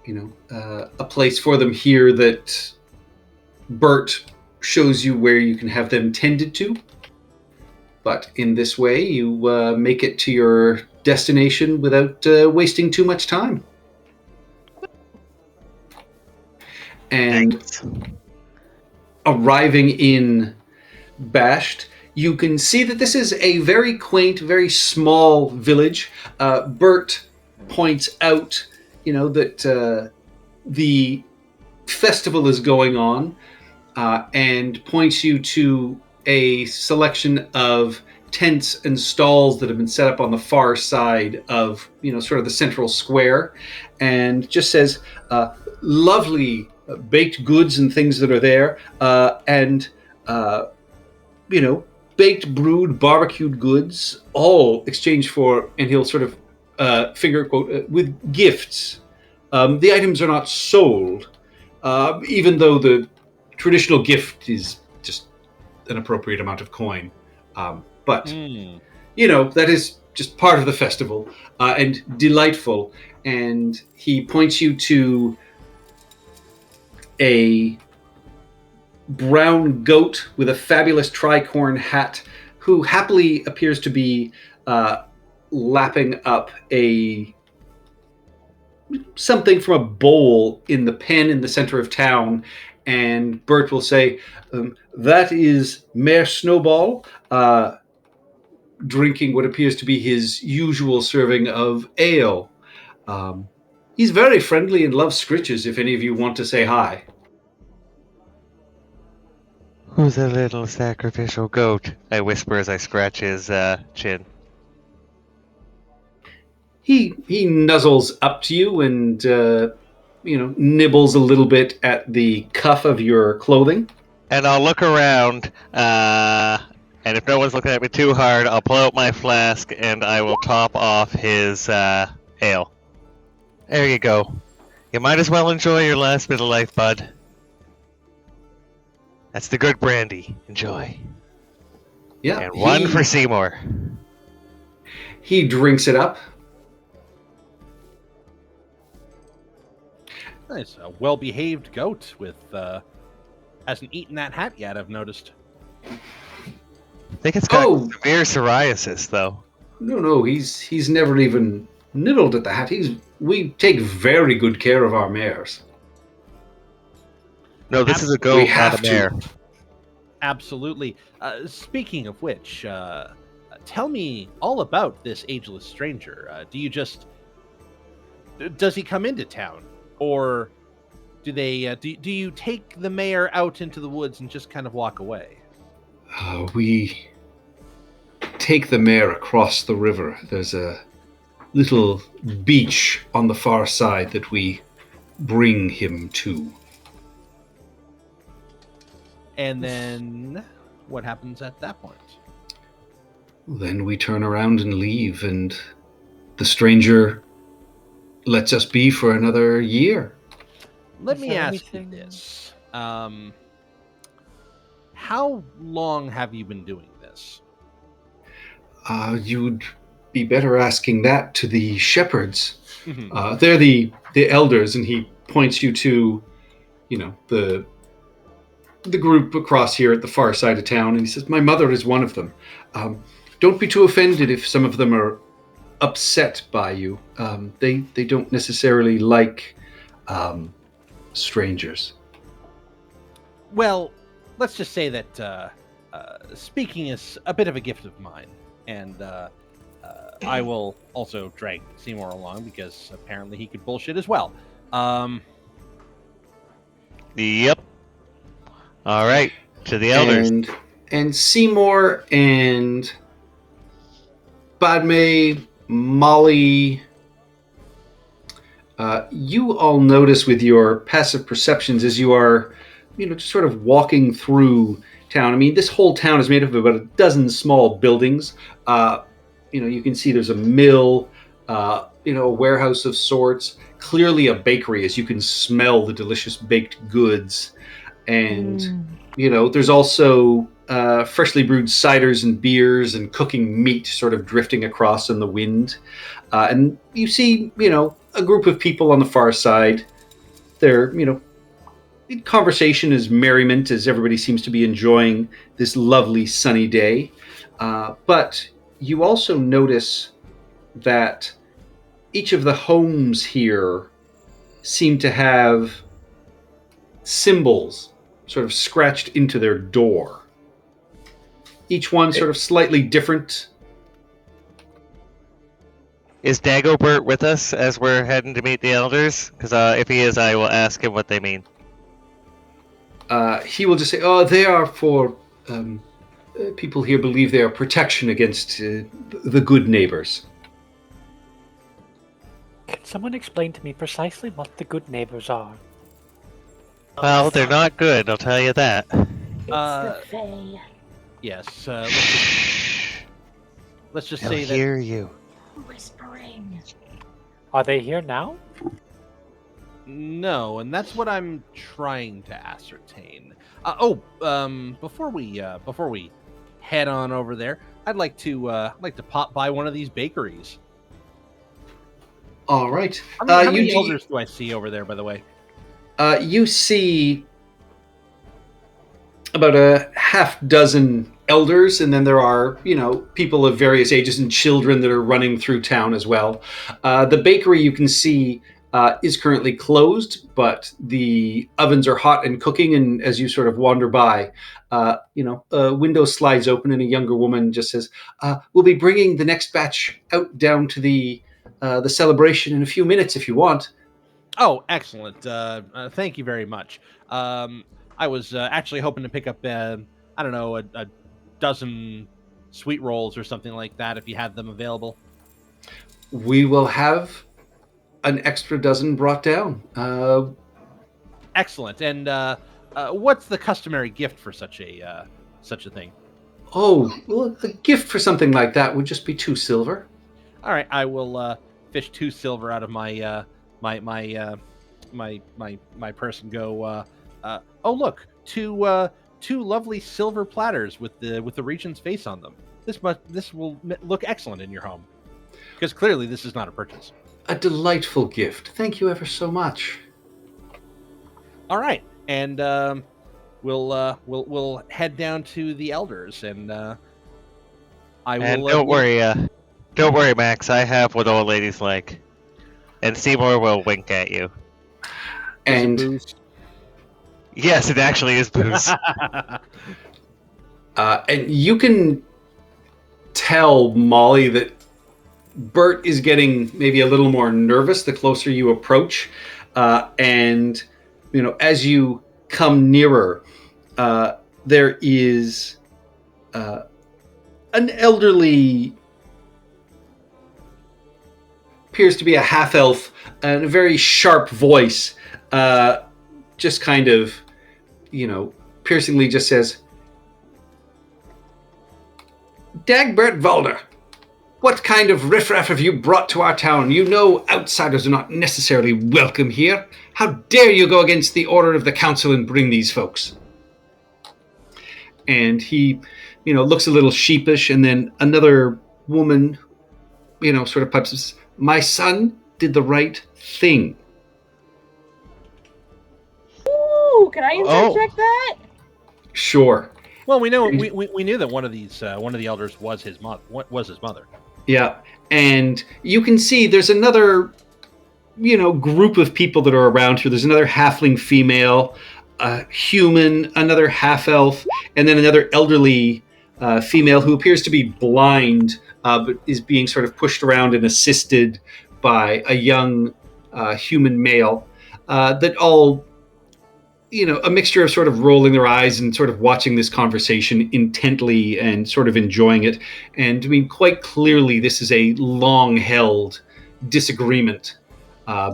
a place for them here that Bert shows you where you can have them tended to. But in this way, you make it to your destination without wasting too much time. And arriving in Bashed, you can see that this is a very quaint, very small village. Bert points out, that the festival is going on, and points you to a selection of tents and stalls that have been set up on the far side of, sort of the central square, and just says, lovely baked goods and things that are there, and, baked, brewed, barbecued goods, all exchanged for, and he'll sort of finger quote, with gifts. The items are not sold, even though the traditional gift is just an appropriate amount of coin. But, that is just part of the festival, and delightful. And he points you to a brown goat with a fabulous tricorn hat who happily appears to be lapping up something from a bowl in the pen in the center of town. And Bert will say, that is Mayor Snowball, drinking what appears to be his usual serving of ale. He's very friendly and loves scritches if any of you want to say hi. Who's a little sacrificial goat? I whisper as I scratch his chin. He nuzzles up to you and, nibbles a little bit at the cuff of your clothing. And I'll look around, and if no one's looking at me too hard, I'll pull out my flask and I will top off his ale. There you go. You might as well enjoy your last bit of life, bud. That's the good brandy. Enjoy. Yeah. And one for Seymour. He drinks it up. Nice. A well-behaved goat with hasn't eaten that hat yet, I've noticed. I think it's got severe psoriasis, though. No, he's never even nibbled at the hat. We take very good care of our mares. No, this is a goat, not a mare. Absolutely. Speaking of which, tell me all about this ageless stranger. Does he come into town? Or do they? Do you take the mayor out into the woods and just kind of walk away? We take the mayor across the river. There's a little beach on the far side that we bring him to. And then what happens at that point? Then we turn around and leave, and the stranger lets us be for another year. Let me ask you this. How long have you been doing this? You'd be better asking that to the shepherds. Mhm. They're the elders, and he points you to, the group across here at the far side of town, and he says, "My mother is one of them. Don't be too offended if some of them are upset by you. They don't necessarily like strangers." Well, let's just say that speaking is a bit of a gift of mine, and I will also drag Seymour along because apparently he could bullshit as well. Yep. All right. To the elders. And Seymour and Padme, Molly, you all notice with your passive perceptions as you are, just sort of walking through town. I mean, this whole town is made up of about a dozen small buildings. You can see there's a mill, a warehouse of sorts, clearly a bakery, as you can smell the delicious baked goods. And, there's also freshly brewed ciders and beers and cooking meat sort of drifting across in the wind. And you see, a group of people on the far side. They're, in conversation as merriment as everybody seems to be enjoying this lovely sunny day. But you also notice that each of the homes here seem to have symbols sort of scratched into their door. Each one sort of slightly different. Is Dagobert with us as we're heading to meet the elders? Because if he is, I will ask him what they mean. He will just say, "Oh, they are for people here believe they are protection against the good neighbors." Can someone explain to me precisely what the good neighbors are? Well, they're not good, I'll tell you that. Yes. Let's just They'll say that. hear you. Whispering. Are they here now? No, and that's what I'm trying to ascertain. Before we head on over there, I'd like to pop by one of these bakeries. All right. How many elders do I see over there, by the way? You see about a half dozen elders, and then there are, people of various ages and children that are running through town as well. The bakery you can see is currently closed, but the ovens are hot and cooking, and as you sort of wander by, a window slides open and a younger woman just says, "We'll be bringing the next batch out down to the celebration in a few minutes if you want." Oh, excellent. Thank you very much. I was actually hoping to pick up, a dozen sweet rolls or something like that if you had them available. We will have an extra dozen brought down. Excellent. And what's the customary gift for such a thing? Oh, well, a gift for something like that would just be 2 silver. All right, I will fish 2 silver out of my my purse and go. Oh, look, two lovely silver platters with the regent's face on them. This will look excellent in your home, because clearly this is not a purchase. A delightful gift. Thank you ever so much. All right, and we'll head down to the elders, and I will. And don't worry, Max. I have what old ladies like, and Seymour will wink at you. And yes, it actually is booze. and you can tell, Molly, that Bert is getting maybe a little more nervous the closer you approach. And, as you come nearer, there is an elderly, appears to be a half-elf, and a very sharp voice, just kind of, piercingly just says, "Dagbert Valder, what kind of riffraff have you brought to our town? You know outsiders are not necessarily welcome here. How dare you go against the order of the council and bring these folks?" And he, looks a little sheepish, and then another woman, sort of pipes up, my son did the right thing. Ooh, can I Oh. interject that? Sure. Well, we know we knew that one of the elders was his mother. What was his mother? Yeah. And you can see there's another, group of people that are around here. There's another halfling female, a human, another half-elf, and then another elderly female who appears to be blind, but is being sort of pushed around and assisted by a young human male. That all, a mixture of sort of rolling their eyes and sort of watching this conversation intently and sort of enjoying it. And I mean, quite clearly, this is a long-held disagreement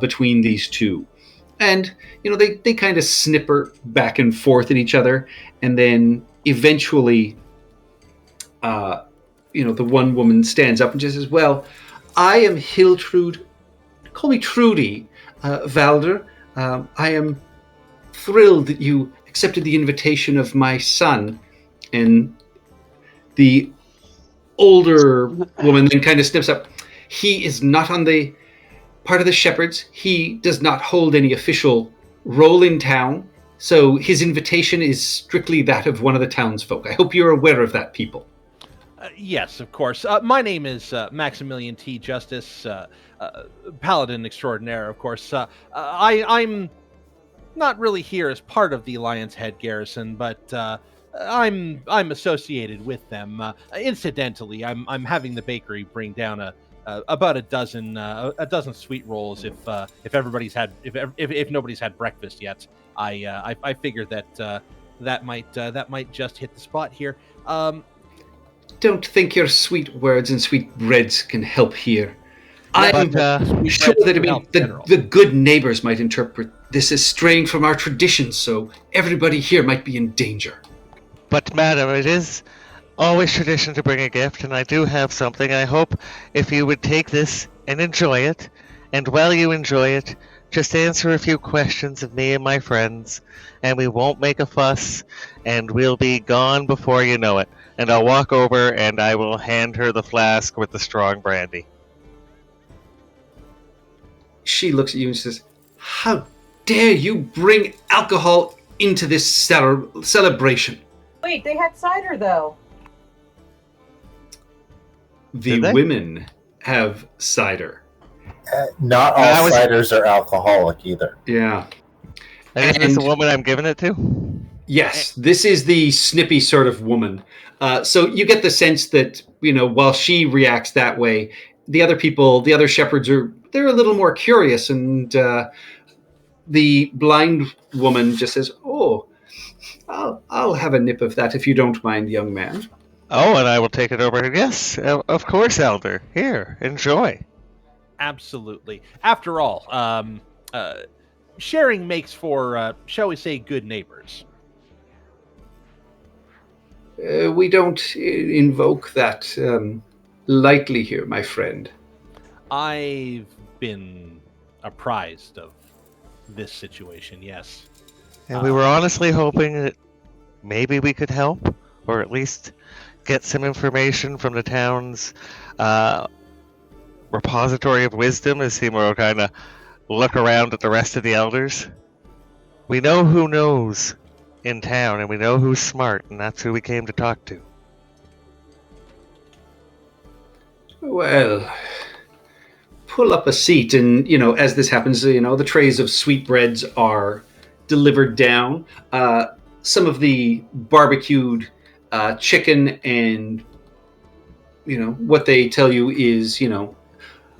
between these two. And, they kind of snipper back and forth at each other. And then eventually, the one woman stands up and just says, well, I am Hiltrude. Call me Trudy, Valder. I am thrilled that you accepted the invitation of my son. And the older woman then kind of snips up. He is not on the part of the shepherds. He does not hold any official role in town. So his invitation is strictly that of one of the townsfolk. I hope you're aware of that, people. Yes, of course. My name is Maximilian T. Justice, Paladin Extraordinaire, of course. I'm not really here as part of the Lion's Head Garrison, but I'm associated with them. Incidentally, I'm having the bakery bring down about a dozen sweet rolls if everybody's had if nobody's had breakfast yet. I figured that might just hit the spot here. Don't think your sweet words and sweet breads can help here. Yeah, I'm but, sure that help, the good neighbors might interpret this as straying from our traditions, so everybody here might be in danger. But, madam, it is always tradition to bring a gift, and I do have something. I hope if you would take this and enjoy it, and while you enjoy it, just answer a few questions of me and my friends, and we won't make a fuss, and we'll be gone before you know it. And I'll walk over and I will hand her the flask with the strong brandy. She looks at you and says, how dare you bring alcohol into this celebration? Wait, they had cider though. The Did they? women have cider. Not all ciders are alcoholic either. Yeah. And is this the woman I'm giving it to? Yes, this is the snippy sort of woman. So you get the sense that, while she reacts that way, the other shepherds they're a little more curious. And the blind woman just says, oh, I'll have a nip of that if you don't mind, young man. Oh, and I will take it over. Yes, of course, Elder. Here, enjoy. Absolutely. After all, sharing makes for, shall we say, good neighbors. We don't invoke that lightly here, my friend. I've been apprised of this situation, yes. And we were honestly hoping that maybe we could help, or at least get some information from the town's repository of wisdom, as Seymour will kind of look around at the rest of the elders. We know who knows in town, and we know who's smart, and that's who we came to talk to. Well, pull up a seat, and as this happens, the trays of sweetbreads are delivered down. Some of the barbecued chicken and what they tell you is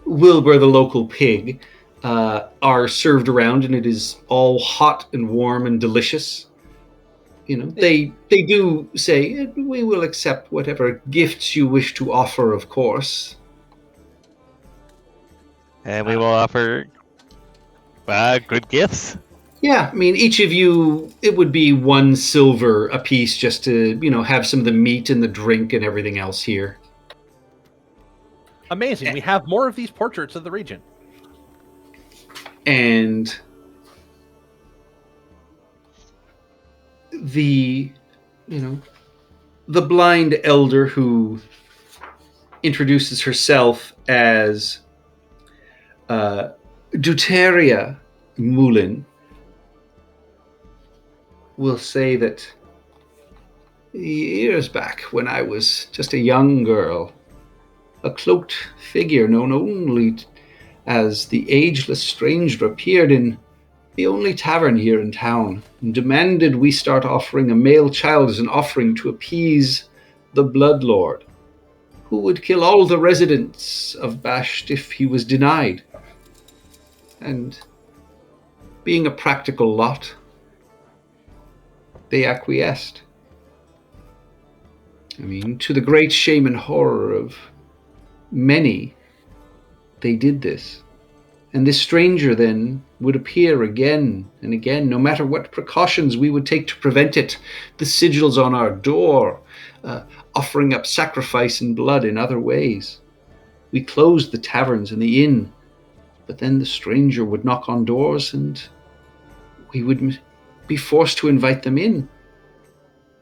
Wilbur, the local pig, are served around, and it is all hot and warm and delicious. They do say, we will accept whatever gifts you wish to offer, of course. And we will offer good gifts. Yeah, I mean, each of you, it would be 1 silver apiece just to, have some of the meat and the drink and everything else here. Amazing. We have more of these portraits of the region. And the blind elder who introduces herself as Deuteria Moulin, will say that years back when I was just a young girl, a cloaked figure known only as the Ageless Stranger appeared in the only tavern here in town and demanded we start offering a male child as an offering to appease the Bloodlord, who would kill all the residents of Basht if he was denied. And being a practical lot, they acquiesced. I mean, to the great shame and horror of many, they did this. And this stranger then would appear again and again, no matter what precautions we would take to prevent it. The sigils on our door, offering up sacrifice and blood in other ways. We closed the taverns and the inn, but then the stranger would knock on doors and we would be forced to invite them in.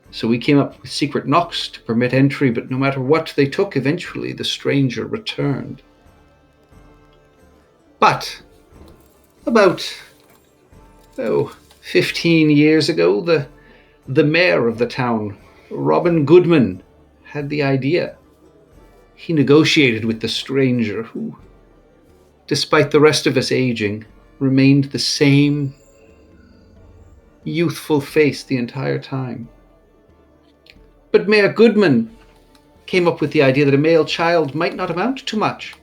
So we came up with secret knocks to permit entry, but no matter what they took, eventually the stranger returned. But about 15 years ago, the mayor of the town, Robin Goodman, had the idea. He negotiated with the stranger, who, despite the rest of us aging, remained the same youthful face the entire time. But Mayor Goodman came up with the idea that a male child might not amount to much.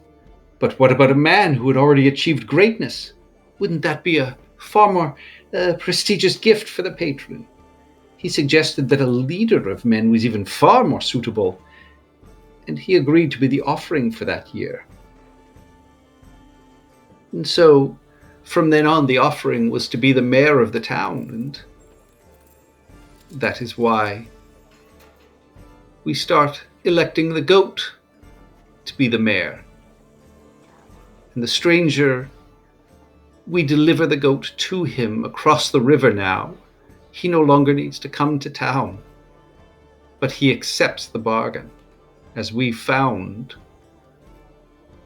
But what about a man who had already achieved greatness? Wouldn't that be a far more prestigious gift for the patron? He suggested that a leader of men was even far more suitable, and he agreed to be the offering for that year. And so, from then on, the offering was to be the mayor of the town, and that is why we start electing the goat to be the mayor. And the stranger, we deliver the goat to him across the river now. He no longer needs to come to town, but he accepts the bargain, as we found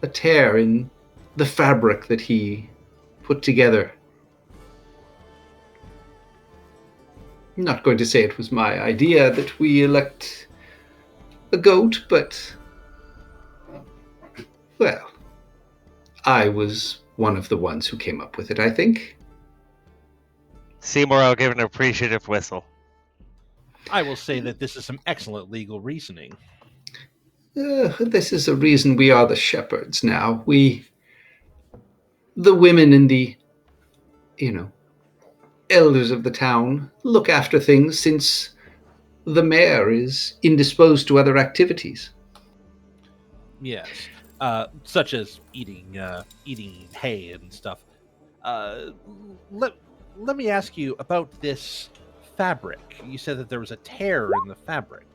a tear in the fabric that he put together. I'm not going to say it was my idea that we elect a goat, but, well, I was one of the ones who came up with it, I think. Seymour, I'll give an appreciative whistle. I will say that this is some excellent legal reasoning. This is the reason we are the shepherds now. The women and the, elders of the town look after things since the mayor is indisposed to other activities. Yes, such as eating hay and stuff. Let me ask you about this fabric. You said that there was a tear in the fabric.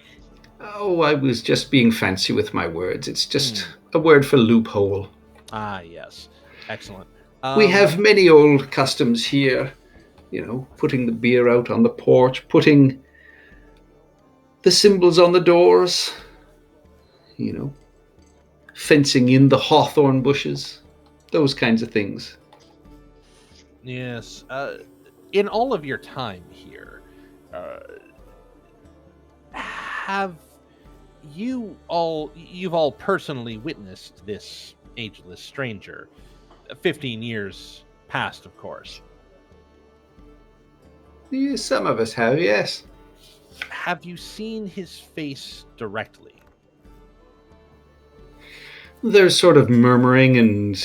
Oh, I was just being fancy with my words. It's just a word for loophole. Ah, yes. Excellent. We have many old customs here, putting the beer out on the porch, putting the symbols on the doors, fencing in the hawthorn bushes, those kinds of things. Yes. In all of your time here, you've all personally witnessed this ageless stranger? 15 years past, of course. Some of us have, yes. Have you seen his face directly? There's sort of murmuring and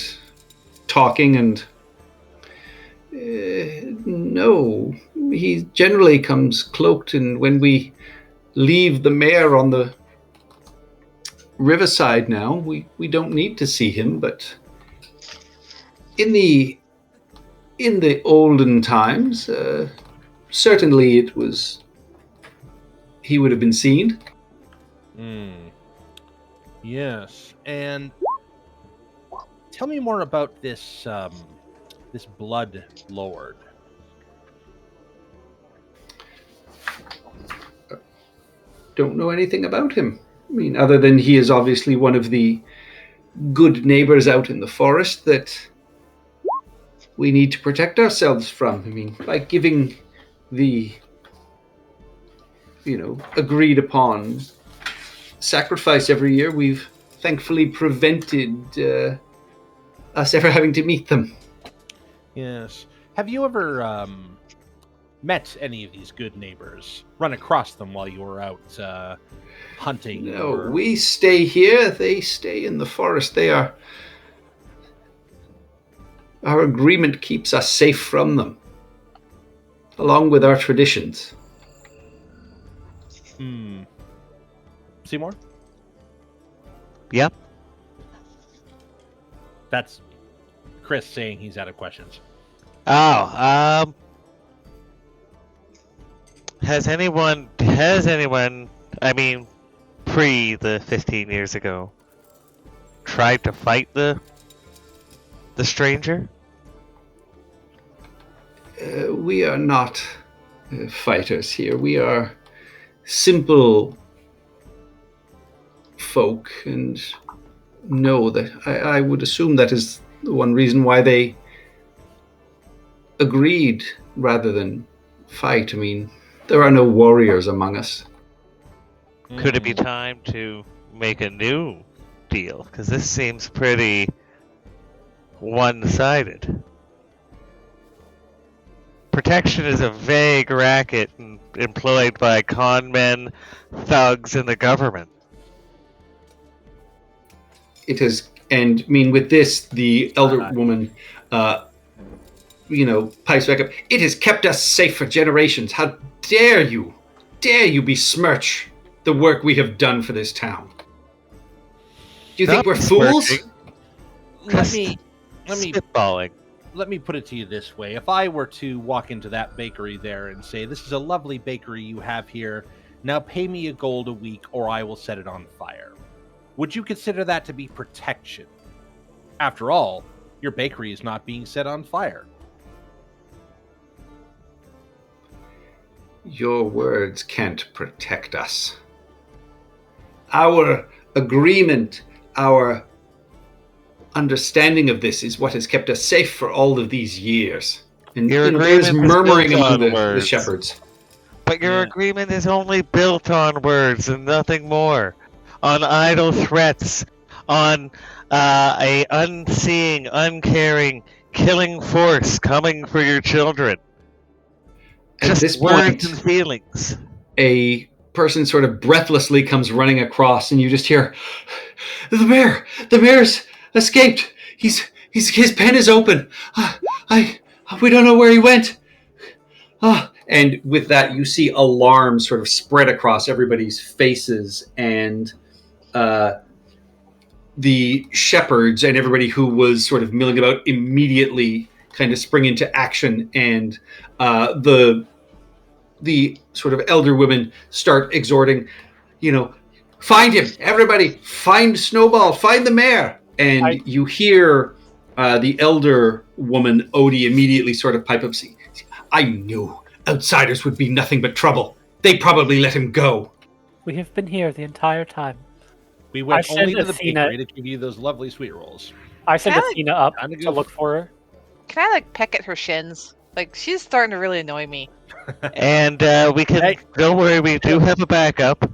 talking, and no, he generally comes cloaked, and when we leave the mayor on the riverside now, we don't need to see him, but in the olden times, certainly he would have been seen. Yes, and tell me more about this this Blood Lord. Don't know anything about him. mean, other than he is obviously one of the good neighbors out in the forest that we need to protect ourselves from. I mean, by giving the, agreed upon sacrifice every year, we've thankfully prevented us ever having to meet them. Yes. Have you ever met any of these good neighbors? Run across them while you were out hunting? No, or... we stay here. They stay in the forest. They are. Our agreement keeps us safe from them, along with our traditions. Seymour? Yep. That's Chris saying he's out of questions. Oh, has anyone, I mean, pre the 15 years ago, tried to fight the stranger? We are not fighters here. We are simple folk, and know that I would assume that is the one reason why they agreed rather than fight. I mean, there are no warriors among us. Could it be time to make a new deal? Because this seems pretty one-sided. Protection is a vague racket employed by con men, thugs, and the government. It is, and I mean, with this, the elder woman, pipes back up. It has kept us safe for generations. How dare you besmirch the work we have done for this town? Do you think we're fools? Let me Spitballing. Let me put it to you this way. If I were to walk into that bakery there and say, "This is a lovely bakery you have here. Now pay me $1 a week or I will set it on fire." Would you consider that to be protection? After all, your bakery is not being set on fire. Your words can't protect us. Our agreement, our understanding of this is what has kept us safe for all of these years. And Your there's agreement is murmuring built among on the words. shepherds. But your agreement is only built on words and nothing more. On idle threats, on a unseeing, uncaring, killing force coming for your children. At Just this words point, and feelings. a person sort of breathlessly comes running across, and you just hear, the mayor's escaped. His pen is open. We don't know where he went. And with that, you see alarm sort of spread across everybody's faces, and the shepherds and everybody who was sort of milling about immediately kind of spring into action, and the sort of elder women start exhorting, find him, everybody, find Snowball, find the mayor. And you hear the elder woman, Odie, immediately sort of pipe up, I knew outsiders would be nothing but trouble. They probably let him go. We have been here the entire time. We went I only sent to the Athena- bakery to give you those lovely sweet rolls. I sent Can I, Athena up Time to to go. look for her. Can I peck at her shins? She's starting to really annoy me. And we can, Hey. don't worry, we do have a backup.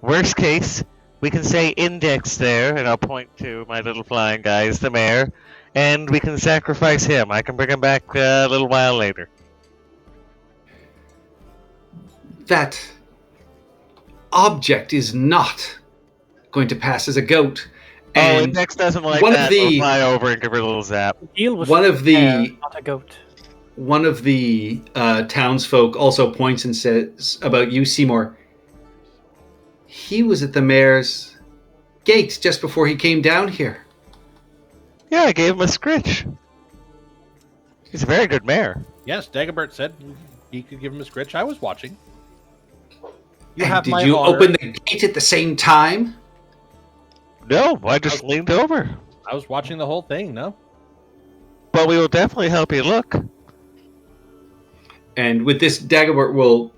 Worst case, we can say Index there, and I'll point to my little flying guy as the mayor, and we can sacrifice him. I can bring him back a little while later. That object is not going to pass as a goat. Oh, And Index doesn't like one of that. the- We'll fly over and give her a little zap. The deal was One of the- fair, not a goat. one of the townsfolk also points and says about you, Seymour, he was at the mayor's gate just before he came down here. Yeah, I gave him a scritch. He's a very good mayor. Yes, Dagobert said he could give him a scritch. I was watching. You And have did my you honor. open the gate at the same time? No, I just leaned over. I was watching the whole thing, no? But we will definitely help you look. And with this, Dagobert will,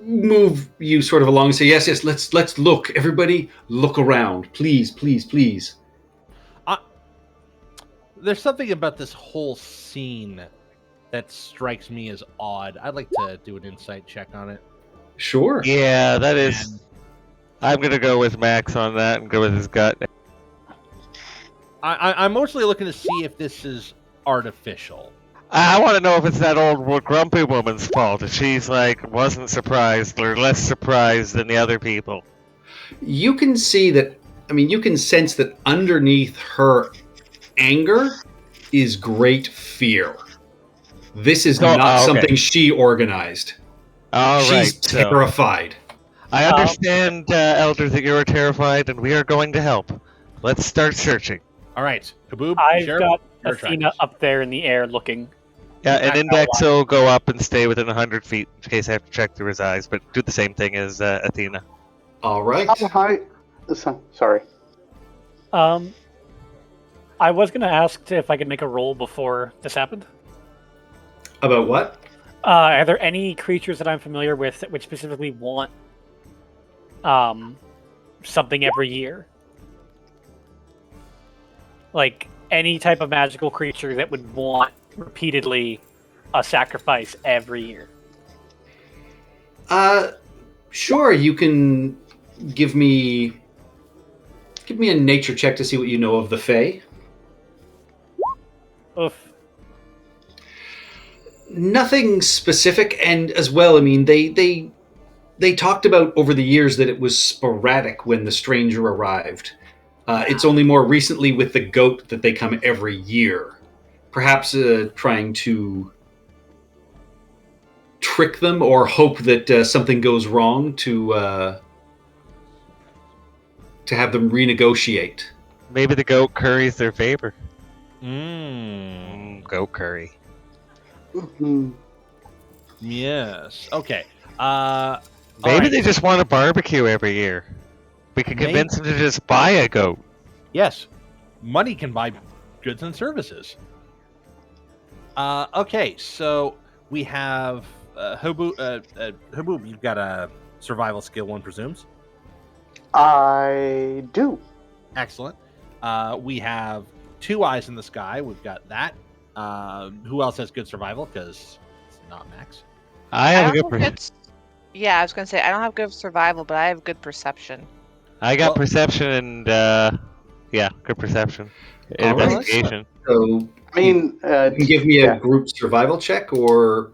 move you sort of along and say, yes, let's look. Everybody look around. Please, please, please. There's something about this whole scene that strikes me as odd. I'd like to do an insight check on it. Sure. Yeah, that is. I'm gonna go with Max on that and go with his gut. I'm mostly looking to see if this is artificial. I want to know if it's that old grumpy woman's fault. If she's like wasn't surprised or less surprised than the other people. You can see that. I mean, you can sense that underneath her anger is great fear. This is not okay. something she organized. All She's right, so terrified. I understand, Elder, that you are terrified, and we are going to help. Let's start searching. All right, Haboob, I've Sheriff, got your Athena attractors. up there in the air looking. Yeah, an Back index outline. will go up and stay within 100 feet in case I have to check through his eyes, but do the same thing as Athena. All right. How high? Sorry. I was going to ask if I could make a roll before this happened. About what? Are there any creatures that I'm familiar with that would specifically want something every year? Like any type of magical creature that would want repeatedly a sacrifice every year? Sure. You can give me a nature check to see what you know of the Fae. Oof. Nothing specific, and as well, I mean, they talked about over the years that it was sporadic when the stranger arrived. It's only more recently with the goat that they come every year. Perhaps trying to trick them or hope that something goes wrong to have them renegotiate. Maybe the goat curries their favor. Goat curry. Mhm. Yes. Okay. Maybe they just want a barbecue every year. We could convince them to just buy a goat. Yes. Money can buy goods and services. Okay, so we have Haboob, you've got a survival skill, one presumes. I do. Excellent. We have two eyes in the sky. We've got that. Who else has good survival? Because it's not Max. I have a good. Yeah, I was gonna say I don't have good survival, but I have good perception. I got Well- perception and good perception. All right. Investigation. So I mean, you can give me yeah. a group survival check, or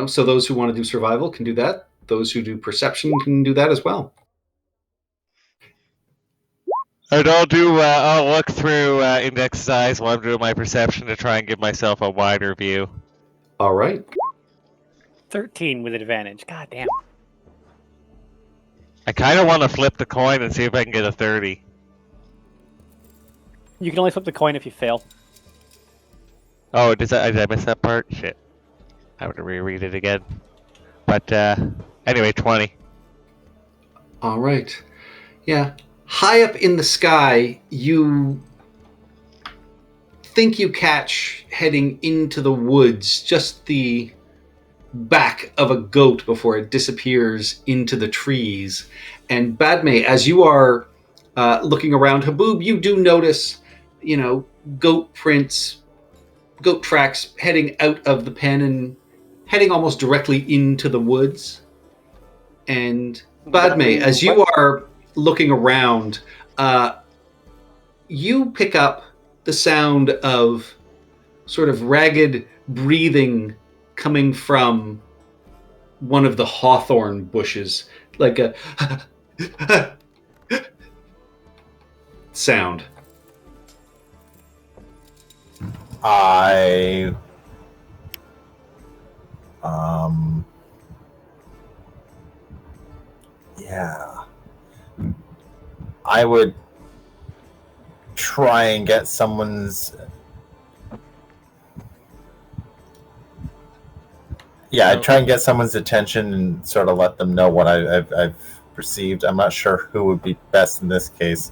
so those who want to do survival can do that. Those who do perception can do that as well. And I'll look through Index's eyes while I'm doing my perception to try and give myself a wider view. All right. 13 with advantage. God damn. I kind of want to flip the coin and see if I can get a 30. You can only flip the coin if you fail. Oh, did I miss that part? Shit. I have to reread it again. But anyway, 20. All right. Yeah. High up in the sky, you think you catch, heading into the woods, just the back of a goat before it disappears into the trees. And Badme, as you are looking around, Haboob, you do notice, goat prints, goat tracks heading out of the pen and heading almost directly into the woods. And Badme, as you are looking around, you pick up the sound of sort of ragged breathing coming from one of the hawthorn bushes, like a sound. I would try and get someone's. Yeah, I'd try and get someone's attention and sort of let them know what I've perceived. I'm not sure who would be best in this case.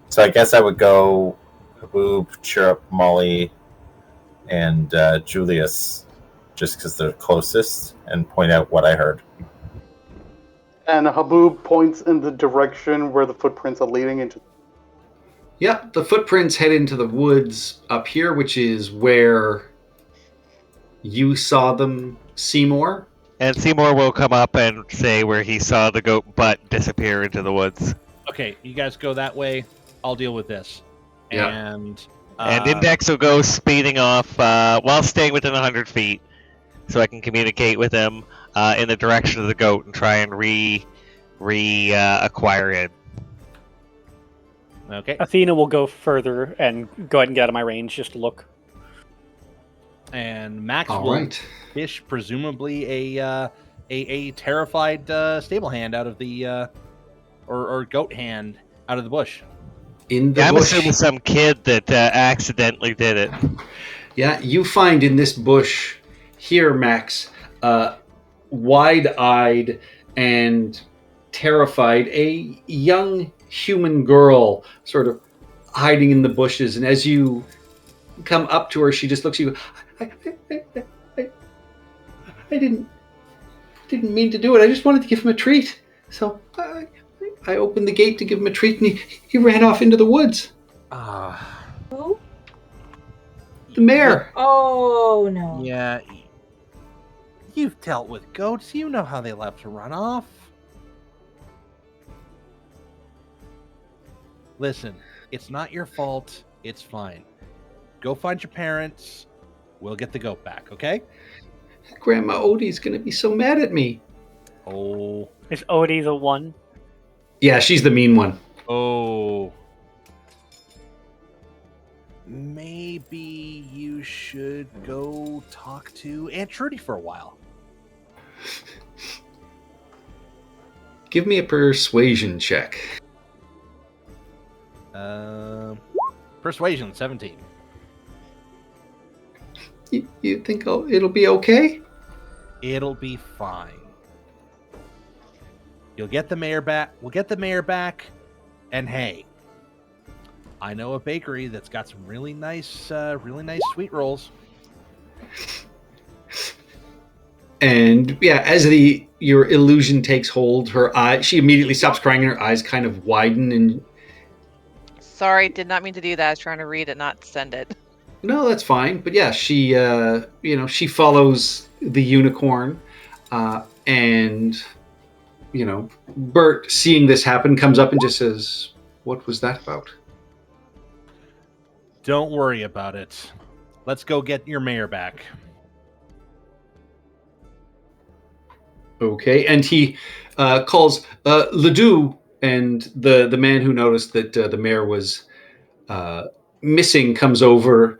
So I guess I would go Haboob, Chirrup, Molly, and Julius, just because they're closest, and point out what I heard. And Haboob points in the direction where the footprints are leading into. Yeah, the footprints head into the woods up here, which is where you saw them, Seymour. And Seymour will come up and say where he saw the goat butt disappear into the woods. Okay, you guys go that way. I'll deal with this. Yeah. And Index will go speeding off while staying within 100 feet, so I can communicate with him in the direction of the goat and try and acquire it. Okay. Athena will go further and go ahead and get out of my range just to look. And Max All will right. fish presumably a terrified stable hand out of the or goat hand out of the bush. In the I'm bush. assuming some kid that accidentally did it. Yeah, you find in this bush here, Max, wide-eyed and terrified, a young human girl sort of hiding in the bushes. And as you come up to her, she just looks at you. I didn't mean to do it. I just wanted to give him a treat. So I opened the gate to give him a treat, and he ran off into the woods. Who? The mayor. Oh no. Yeah. You've dealt with goats. You know how they love to run off. Listen, it's not your fault. It's fine. Go find your parents. We'll get the goat back, okay? Grandma Odie's going to be so mad at me. Oh. Is Odie the one? Yeah, she's the mean one. Oh. Maybe you should go talk to Aunt Trudy for a while. Give me a persuasion check. Persuasion, 17. You think it'll be okay? It'll be fine. You'll get the mayor back. We'll get the mayor back. And hey, I know a bakery that's got some really nice sweet rolls. And yeah, as your illusion takes hold, she immediately stops crying and her eyes kind of widen. And Sorry, did not mean to do that. I was trying to read it, not send it. no, that's fine. But yeah, she she follows the unicorn, and Bert, seeing this happen, comes up and just says, "What was that about?" Don't worry about it. Let's go get your mayor back. Okay, and he calls Ledoux, and the man who noticed that the mayor was missing comes over,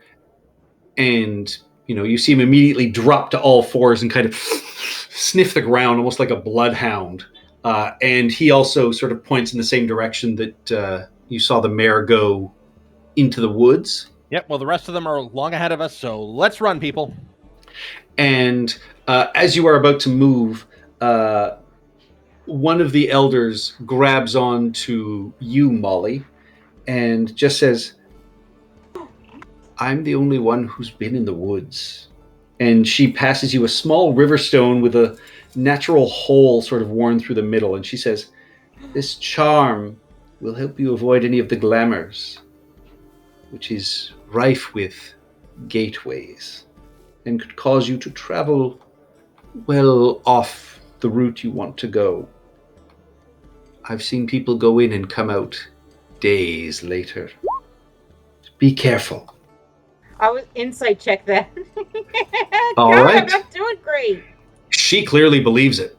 and you see him immediately drop to all fours and kind of sniff the ground, almost like a bloodhound. And he also sort of points in the same direction that you saw the mayor go into the woods. Yep, well, the rest of them are long ahead of us, so let's run, people. And as you are about to move, one of the elders grabs on to you, Molly, and just says, "I'm the only one who's been in the woods." And she passes you a small river stone with a natural hole sort of worn through the middle, and she says, "This charm will help you avoid any of the glamours, which is rife with gateways, and could cause you to travel well off the route you want to go. I've seen people go in and come out days later. Be careful." I was insight check that. All God, right. I'm doing great. She clearly believes it.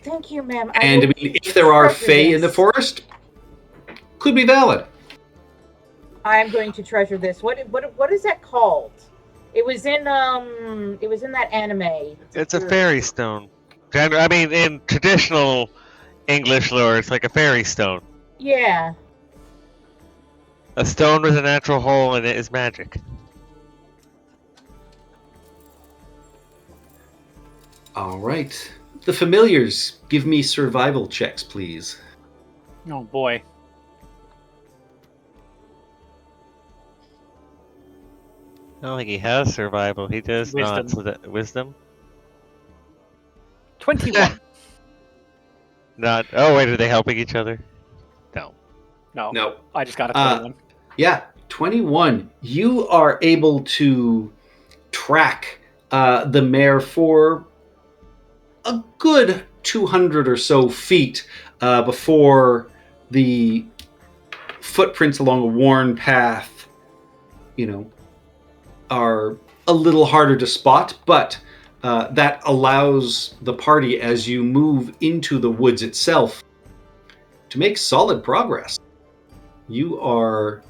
Thank you, ma'am. And I mean, if there are treasure fae in the this. forest, could be valid. I'm going to treasure this. What is that called? It was in that anime. It's a fairy stone. I mean, in traditional English lore, it's like a fairy stone. Yeah. A stone with a natural hole in it is magic. All right. The familiars, give me survival checks, please. Oh boy. I don't think he has survival. He does Wisdom. not. So wisdom? 21. Not. Oh wait, are they helping each other? No. No, No. I just got a Uh, 21. Yeah, 21. You are able to track the mare for a good 200 or so feet before the footprints along a worn path, are a little harder to spot, but that allows the party, as you move into the woods itself, to make solid progress. You are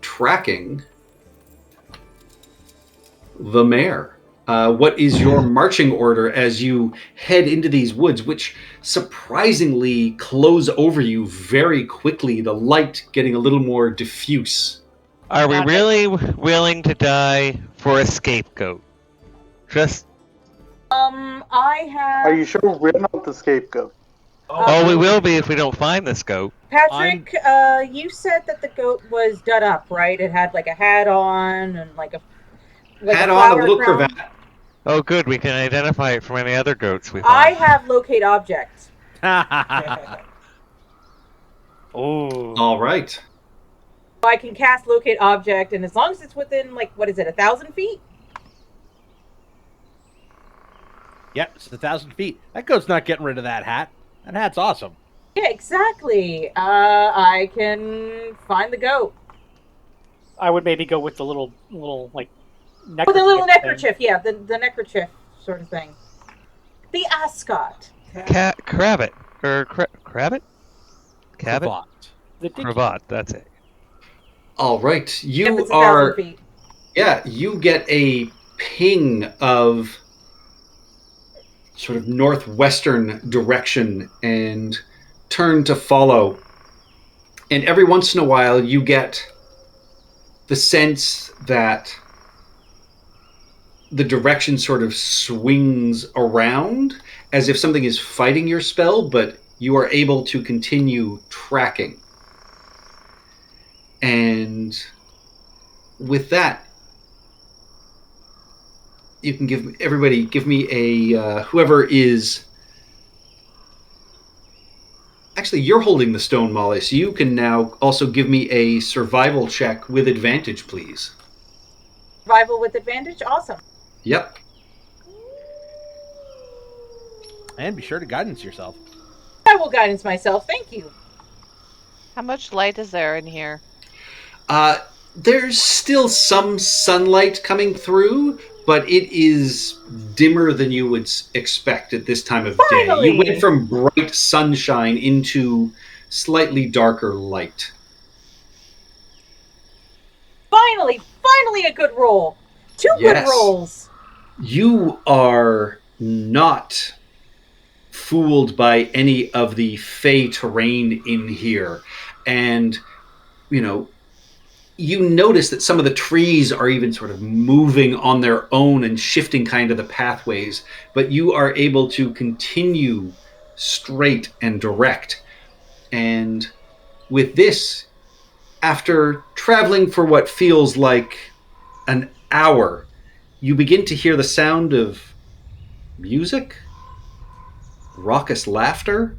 tracking the mare. What is your marching order as you head into these woods, which surprisingly close over you very quickly, the light getting a little more diffuse? Are we Got it. really willing to die for a scapegoat? Just. I have. Are you sure we're not the scapegoat? Oh, we will be if we don't find this goat. Patrick, you said that the goat was done up, right? It had like a hat on and like a Hat on, a flower little crown. cravat. Oh, good. We can identify it from any other goats we I find. have locate object. Oh. All right. I can cast locate object, and as long as it's within 1,000 feet. Yep, it's 1,000 feet. That goat's not getting rid of that hat. That hat's awesome. Yeah, exactly. I can find the goat. I would maybe go with the little like. Oh, the little thing. neckerchief. Yeah, the neckerchief sort of thing. The ascot. Cravat. Or cravat? Cabot? Cravat. The dick- Cravat, that's it. All right. If You it's 1,000 are. feet. Yeah, you get a ping of sort of northwestern direction and turn to follow. And every once in a while, you get the sense that the direction sort of swings around as if something is fighting your spell, but you are able to continue tracking. And with that, you can give me a whoever is actually, you're holding the stone, Molly, so you can now also give me a survival check with advantage, please. Survival with advantage? Awesome. Yep. And be sure to guidance yourself. I will guidance myself. Thank you. How much light is there in here? There's still some sunlight coming through, but it is dimmer than you would expect at this time of day. Finally! You went from bright sunshine into slightly darker light. Finally a good roll. Two Yes. good rolls. You are not fooled by any of the fey terrain in here. And, you notice that some of the trees are even sort of moving on their own and shifting kind of the pathways, but you are able to continue straight and direct. And with this, after traveling for what feels like an hour, you begin to hear the sound of music, raucous laughter,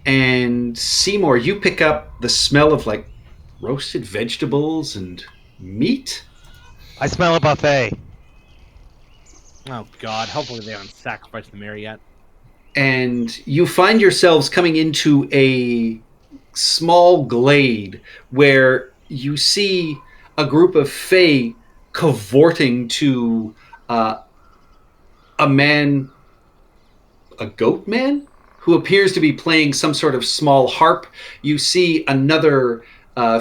and Seymour, you pick up the smell of roasted vegetables and meat. I smell a buffet. Oh, God. Hopefully they haven't sacrificed the mare yet. And you find yourselves coming into a small glade where you see a group of fae cavorting to a goat man, who appears to be playing some sort of small harp. You see another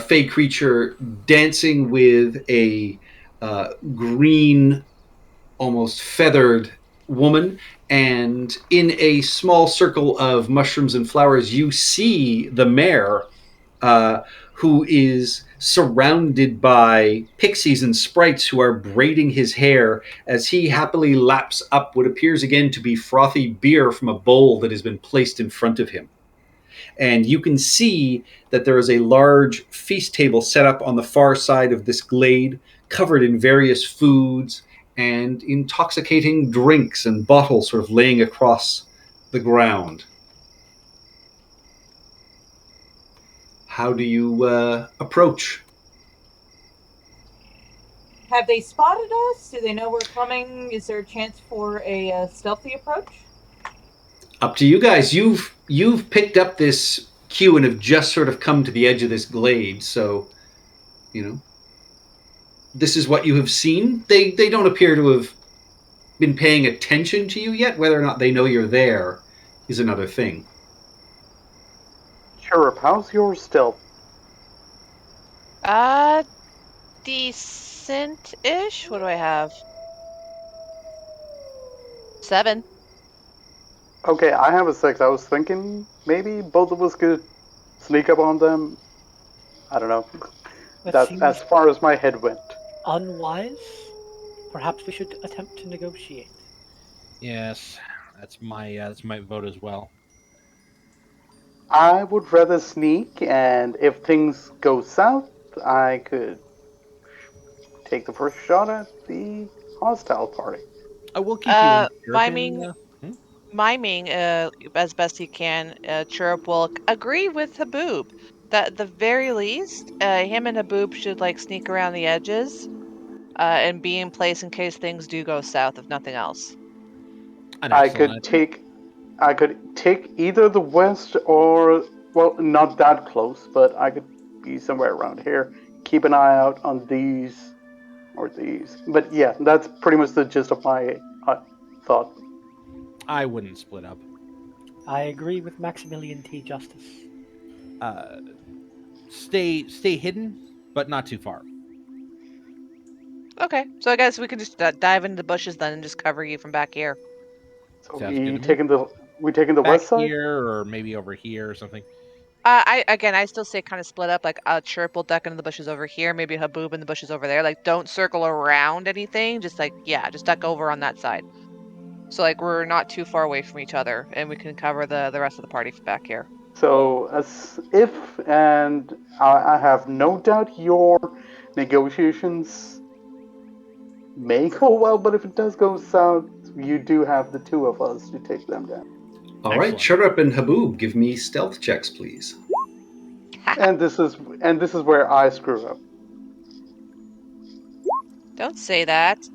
fey creature dancing with a green, almost feathered woman. And in a small circle of mushrooms and flowers, you see the mare, who is surrounded by pixies and sprites who are braiding his hair as he happily laps up what appears again to be frothy beer from a bowl that has been placed in front of him. And you can see that there is a large feast table set up on the far side of this glade, covered in various foods and intoxicating drinks and bottles sort of laying across the ground. how do you approach? Have they spotted us? Do they know we're coming? Is there a chance for a stealthy approach? Up to you guys. You've picked up this cue and have just sort of come to the edge of this glade, so this is what you have seen. They don't appear to have been paying attention to you yet. Whether or not they know you're there is another thing. Sure, how's your stealth? Decent-ish. What do I have? 7. Okay, I have a 6. I was thinking maybe both of us could sneak up on them. I don't know. That's seems as far as my head went. unwise. Perhaps we should attempt to negotiate. Yes, that's my vote as well. I would rather sneak, and if things go south, I could take the first shot at the hostile party. I will keep you Miming as best he can, Chirrup will agree with Haboob that at the very least, him and Haboob should sneak around the edges and be in place in case things do go south, if nothing else. I could take either the west or, well, not that close, but I could be somewhere around here. Keep an eye out on these or these. But yeah, that's pretty much the gist of my thought. I wouldn't split up. I agree with Maximilian T. Justice. Stay hidden, but not too far. Okay, so I guess we can just dive into the bushes then and just cover you from back here. So Sounds we good to taking the Back west side? here, or maybe over here or something. I still say kind of split up. Chirp will duck into the bushes over here. Maybe Haboob in the bushes over there. Don't circle around anything. Just just duck over on that side. So we're not too far away from each other, and we can cover the rest of the party from back here. So I have no doubt your negotiations may go well, but if it does go south, you do have the two of us to take them down. All right, Chirrup and Haboob, give me stealth checks, please. And this is where I screw up. Don't say that.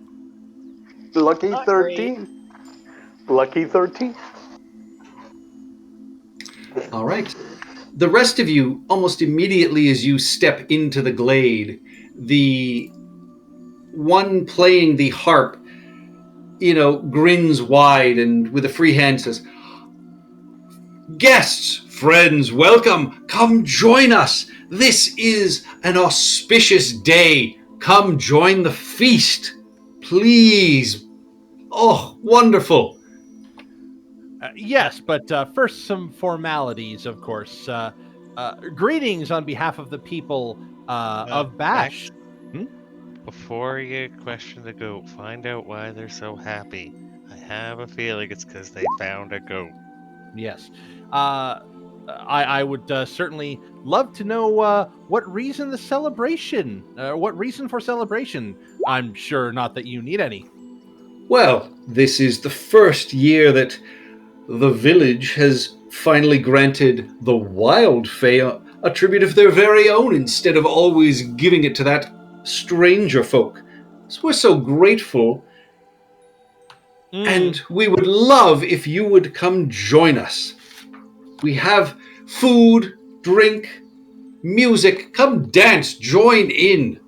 Lucky Not 13. Lucky 13. All right. The rest of you, almost immediately as you step into the glade, the one playing the harp, grins wide and with a free hand says, "Guests, friends, welcome. Come join us. This is an auspicious day. Come join the feast. Please." Oh, wonderful. Yes, but first some formalities, of course. Greetings on behalf of the people of Bash. Before you question the goat, find out why they're so happy. I have a feeling it's because they found a goat. Yes. I would certainly love to know what reason for celebration. I'm sure not that you need any. Well, this is the first year that the village has finally granted the Wild Fae a tribute of their very own instead of always giving it to that stranger folk. So we're so grateful, and we would love if you would come join us. We have food, drink, music. Come dance, join in.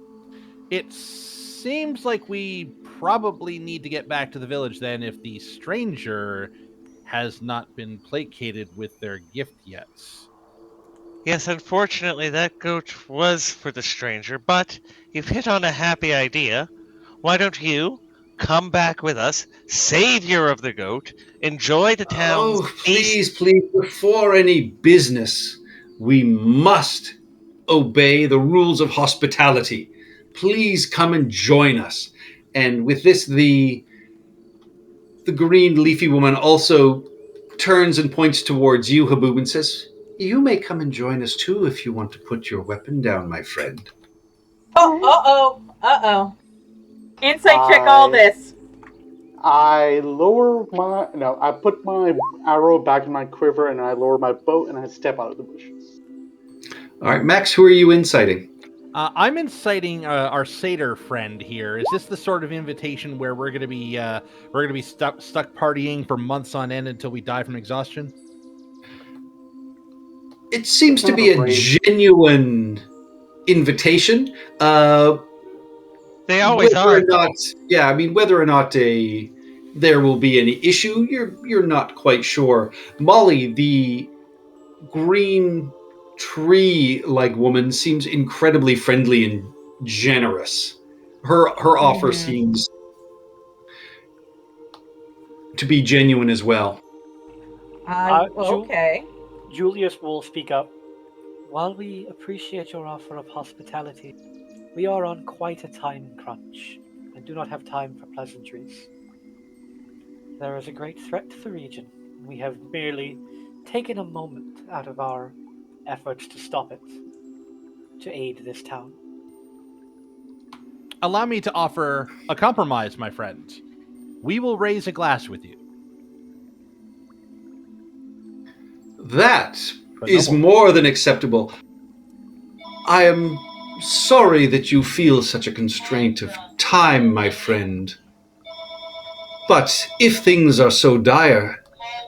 It seems like we probably need to get back to the village then if the stranger has not been placated with their gift yet. Yes, unfortunately, that goat was for the stranger, but you've hit on a happy idea. Why don't you come back with us, savior of the goat, enjoy the town's please, before any business, we must obey the rules of hospitality. Please come and join us. And with this, the green leafy woman also turns and points towards you, Haboob, and says, "You may come and join us too if you want to put your weapon down, my friend." Uh-oh. Insight check all this. I put my arrow back in my quiver and I lower my bow and I step out of the bushes. All right, Max, who are you inciting? I'm inciting our satyr friend here. Is this the sort of invitation where we're going to be stuck partying for months on end until we die from exhaustion? It seems to Kind of be a afraid. genuine invitation. They always Whether or are. not, yeah, I mean, whether or not there will be any issue, you're not quite sure. Molly, the green tree-like woman, seems incredibly friendly and generous. Her offer Mhm. seems to be genuine as well. Okay. Julius will speak up. While we appreciate your offer of hospitality, we are on quite a time crunch and do not have time for pleasantries. There is a great threat to the region, and we have merely taken a moment out of our efforts to stop it, to aid this town. Allow me to offer a compromise, my friend. We will raise a glass with you. That But is no more than acceptable. I am sorry that you feel such a constraint of time, my friend. But if things are so dire,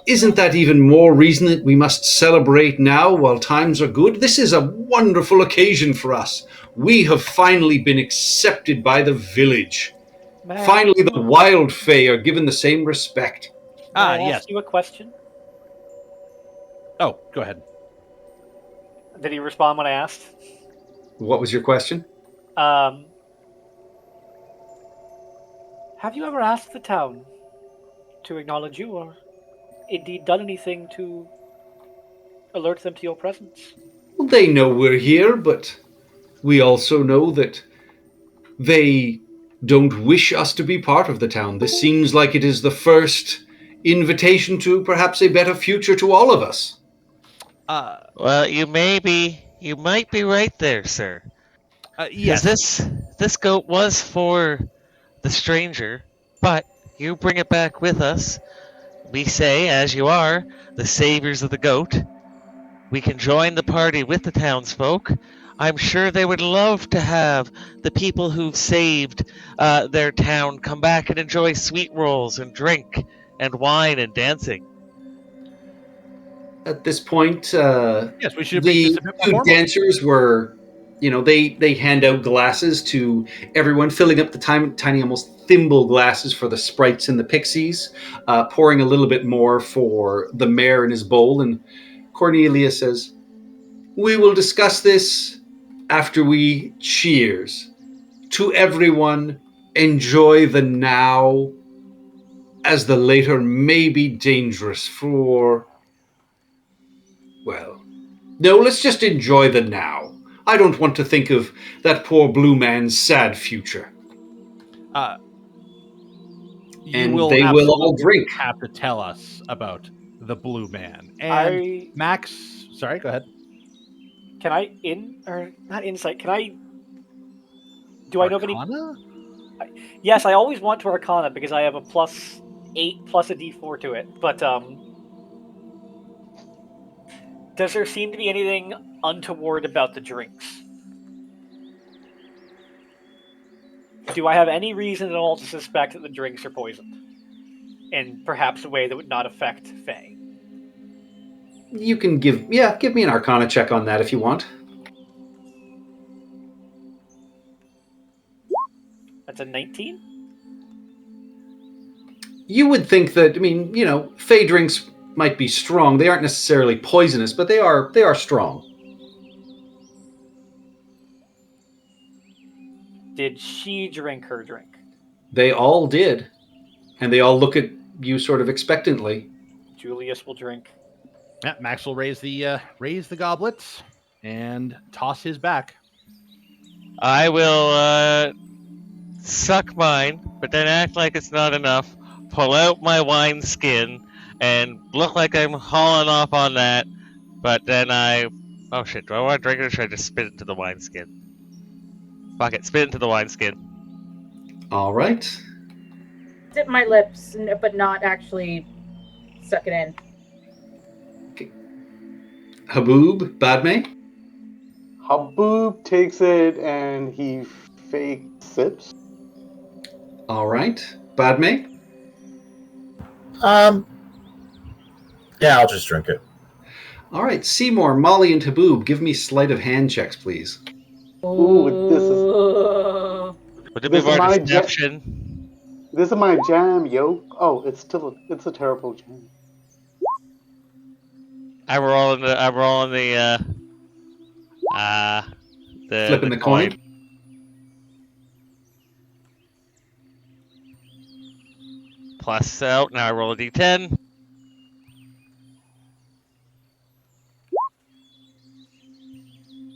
isn't that even more reason that we must celebrate now while times are good? This is a wonderful occasion for us. We have finally been accepted by the village. May I Finally, ask the you- wild fae are given the same respect. may I yes. ask you a question? Oh, go ahead. Did he respond when I asked? What was your question? Have you ever asked the town to acknowledge you, or indeed done anything to alert them to your presence? Well, they know we're here, but we also know that they don't wish us to be part of the town. This seems like it is the first invitation to perhaps a better future to all of us. Well, you might be right there, sir. Yes. Because this goat was for the stranger, but you bring it back with us. We say, as you are, the saviors of the goat. We can join the party with the townsfolk. I'm sure they would love to have the people who've saved their town come back and enjoy sweet rolls and drink and wine and dancing. At this point, Yes, we should make the this a bit more two formal. dancers were, they hand out glasses to everyone, filling up the tiny, almost thimble glasses for the sprites and the pixies, pouring a little bit more for the mayor in his bowl. And Cornelia says, "We will discuss this after we cheers. To everyone, enjoy the now, as the later may be dangerous for, well, no, let's just enjoy the now. I don't want to think of that poor blue man's sad future." You And will they will all absolutely drink. have to tell us about the blue man. And Max, sorry, go ahead. Can I not insight? Can I? Do I know of any? Arcana? Yes, I always want to Arcana because I have a +8 plus a D4 to it. But does there seem to be anything untoward about the drinks? Do I have any reason at all to suspect that the drinks are poisoned? In perhaps a way that would not affect Faye? You can give me an Arcana check on that if you want. That's a 19? You would think that, Fey drinks might be strong. They aren't necessarily poisonous, but they are strong. Did she drink her drink? They all did. And they all look at you sort of expectantly. Julius will drink. Yeah, Max will raise the goblets and toss his back. I will suck mine, but then act like it's not enough, pull out my wine skin, and look like I'm hauling off on that, but then oh shit, do I want to drink it or should I just spit it into the wineskin? Fuck it, spit it into the wineskin. All right. Dip my lips, but not actually suck it in. Haboob, Badme? Haboob takes it and he fake sips. All right. Padme? Yeah, I'll just drink it. All right. Seymour, Molly, and Haboob, give me sleight of hand checks, please. Ooh, this is Would it be This is more my deception? this is my jam, yo. Oh, it's a terrible jam. I'm rolling the Flipping the coin. Plus out. Now I roll a d10.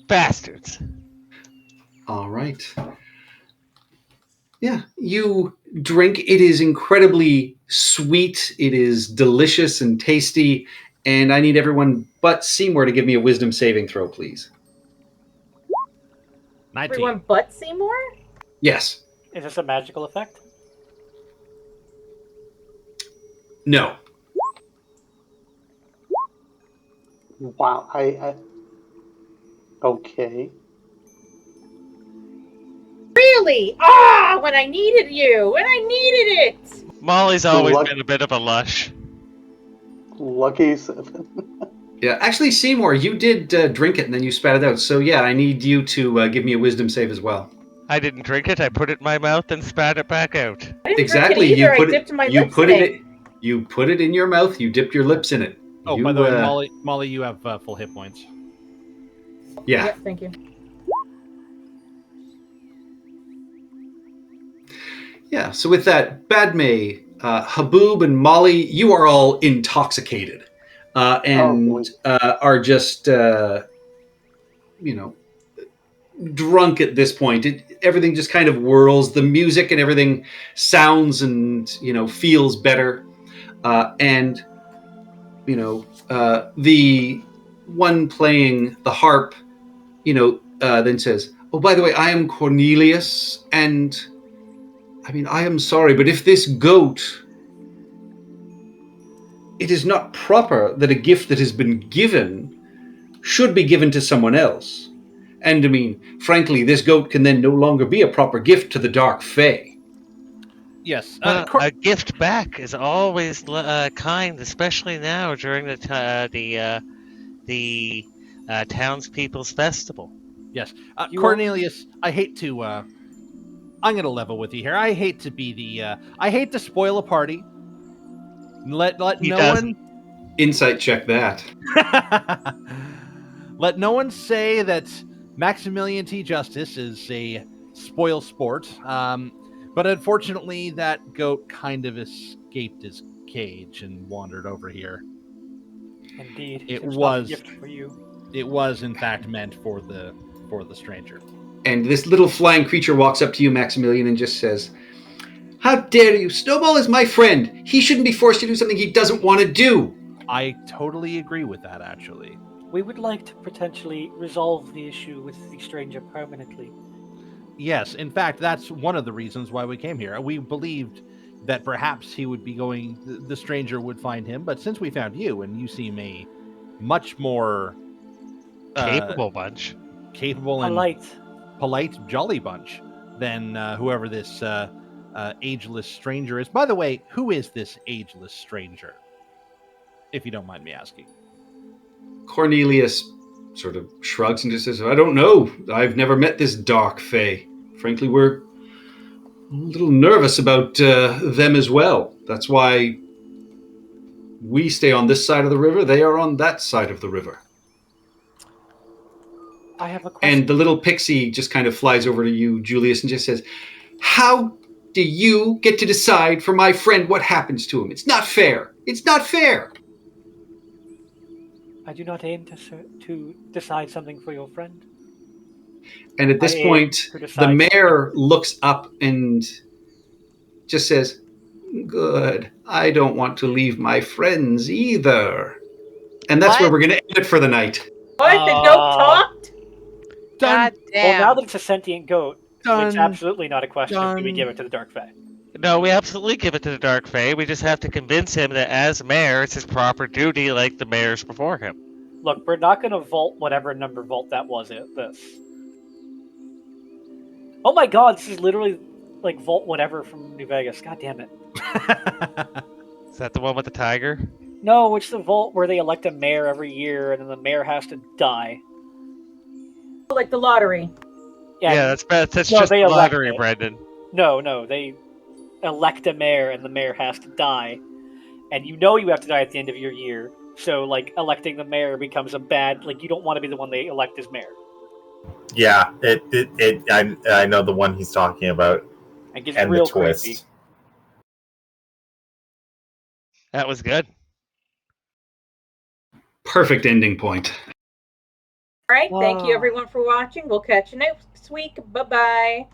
Bastards. All right. Yeah, you drink. It is incredibly sweet. It is delicious and tasty. And I need everyone but Seymour to give me a wisdom saving throw, please. 19. Everyone but Seymour? Yes. Is this a magical effect? No. Wow, I okay. Really? Ah, when I needed you! When I needed it! Molly's always Luck- been a bit of a lush. Lucky 7. Yeah, actually, Seymour, you did drink it and then you spat it out. So yeah, I need you to give me a wisdom save as well. I didn't drink it. I put it in my mouth and spat it back out. I didn't Exactly. drink it either. You put I dipped my you lips put in it. You put it in your mouth. You dipped your lips in it. Oh, You, by the way, Molly, you have full hit points. Yeah. Yep, thank you. Yeah. So with that, Padme, Haboob, and Molly, you are all intoxicated, and are just drunk at this point. Everything just kind of whirls. The music and everything sounds and feels better, and the one playing the harp, then says, "Oh, by the way, I am Cornelius, and I am sorry, but if this goat, it is not proper that a gift that has been given should be given to someone else. And frankly, this goat can then no longer be a proper gift to the Dark Fae." Yes. A gift back is always kind, especially now during the townspeople's festival. Yes. Cornelius, I hate to... I'm going to level with you here. I hate to be the... I hate to spoil a party. Let He no doesn't. one... Insight check that. Let no one say that Maximilian T. Justice is a spoil sport. But unfortunately, that goat kind of escaped his cage and wandered over here. Indeed. It It's not a was- gift for you. It was, in fact, meant for the stranger. And this little flying creature walks up to you, Maximilian, and just says, "How dare you? Snowball is my friend. He shouldn't be forced to do something he doesn't want to do." I totally agree with that, actually. We would like to potentially resolve the issue with the stranger permanently. Yes, in fact, that's one of the reasons why we came here. We believed that perhaps he would be the stranger would find him, but since we found you, and you seem a much more Capable bunch. capable and polite, jolly bunch than whoever this ageless stranger is. By the way, who is this ageless stranger? If you don't mind me asking. Cornelius sort of shrugs and just says, "I don't know. I've never met this Dark Fae. Frankly, we're a little nervous about them as well. That's why we stay on this side of the river. They are on that side of the river." I have a question. And the little pixie just kind of flies over to you, Julius, and just says, "How do you get to decide for my friend what happens to him? It's not fair. It's not fair." I do not aim to decide something for your friend. And at this I aim point, to the decide mayor looks up and just says, "Good. I don't want to leave my friends either." And that's where What? we're going to end it for the night. What? The goat talked? God Well, damn. now that it's a sentient goat, it's Done. absolutely not a question of do we Done. give it to the Dark Fae. No, we absolutely give it to the Dark Fae. We just have to convince him that as mayor, it's his proper duty, like the mayors before him. Look, we're not going to vault whatever number vault that was at this. Oh my god, this is literally like vault whatever from New Vegas. God damn it. Is that the one with the tiger? No, it's the vault where they elect a mayor every year and then the mayor has to die. Like the lottery. Yeah, that's No, just they elect lottery, it. Brendan. No, they elect a mayor and the mayor has to die. And you know you have to die at the end of your year. So, like, electing the mayor becomes a bad... Like, you don't want to be the one they elect as mayor. Yeah, I know the one he's talking about. It gets And real the twist. crazy. That was good. Perfect ending point. All right. Thank you, Ah. everyone, for watching. We'll catch you next week. Bye-bye.